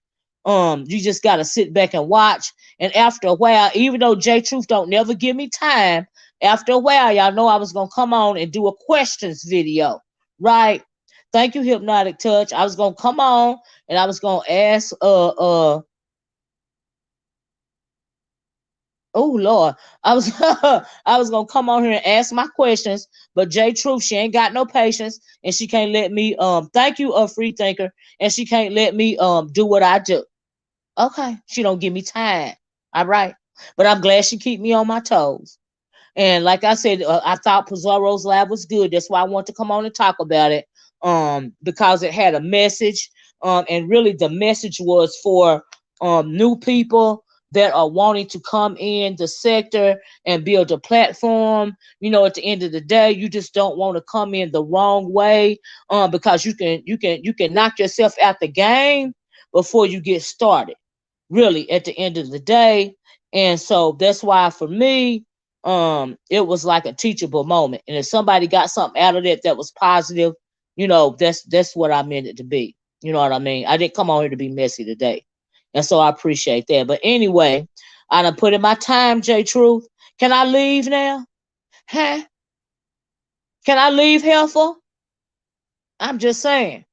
you just gotta sit back and watch. And after a while, even though J Truth don't never give me time, after a while, y'all know I was gonna come on and do a questions video, right? Thank you, Hypnotic Touch. I was gonna come on and I was gonna ask oh Lord, I was I was gonna come on here and ask my questions, but J Truth, she ain't got no patience, and she can't let me thank you, a free thinker, and she can't let me do what I do. Okay, she don't give me time. All right, but I'm glad she keep me on my toes. And like I said, I thought Pizarro's lab was good. That's why I want to come on and talk about it. Because it had a message. And really the message was for new people that are wanting to come in the sector and build a platform. At the end of the day, you just don't want to come in the wrong way. Because you can knock yourself out the game. before you get started, really, at the end of the day. And so that's why for me, it was like a teachable moment. And if somebody got something out of it that was positive, that's what I meant it to be. You know what I mean? I didn't come on here to be messy today. And so I appreciate that. But anyway, I done put in my time, J Truth. Can I leave now? Huh? Can I leave, Heifer? I'm just saying.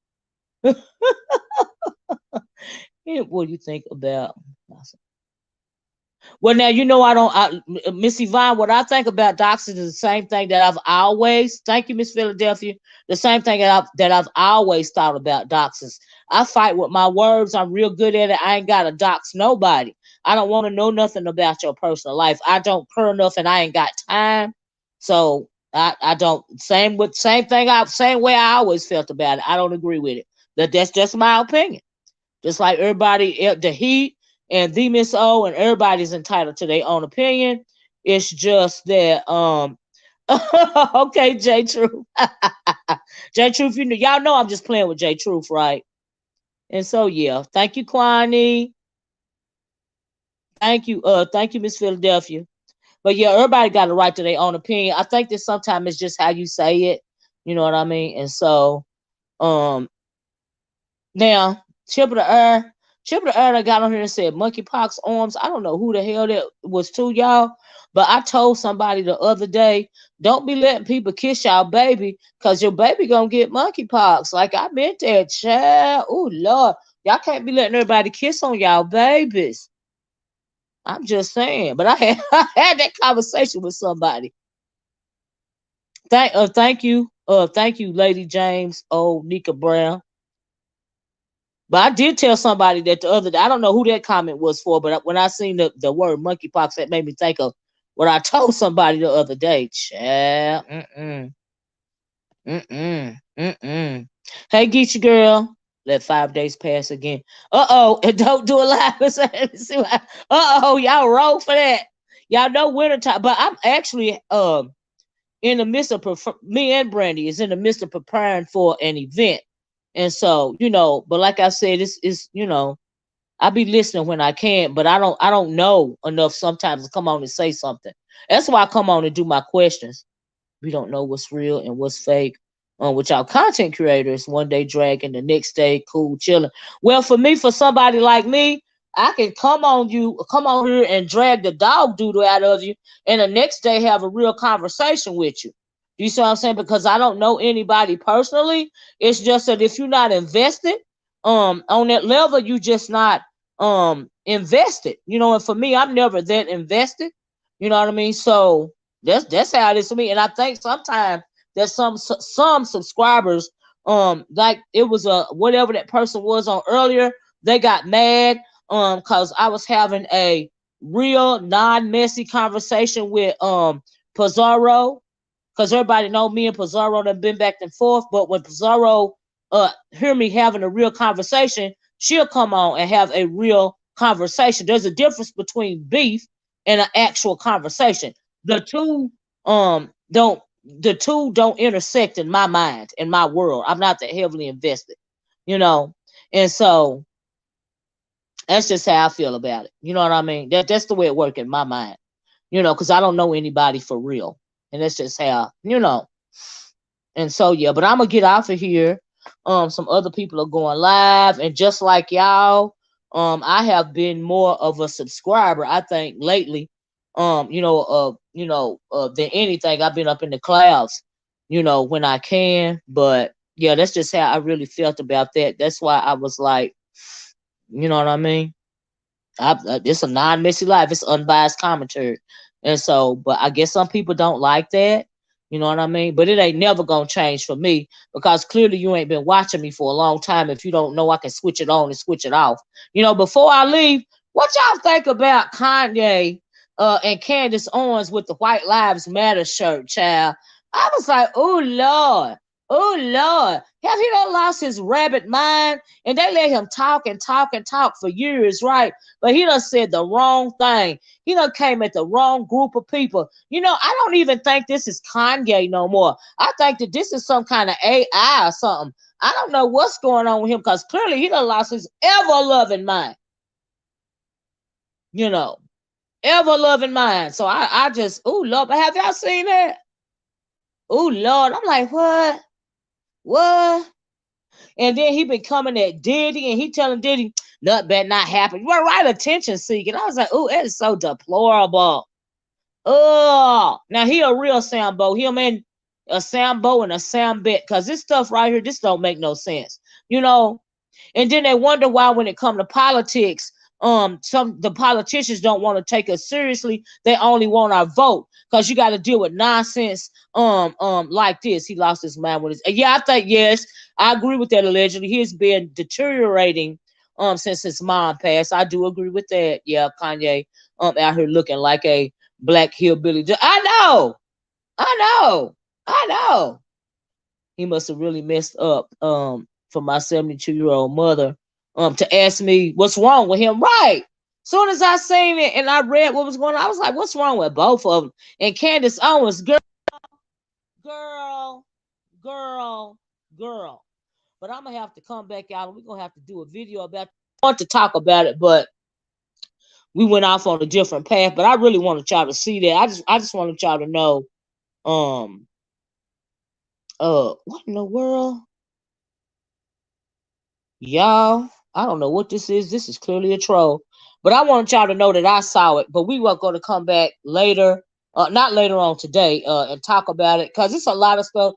What do you think about? Well, now Miss Yvonne. What I think about doxing is the same thing that I've always. Thank you, Miss Philadelphia. The same thing that I've always thought about doxes. I fight with my words. I'm real good at it. I ain't gotta dox nobody. I don't want to know nothing about your personal life. I don't care enough, and I ain't got time. So I don't. Same way I always felt about it. I don't agree with it. That's just my opinion. Just like everybody, the Heat and the Miss O, and everybody's entitled to their own opinion. It's just that, okay, J Truth. J Truth, y'all know I'm just playing with J Truth, right? And so yeah, thank you, Kwani. Thank you, Miss Philadelphia. But yeah, everybody got a right to their own opinion. I think that sometimes it's just how you say it. You know what I mean? And so, now, Chip of the Air I got on here and said monkeypox arms. I don't know who the hell that was to y'all, but I told somebody the other day, don't be letting people kiss y'all baby, because your baby gonna get monkeypox. Like, I meant that, child. Oh, Lord. Y'all can't be letting everybody kiss on y'all babies. I'm just saying. But I had that conversation with somebody. Thank you, Lady James, Nika Brown. But I did tell somebody that the other day. I don't know who that comment was for, but when I seen the word monkeypox, that made me think of what I told somebody the other day. Child, Hey, Geechee girl, let 5 days pass again. And don't do a live. Y'all roll for that. Y'all know wintertime, but I'm actually in the midst of me and Brandy is in the midst of preparing for an event. And so, but like I said, it's I be listening when I can, but I don't know enough sometimes to come on and say something. That's why I come on and do my questions. We don't know what's real and what's fake. With y'all content creators, one day dragging, the next day cool chilling. Well, for somebody like me, I can come on here and drag the dog doodle out of you, and the next day have a real conversation with you. You see what I'm saying? Because I don't know anybody personally. It's just that if you're not invested, on that level, you just not invested. And for me, I'm never that invested. You know what I mean? So that's how it is for me. And I think sometimes that some subscribers, like it was whatever that person was on earlier, they got mad because I was having a real non-messy conversation with Pizarro, because everybody know me and Pizarro have been back and forth. But when Pizarro hear me having a real conversation, she'll come on and have a real conversation. There's a difference between beef and an actual conversation. The two don't intersect in my mind, in my world. I'm not that heavily invested, and so that's just how I feel about it. You know what I mean? That's the way it works in my mind, because I don't know anybody for real, and that's just how, and so yeah. But I'm gonna get off of here. Some other people are going live, and just like y'all, I have been more of a subscriber, I think, lately. Than anything. I've been up in the clouds, when I can. But yeah, that's just how I really felt about that. That's why I was like, you know what I mean? It's a non-messy life. It's unbiased commentary. And so, but I guess some people don't like that. You know what I mean? But it ain't never gonna change for me, because clearly you ain't been watching me for a long time if you don't know I can switch it on and switch it off. Before I leave, what y'all think about Kanye and Candace Owens with the White Lives Matter shirt, child? I was like, oh Lord. Oh Lord. Have he done lost his rabbit mind? And they let him talk and talk and talk for years, right? But he done said the wrong thing. He done came at the wrong group of people. I don't even think this is Kanye no more. I think that this is some kind of AI or something. I don't know what's going on with him because clearly he done lost his ever-loving mind. You know, ever-loving mind. So I just, oh, Lord, but have y'all seen that? Oh, Lord. I'm like, what? What? And then he been coming at Diddy and he telling Diddy, nothing better not happen. You were right, attention seeking. I was like, oh, that is so deplorable. Oh, now he a real Sambo. Him and a Sambo and a Sambit. Because this stuff right here, this don't make no sense. You know? And then they wonder why when it come to politics, the politicians don't want to take us seriously. They only want our vote. Because you got to deal with nonsense like this. He lost his mind with his I think yes, I agree with that allegedly. He's been deteriorating since his mom passed. I do agree with that. Yeah, Kanye out here looking like a black hillbilly. I know. I know. I know. He must have really messed up for my 72-year-old mother to ask me what's wrong with him. Right. Soon as I seen it and I read what was going on, I was like, what's wrong with both of them? And Candace Owens, girl. But I'm gonna have to come back out and we're gonna have to do a video about it. I want to talk about it, but we went off on a different path. But I really wanted y'all to see that. I just wanted y'all to know what in the world? Y'all, I don't know what this is. This is clearly a troll. But I wanted y'all to know that I saw it. But we were going to come back later, not later on today, and talk about it. Because it's a lot of stuff.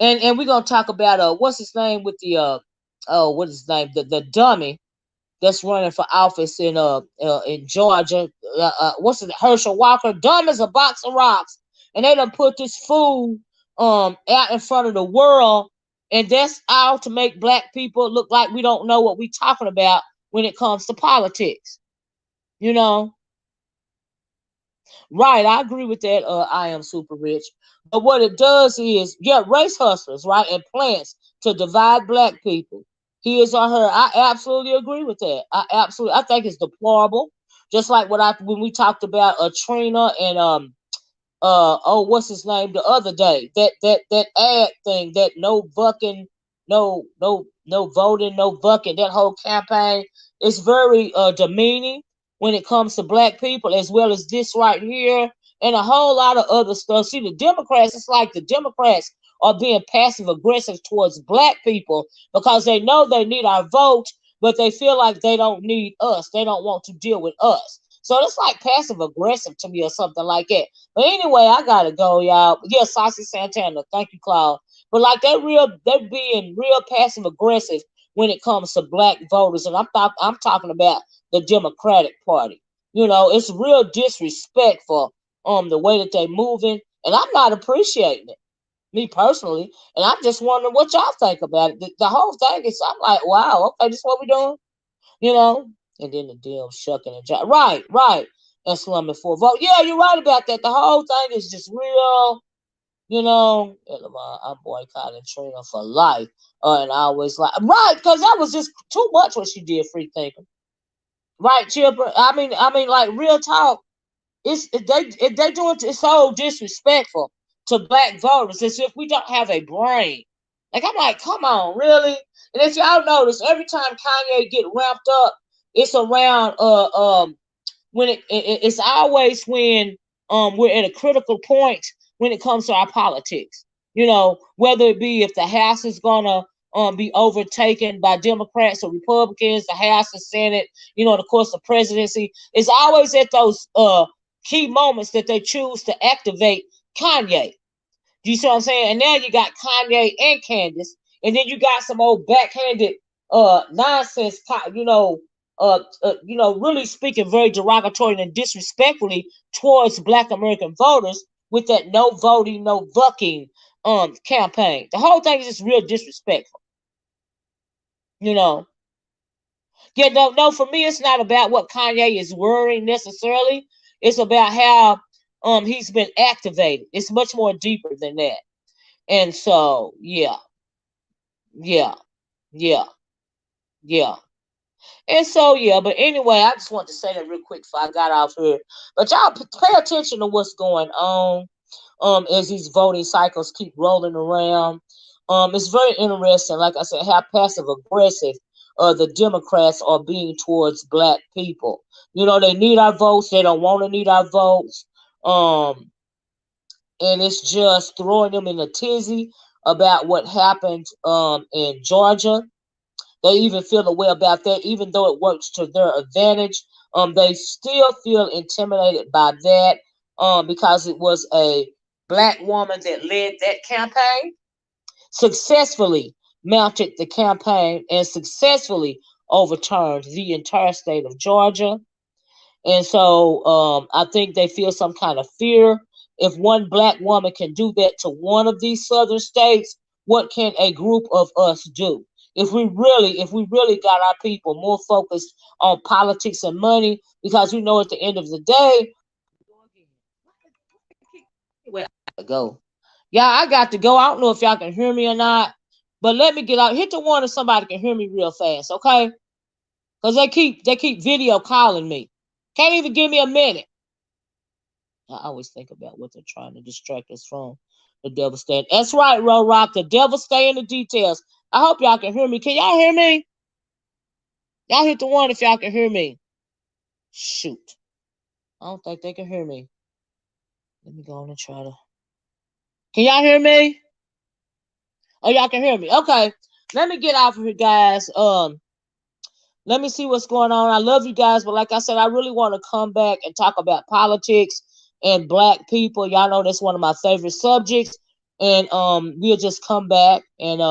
And we're going to talk about, what's his name with the, what is his name? The dummy that's running for office in Georgia. What's it? Herschel Walker. Dumb as a box of rocks. And they done put this fool out in front of the world. And that's all to make black people look like we don't know what we're talking about when it comes to politics. You know? Right, I agree with that. I am super rich. But what it does is, race hustlers, right? And plans to divide black people. His or her. I absolutely agree with that. I think it's deplorable. Just like when we talked about Trina and what's his name the other day, that ad thing, that no bucking, no voting, no bucking, that whole campaign is very demeaning when it comes to black people, as well as this right here and a whole lot of other stuff. See, the Democrats, it's like the Democrats are being passive aggressive towards black people because they know they need our vote, but they feel like they don't need us. They don't want to deal with us. So it's like passive aggressive to me or something like that. But anyway, I gotta go, y'all. Yeah, Saucy Santana, thank you, Claude. But like they're being real passive aggressive when it comes to black voters, and I'm talking about the Democratic Party. You know, it's real disrespectful the way that they moving, and I'm not appreciating it, me personally. And I'm just wondering what y'all think about it. The whole thing is, I'm like, wow, okay, this is what we're doing, you know. And then the damn shucking and jive. Right. And slumming for a vote. Yeah, you're right about that. The whole thing is just real, you know. I'm boycotting Trina for life. And I always like, right, because that was just too much what she did, free thinker. Right, Chipper? I mean, like, real talk. They doing it so disrespectful to black voters as if we don't have a brain. Like, I'm like, come on, really? And if y'all notice, every time Kanye get ramped up, it's around when it's always when we're at a critical point when it comes to our politics. You know, whether it be if the House is gonna be overtaken by Democrats or Republicans, the House and Senate, you know, and of course the presidency. It's always at those key moments that they choose to activate Kanye. You see what I'm saying? And now you got Kanye and Candace, and then you got some old backhanded nonsense, really speaking very derogatory and disrespectfully towards Black American voters with that no voting, no bucking campaign. The whole thing is just real disrespectful. You know. Yeah, no, for me it's not about what Kanye is worrying necessarily. It's about how he's been activated. It's much more deeper than that. And so, yeah. And so, but anyway, I just want to say that real quick before I got off here. But y'all pay attention to what's going on as these voting cycles keep rolling around. It's very interesting, like I said, how passive aggressive the Democrats are being towards black people. You know, they need our votes, they don't want to need our votes. And it's just throwing them in a tizzy about what happened in Georgia. They even feel a way about that, even though it works to their advantage. They still feel intimidated by that because it was a black woman that led that campaign, successfully mounted the campaign, and successfully overturned the entire state of Georgia. And so I think they feel some kind of fear. If one black woman can do that to one of these southern states, what can a group of us do? If we really got our people more focused on politics and money, because we know at the end of the day, where I gotta go. Yeah, I got to go. I don't know if y'all can hear me or not, but let me get out. Hit the one if somebody can hear me real fast, okay? Because they keep video calling me. Can't even give me a minute. I always think about what they're trying to distract us from. The devil staying. That's right, Ro Rock. The devil stay in the details. I hope y'all can hear me. Can y'all hear me? Y'all hit the one if y'all can hear me. Shoot. I don't think they can hear me. Let me go on and try to. Can y'all hear me? Oh, y'all can hear me. Okay. Let me get off of here, guys. Let me see what's going on. I love you guys, but like I said, I really want to come back and talk about politics and black people. Y'all know that's one of my favorite subjects. And we'll just come back and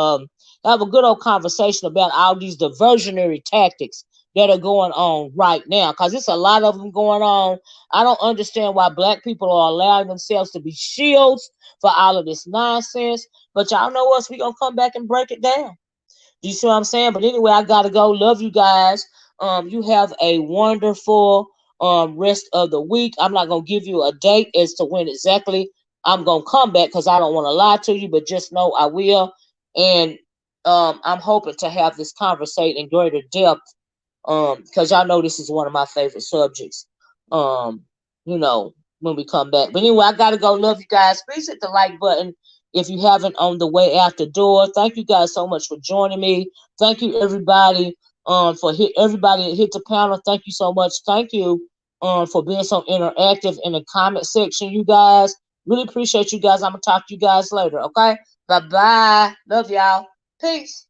have a good old conversation about all these diversionary tactics that are going on right now. Because there's a lot of them going on. I don't understand why black people are allowing themselves to be shields for all of this nonsense. But y'all know us, we're going to come back and break it down. You see what I'm saying? But anyway, I gotta go. Love you guys. You have a wonderful rest of the week. I'm not gonna give you a date as to when exactly I'm gonna come back because I don't want to lie to you, but just know I will. And I'm hoping to have this conversation in greater depth because y'all know this is one of my favorite subjects. Um, you know, when we come back. But anyway, I gotta go. Love you guys. Please hit the like button if you haven't on the way out the door. Thank you guys so much for joining me. Thank you everybody everybody that hit the panel. Thank you so much. Thank you for being so interactive in the comment section, you guys. Really appreciate you guys. I'm gonna talk to you guys later. Okay. Bye bye. Love y'all. Peace.